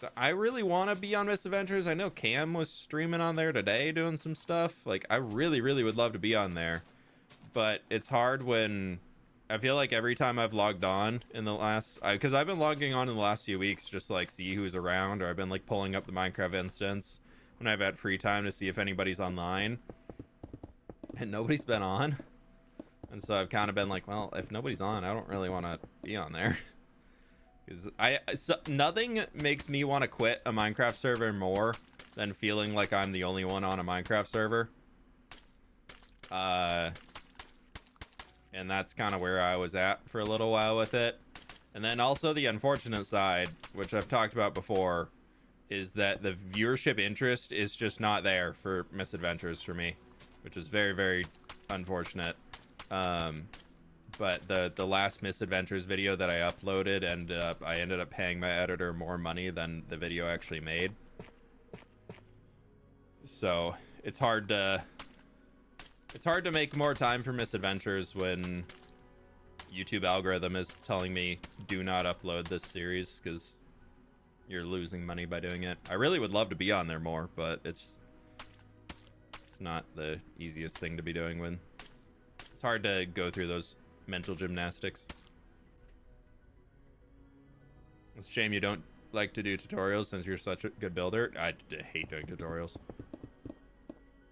So I really want to be on Misadventures. I know Cam was streaming on there today doing some stuff. Like, I really, really would love to be on there. But it's hard when I feel like every time I've logged on in the last... Because I've been logging on in the last few weeks just to, like, see who's around. Or I've been, like, pulling up the Minecraft instance when I've had free time to see if anybody's online. And nobody's been on. And so I've kind of been like, well, if nobody's on, I don't really want to be on there. Because nothing makes me want to quit a Minecraft server more than feeling like I'm the only one on a Minecraft server. And that's kind of where I was at for a little while with it. And then also the unfortunate side, which I've talked about before, is that the viewership interest is just not there for Misadventures for me, which is very, very unfortunate. But the last Misadventures video that I uploaded, and I ended up paying my editor more money than the video actually made. So it's hard to make more time for Misadventures when YouTube algorithm is telling me do not upload this series because you're losing money by doing it. I really would love to be on there more, but it's not the easiest thing to be doing when it's hard to go through those mental gymnastics. It's a shame you don't like to do tutorials since you're such a good builder. I hate doing tutorials.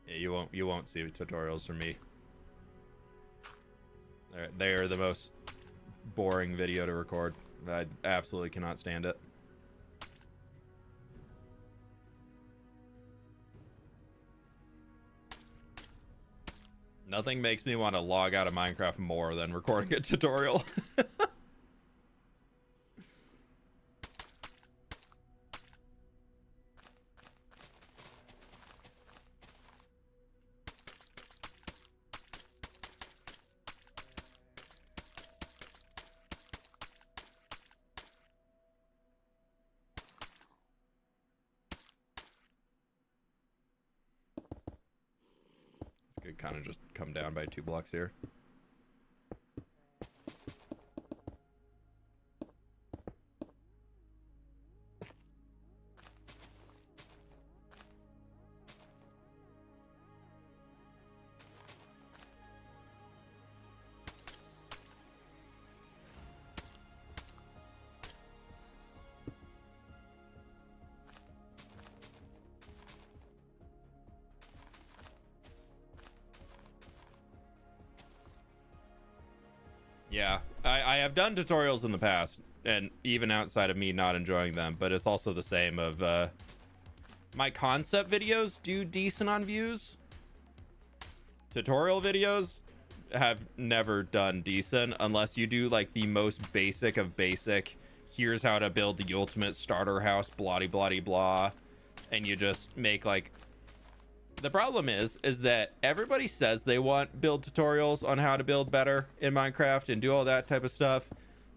Yeah, you won't see tutorials from me. They are the most boring video to record. I absolutely cannot stand it. Nothing makes me want to log out of Minecraft more than recording a tutorial. Could kind of just come down by 2 blocks here. Yeah, I have done tutorials in the past, and even outside of me not enjoying them, but it's also the same of my concept videos do decent on views. Tutorial videos have never done decent unless you do like the most basic of basic. Here's how to build the ultimate starter house, blah blah blah, and you just make like... The problem is that everybody says they want build tutorials on how to build better in Minecraft and do all that type of stuff.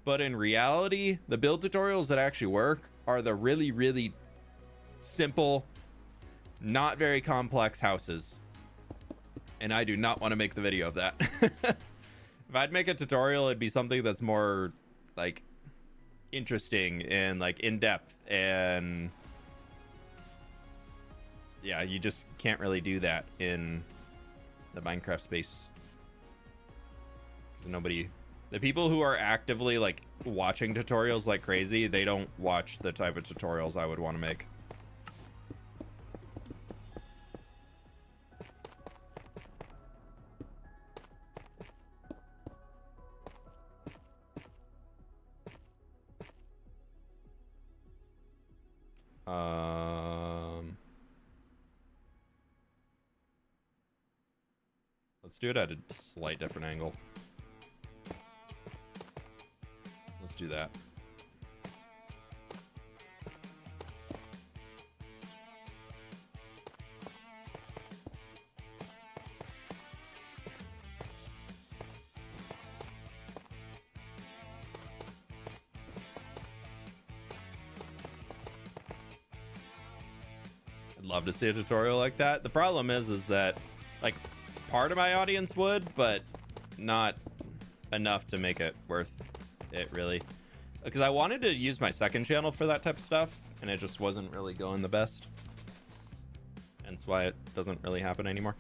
But in reality, the build tutorials that actually work are the really, really simple, not very complex houses. And I do not want to make the video of that. If I'd make a tutorial, it'd be something that's more like interesting and like in depth, and yeah, you just can't really do that in the Minecraft space. Nobody, the people who are actively like watching tutorials like crazy, they don't watch the type of tutorials I would want to make. Let's do it at a slight different angle. Let's do that. love to see a tutorial like that. The problem is that like part of my audience would, but not enough to make it worth it really. Because I wanted to use my second channel for that type of stuff, and it just wasn't really going the best. Hence why it doesn't really happen anymore.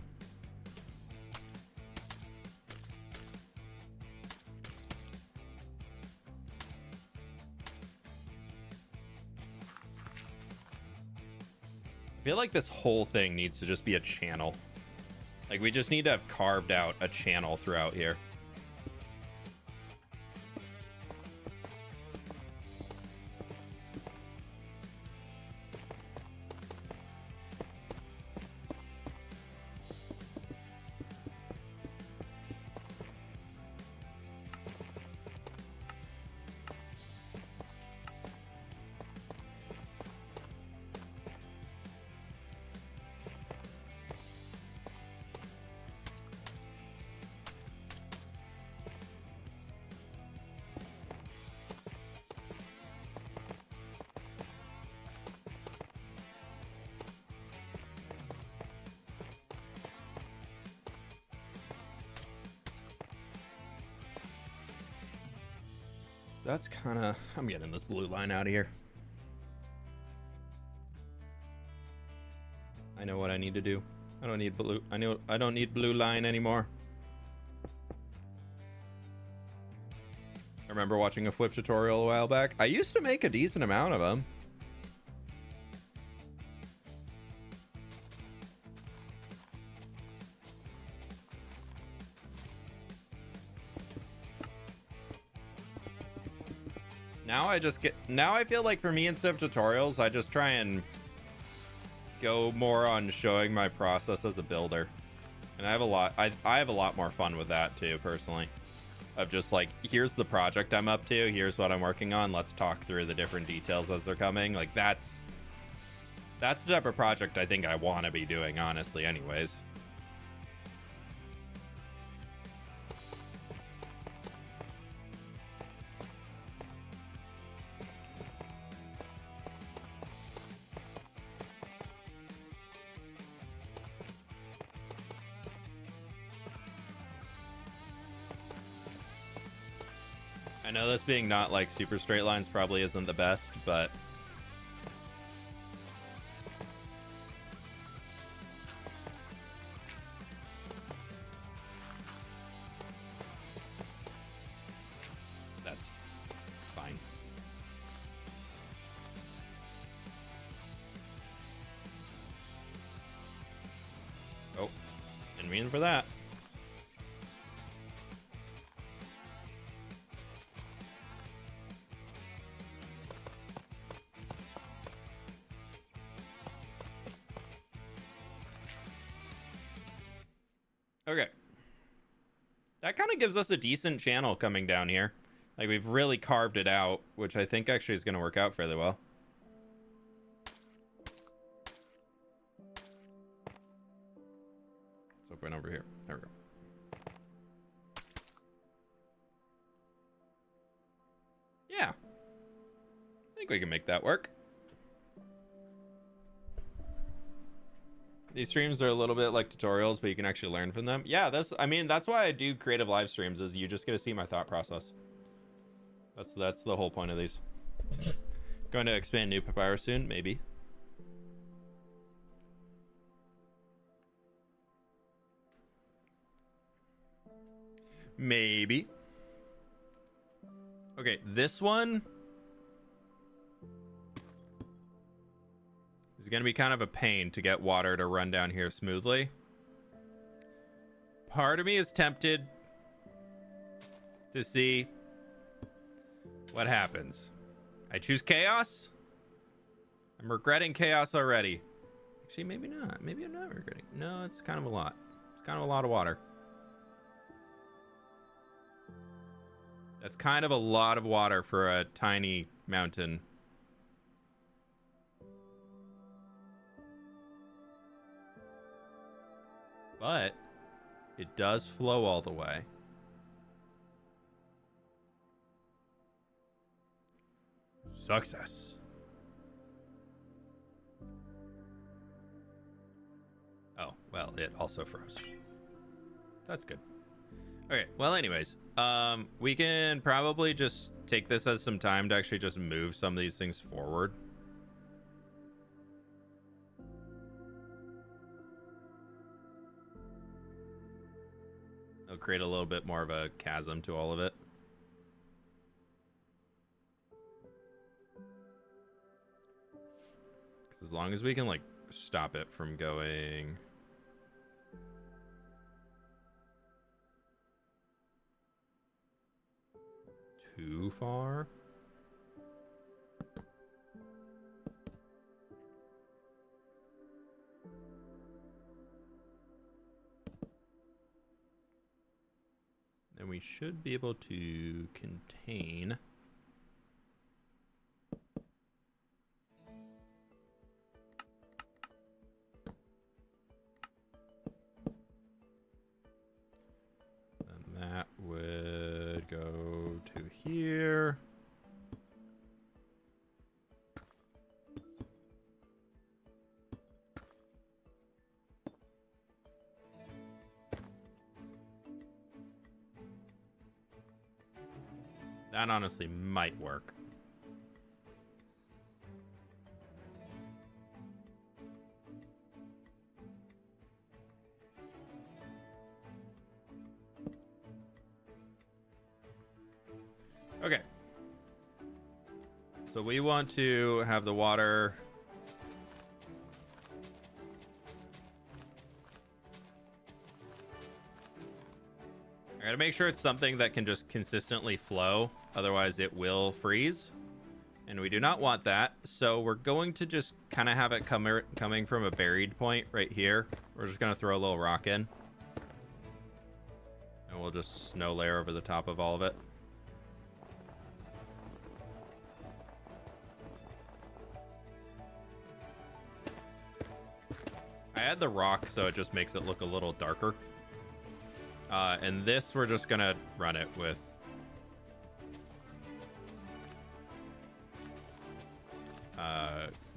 I feel like this whole thing needs to just be a channel. Like, we just need to have carved out a channel throughout here. That's kind of... I'm getting this blue line out of here. I know what I need to do. I don't need blue... I don't need blue line anymore. I remember watching a flip tutorial a while back. I used to make a decent amount of them. Now I feel like for me, instead of tutorials, I just try and go more on showing my process as a builder. And I have a lot more fun with that too, personally. Of just like, here's the project I'm up to, here's what I'm working on, let's talk through the different details as they're coming. Like, that's the type of project I think I want to be doing, honestly, anyways. I know this being not like super straight lines probably isn't the best, but that's fine. Oh, didn't mean for that. Okay. That kind of gives us a decent channel coming down here. Like, we've really carved it out, which I think actually is going to work out fairly well. Let's open over here. There we go. Yeah. I think we can make that work. These streams are a little bit like tutorials, but you can actually learn from them. Yeah, I mean, that's why I do creative live streams, is you just get to see my thought process. That's the whole point of these. Going to expand new papyrus soon, maybe. Maybe. Okay, this one is going to be kind of a pain to get water to run down here smoothly. Part of me is tempted to see what happens. I choose chaos. I'm regretting chaos already. Actually, maybe not. Maybe I'm not regretting. No, it's kind of a lot. It's kind of a lot of water. That's kind of a lot of water for a tiny mountain. But it does flow all the way. Success. Well, it also froze. That's good. Okay, well, anyways, we can probably just take this as some time to actually just move some of these things forward. It'll create a little bit more of a chasm to all of it. As long as we can, like, stop it from going too far. Then we should be able to contain that would go to here. That honestly might work. Okay. So we want to have the water I gotta make sure it's something that can just consistently flow, otherwise it will freeze. And we do not want that, so we're going to just kind of have it coming from a buried point right here. We're just gonna throw a little rock in. And we'll just snow layer over the top of all of it. I add the rock so it just makes it look a little darker. And this, we're just gonna run it with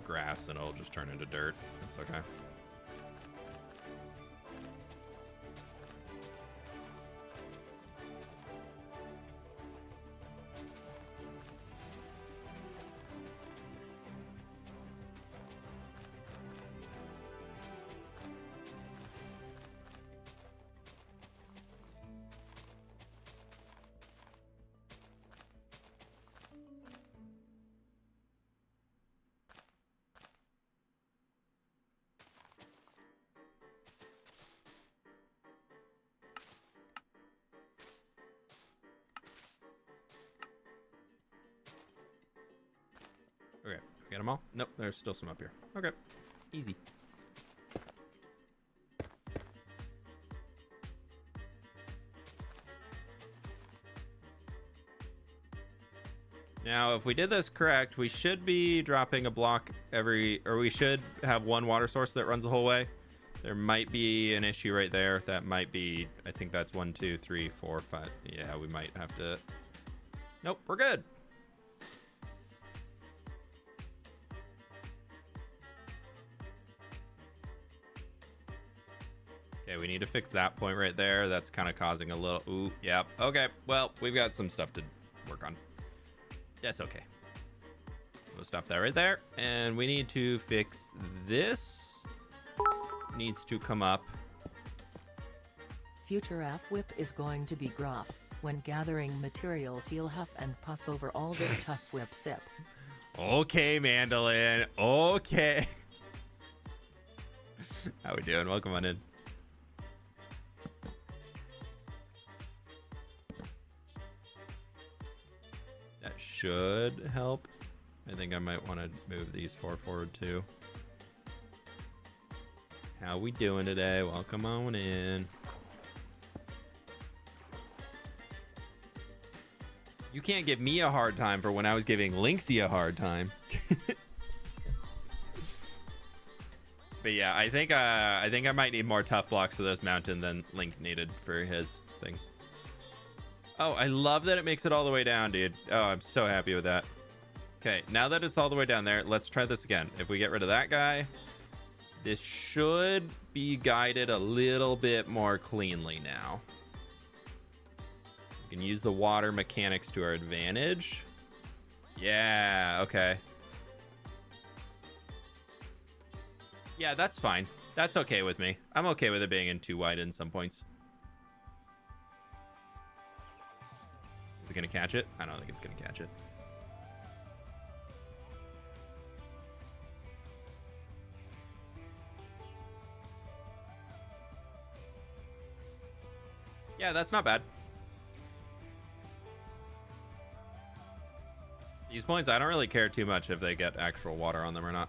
grass, and it'll just turn into dirt. That's okay. Okay, we got them all? Nope, there's still some up here. Okay, easy. Now, if we did this correct, we should be dropping a block we should have one water source that runs the whole way. There might be an issue right there. That might be, I think that's 1, 2, 3, 4, 5. Yeah, we might have to. Nope, we're good. Okay, we need to fix that point right there. That's kind of causing a little... Ooh, yep. Okay, well, we've got some stuff to work on. That's okay. We'll stop that right there. And we need to fix this. Needs to come up. Future F-Whip is going to be gruff. When gathering materials, he'll huff and puff over all this tough whip sip. Okay, Mandolin. Okay. How we doing? Welcome on in. That should help. I think I might want to move these 4 forward too. How we doing today? Welcome on in. You can't give me a hard time for when I was giving Lynxie a hard time. But yeah, I think I might need more tough blocks for this mountain than Link needed for his thing. Oh, I love that it makes it all the way down, dude. Oh, I'm so happy with that. Okay, now that it's all the way down there, let's try this again. If we get rid of that guy, this should be guided a little bit more cleanly now. We can use the water mechanics to our advantage. Yeah, okay. Yeah, that's fine. That's okay with me. I'm okay with it being in too wide in some points. Is it gonna catch it? I don't think it's gonna catch it. Yeah, that's not bad. These points, I don't really care too much if they get actual water on them or not.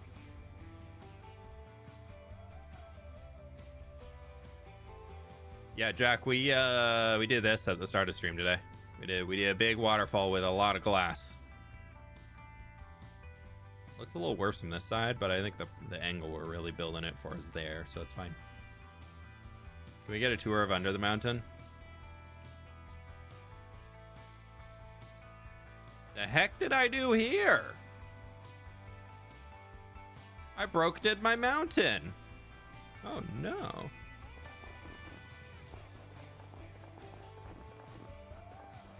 Yeah, Jack, we did this at the start of stream today. We did a big waterfall with a lot of glass. Looks a little worse from this side, but I think the angle we're really building it for is there, so it's fine. Can we get a tour of under the mountain? The heck did I do here? I did my mountain. Oh no.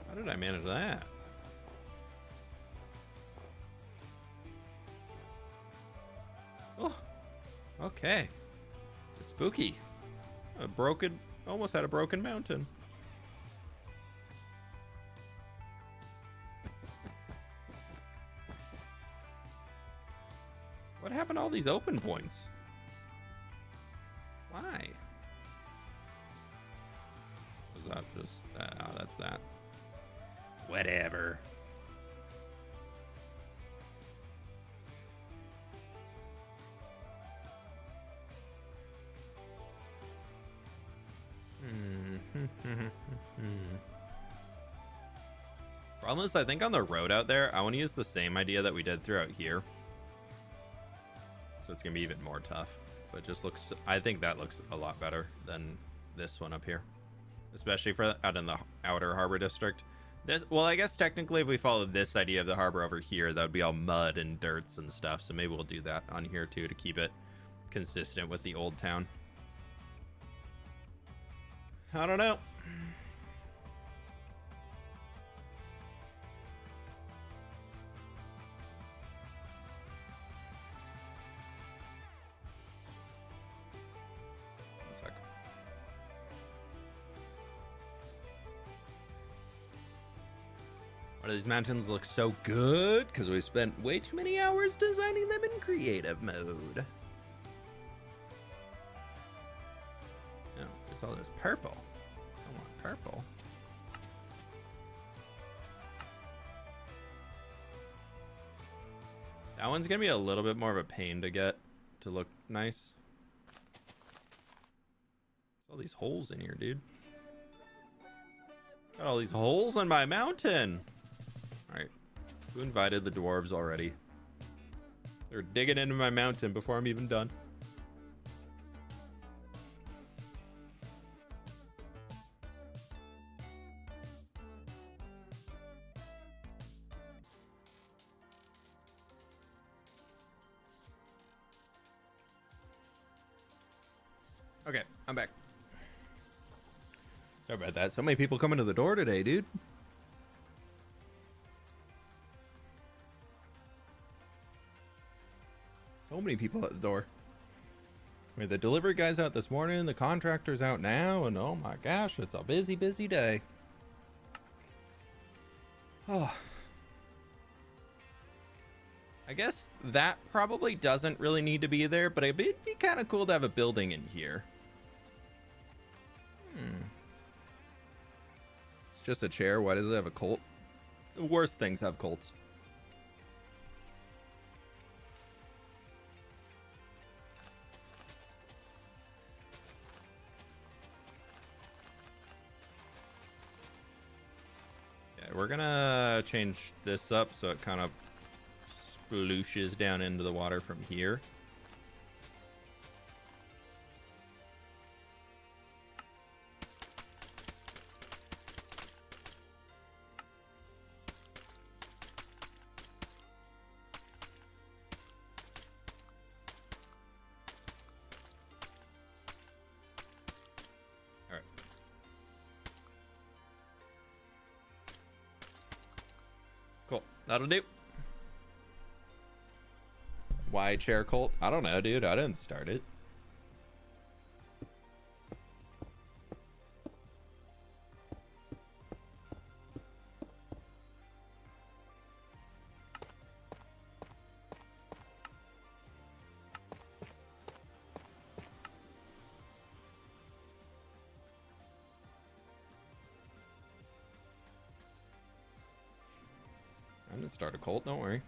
How did I manage that? Oh, okay. It's spooky. Almost had a broken mountain. What happened to all these open points? Why? Was that just... oh, that's that. Whatever. Problem is, I think on the road out there, I want to use the same idea that we did throughout here. So it's going to be even more tough. But it just looks... I think that looks a lot better than this one up here. Especially for out in the outer harbor district. Well, I guess technically if we followed this idea of the harbor over here, that would be all mud and dirts and stuff. So maybe we'll do that on here too to keep it consistent with the old town. I don't know. Why do these mountains look so good? Because we spent way too many hours designing them in creative mode. No, there's all this purple. I want purple. That one's gonna be a little bit more of a pain to get to look nice. There's all these holes in here, dude. Got all these holes in my mountain. Alright, who invited the dwarves already? They're digging into my mountain before I'm even done. Okay, I'm back. Sorry about that. So many people coming to the door today, dude. So many people at the door. I mean, the delivery guy's out this morning, the contractor's out now, and oh my gosh, it's a busy, busy day. Oh. I guess that probably doesn't really need to be there, but it'd be kind of cool to have a building in here. It's just a chair. Why does it have a cult? The worst things have cults. We're gonna change this up so it kind of splooshes down into the water from here. That'll do. Why chair cult? I don't know, dude. I didn't start it. I didn't start a cult, don't worry.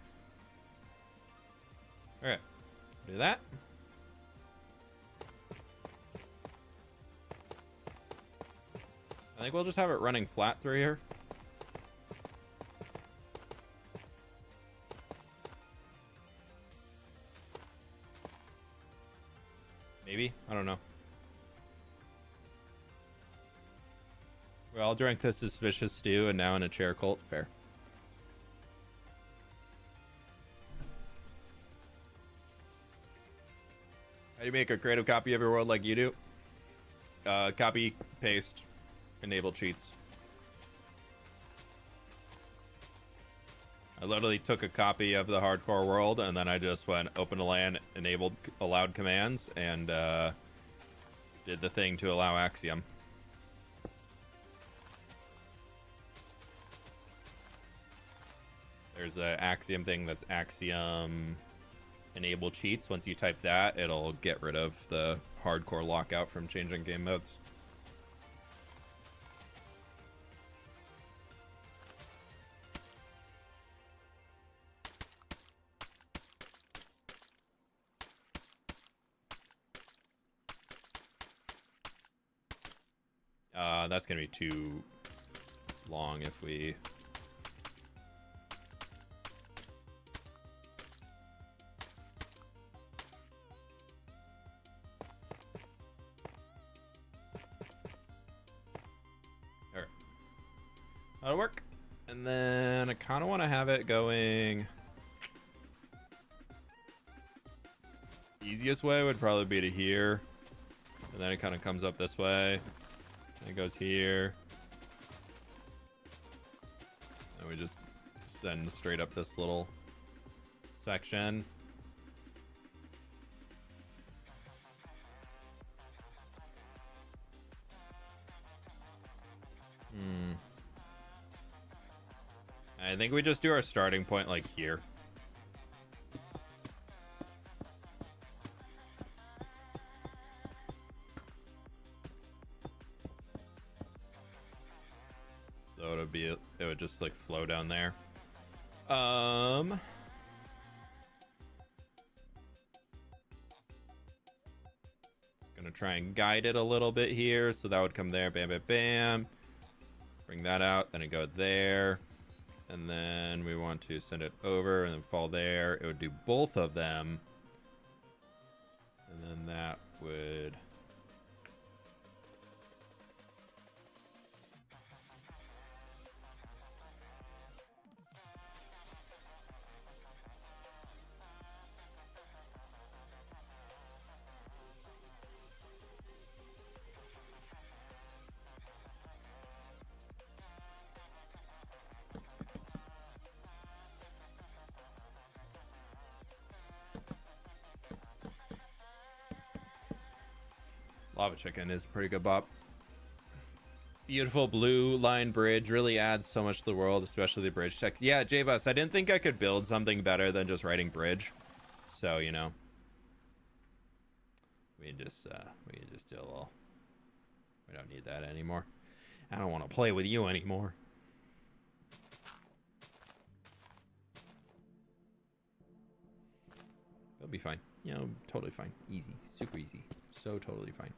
Alright, do that. I think we'll just have it running flat through here. Maybe? I don't know. We all drank this suspicious stew and now in a chair cult. Fair. How do you make a creative copy of your world like you do? Copy, paste, enable cheats. I literally took a copy of the hardcore world and then I just went open a LAN, enabled allowed commands, and did the thing to allow Axiom. There's a Axiom thing that's Axiom enable cheats. Once you type that, it'll get rid of the hardcore lockout from changing game modes. That's gonna be too long if we... Alright. That'll work. And then I kind of want to have it going... Easiest way would probably be to here. And then it kind of comes up this way. It goes here. And we just send straight up this little section. I think we just do our starting point like here. It would just like flow down there. Gonna try and guide it a little bit here, so that would come there. Bam, bam, bam. Bring that out, then it go there, and then we want to send it over and then fall there. It would do both of them, and then that would... Lava Chicken is a pretty good bop. Beautiful blue line bridge really adds so much to the world, especially the bridge text. Yeah, J-Bus, I didn't think I could build something better than just writing bridge. So, you know, we can just do a little... We don't need that anymore. I don't want to play with you anymore. It'll be fine. You know, totally fine. Easy. Super easy. So totally fine.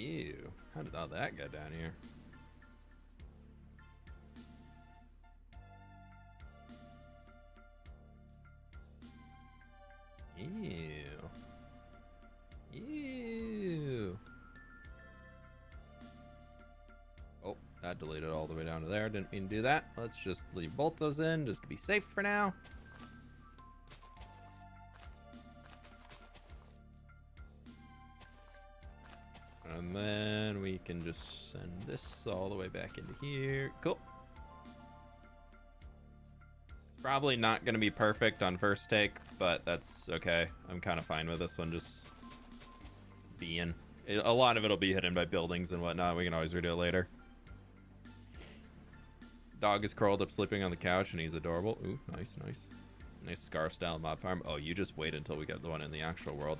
Ew. How did all that get down here? Ew. Ew. Oh, that deleted all the way down to there. Didn't mean to do that. Let's just leave both those in just to be safe for now. And then we can just send this all the way back into here. Cool. Probably not going to be perfect on first take, but that's okay. I'm kind of fine with this one just being. A lot of it will be hidden by buildings and whatnot. We can always redo it later. Dog is curled up sleeping on the couch and he's adorable. Ooh, nice, nice. Nice scarf style mob farm. Oh, you just wait until we get the one in the actual world.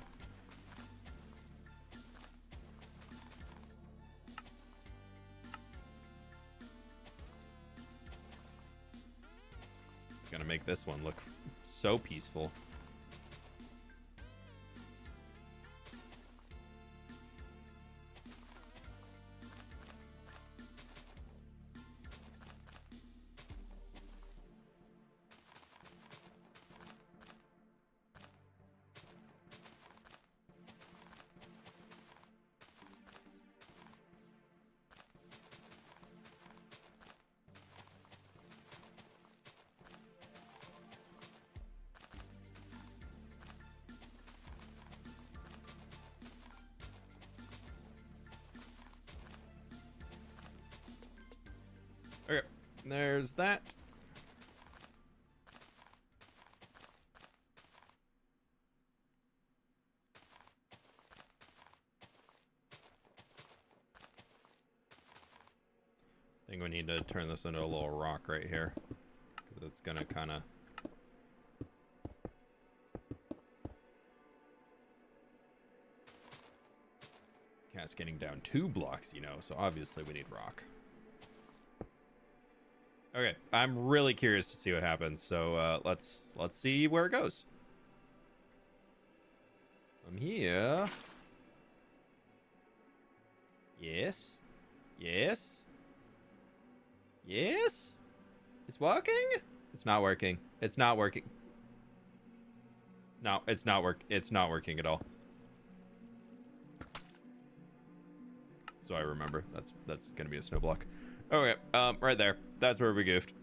Gonna make this one look so peaceful. Okay, there's that. I think we need to turn this into a little rock right here, because it's gonna kind of cascading down 2 blocks, you know, so obviously we need rock. Okay, I'm really curious to see what happens, so let's see where it goes. I'm here. Yes. Yes. Yes. It's working? It's not working. It's not working. No, it's not working at all. So I remember that's gonna be a snow block. Okay, right there. That's where we goofed.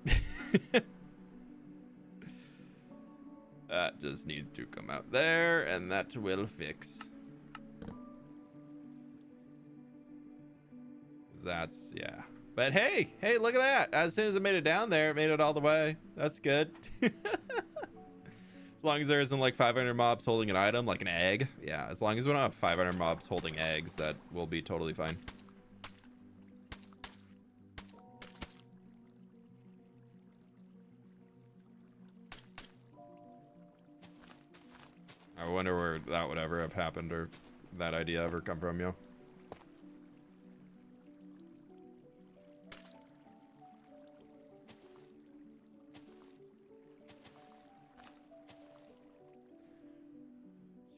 That just needs to come out there, and that will fix. That's, yeah. But hey, look at that. As soon as it made it down there, it made it all the way. That's good. As long as there isn't like 500 mobs holding an item, like an egg. Yeah, as long as we don't have 500 mobs holding eggs, that will be totally fine. I wonder where that would ever have happened, or that idea ever come from, yo.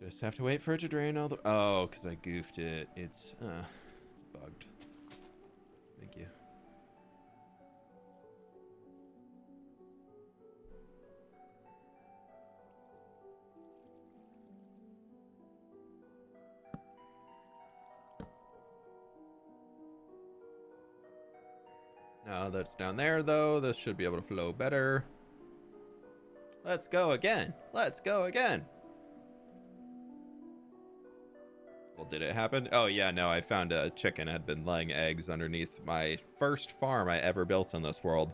Just have to wait for it to drain all the... Oh, because I goofed it. It's bugged. Thank you. Now that's down there, though. This should be able to flow better. Let's go again. Let's go again. Well, did it happen? Oh, yeah, no, I found a chicken had been laying eggs underneath my first farm I ever built in this world,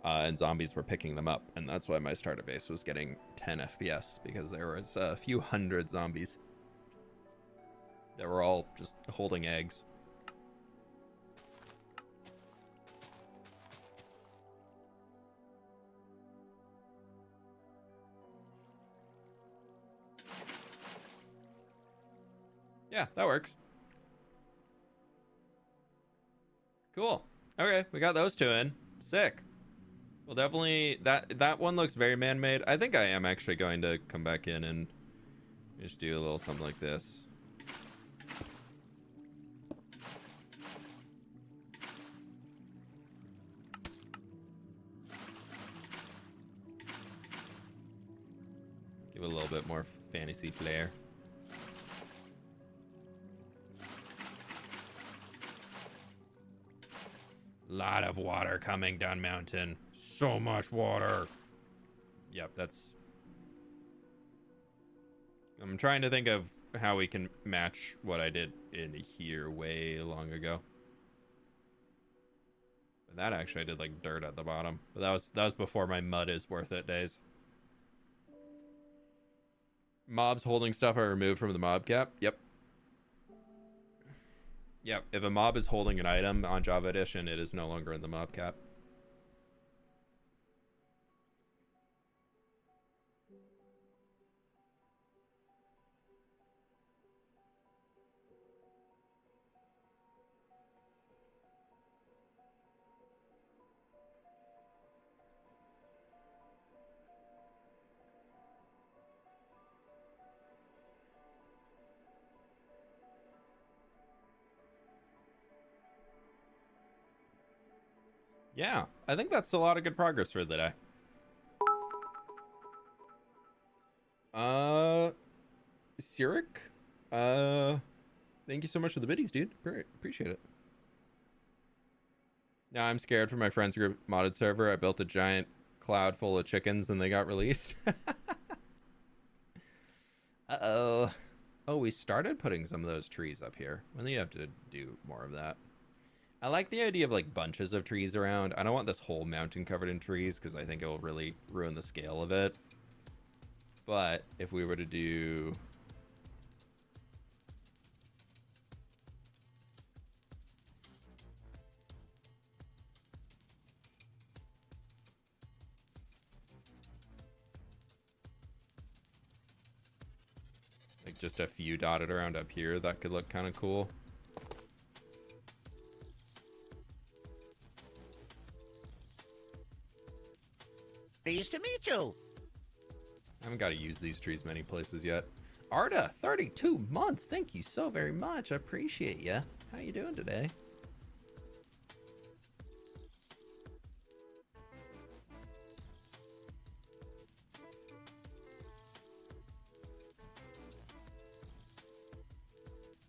and zombies were picking them up, and that's why my starter base was getting 10 FPS, because there was a few hundred zombies. They were all just holding eggs. Yeah, that works. Cool. Okay, we got those 2 in. Sick. Well, definitely, that one looks very man-made. I think I am actually going to come back in and just do a little something like this. Give it a little bit more fantasy flair. Lot of water coming down mountain. So much water. Yep, that's... I'm trying to think of how we can match what I did in here way long ago. But that actually I did like dirt at the bottom. But that was before my mud is worth it days. Mobs holding stuff are removed from the mob cap. Yep. Yep. If a mob is holding an item on Java Edition, it is no longer in the mob cap. Yeah, I think that's a lot of good progress for the day. Sirik, thank you so much for the biddies, dude. Great, appreciate it. Now I'm scared for my friends group modded server. I built a giant cloud full of chickens and they got released. Uh-oh. Oh, we started putting some of those trees up here. When do you have to do more of that? I like the idea of like bunches of trees around. I don't want this whole mountain covered in trees because I think it will really ruin the scale of it. But if we were to do... like just a few dotted around up here, that could look kind of cool. Pleased to meet you. I haven't got to use these trees many places yet. Arda, 32 months. Thank you so very much. I appreciate you. How you doing today?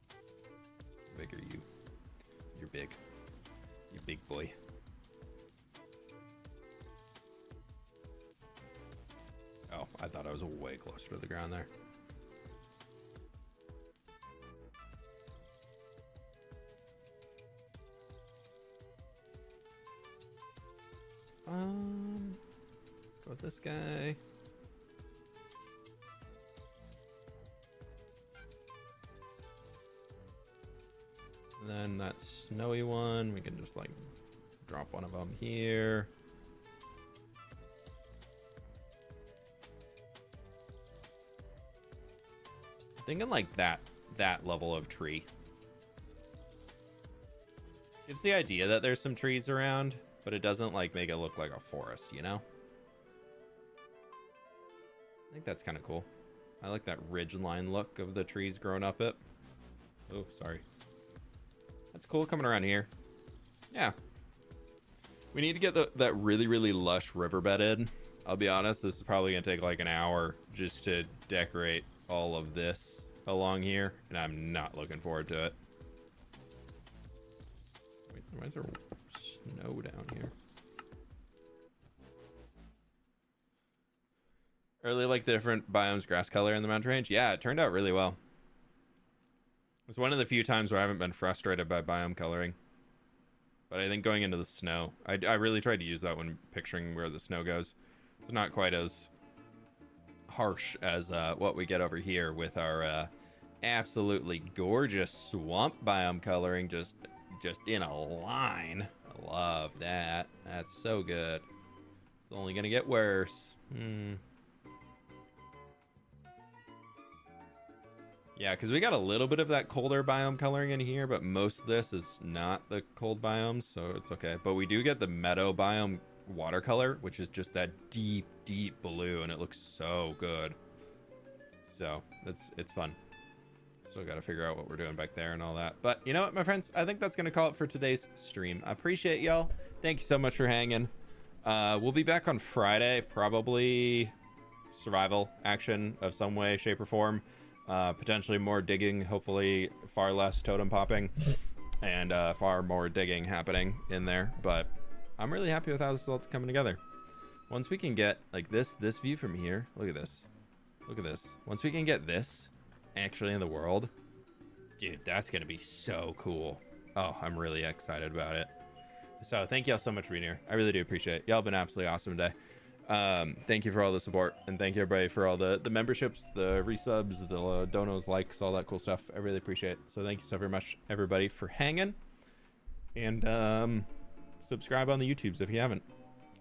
How big are you? You're big. You big boy. Oh, I thought I was way closer to the ground there. Let's go with this guy. And then that snowy one, we can just like drop one of them here. Thinking like that level of tree. Gives the idea that there's some trees around, but it doesn't like make it look like a forest, you know? I think that's kind of cool. I like that ridge line look of the trees growing up it. Oh, sorry. That's cool coming around here. Yeah. We need to get that really, really lush riverbed in. I'll be honest, this is probably going to take like an hour just to decorate all of this along here, and I'm not looking forward to it. Wait, why is there snow down here? I really like the different biomes grass color in the mountain range. Yeah, it turned out really well. It's one of the few times where I haven't been frustrated by biome coloring. But I think going into the snow, I really tried to use that when picturing where the snow goes. It's not quite as harsh as what we get over here with our absolutely gorgeous swamp biome coloring just in a line. I love that. That's so good. It's only gonna get worse. Yeah, because we got a little bit of that colder biome coloring in here, but most of this is not the cold biomes, so it's okay. But we do get the meadow biome watercolor, which is just that deep, deep blue, and it looks so good. So it's fun. Still got to figure out what we're doing back there and all that. But you know what, my friends? I think that's going to call it for today's stream. I appreciate y'all. Thank you so much for hanging. We'll be back on Friday, probably survival action of some way, shape, or form. Potentially more digging, hopefully far less totem popping, and far more digging happening in there. But I'm really happy with how this is all coming together. Once we can get like this view from here, look at this. Look at this. Once we can get this actually in the world, dude, that's gonna be so cool. Oh, I'm really excited about it. So thank y'all so much for being here. I really do appreciate it. Y'all have been absolutely awesome today. Thank you for all the support, and thank you everybody for all the memberships, the resubs, the donos, likes, all that cool stuff. I really appreciate it. So thank you so very much, everybody, for hanging. And subscribe on the YouTubes if you haven't.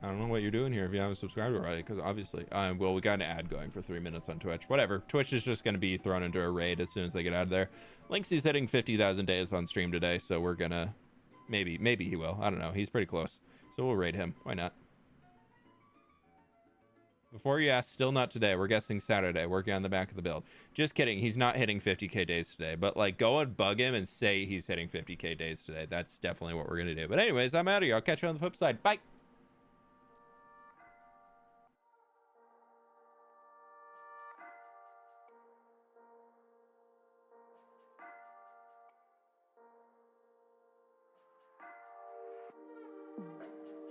I don't know what you're doing here if you haven't subscribed already, because obviously, well, we got an ad going for 3 minutes on Twitch. Whatever. Twitch is just going to be thrown into a raid as soon as they get out of there. Linksey's hitting 50,000 days on stream today, so we're gonna maybe he will. I don't know. He's pretty close, so we'll raid him. Why not? Before you ask, still not today. We're guessing Saturday, working on the back of the build. Just kidding. He's not hitting 50k days today, but like go and bug him and say he's hitting 50k days today. That's definitely what we're gonna do. But anyways, I'm out of here. I'll catch you on the flip side. Bye.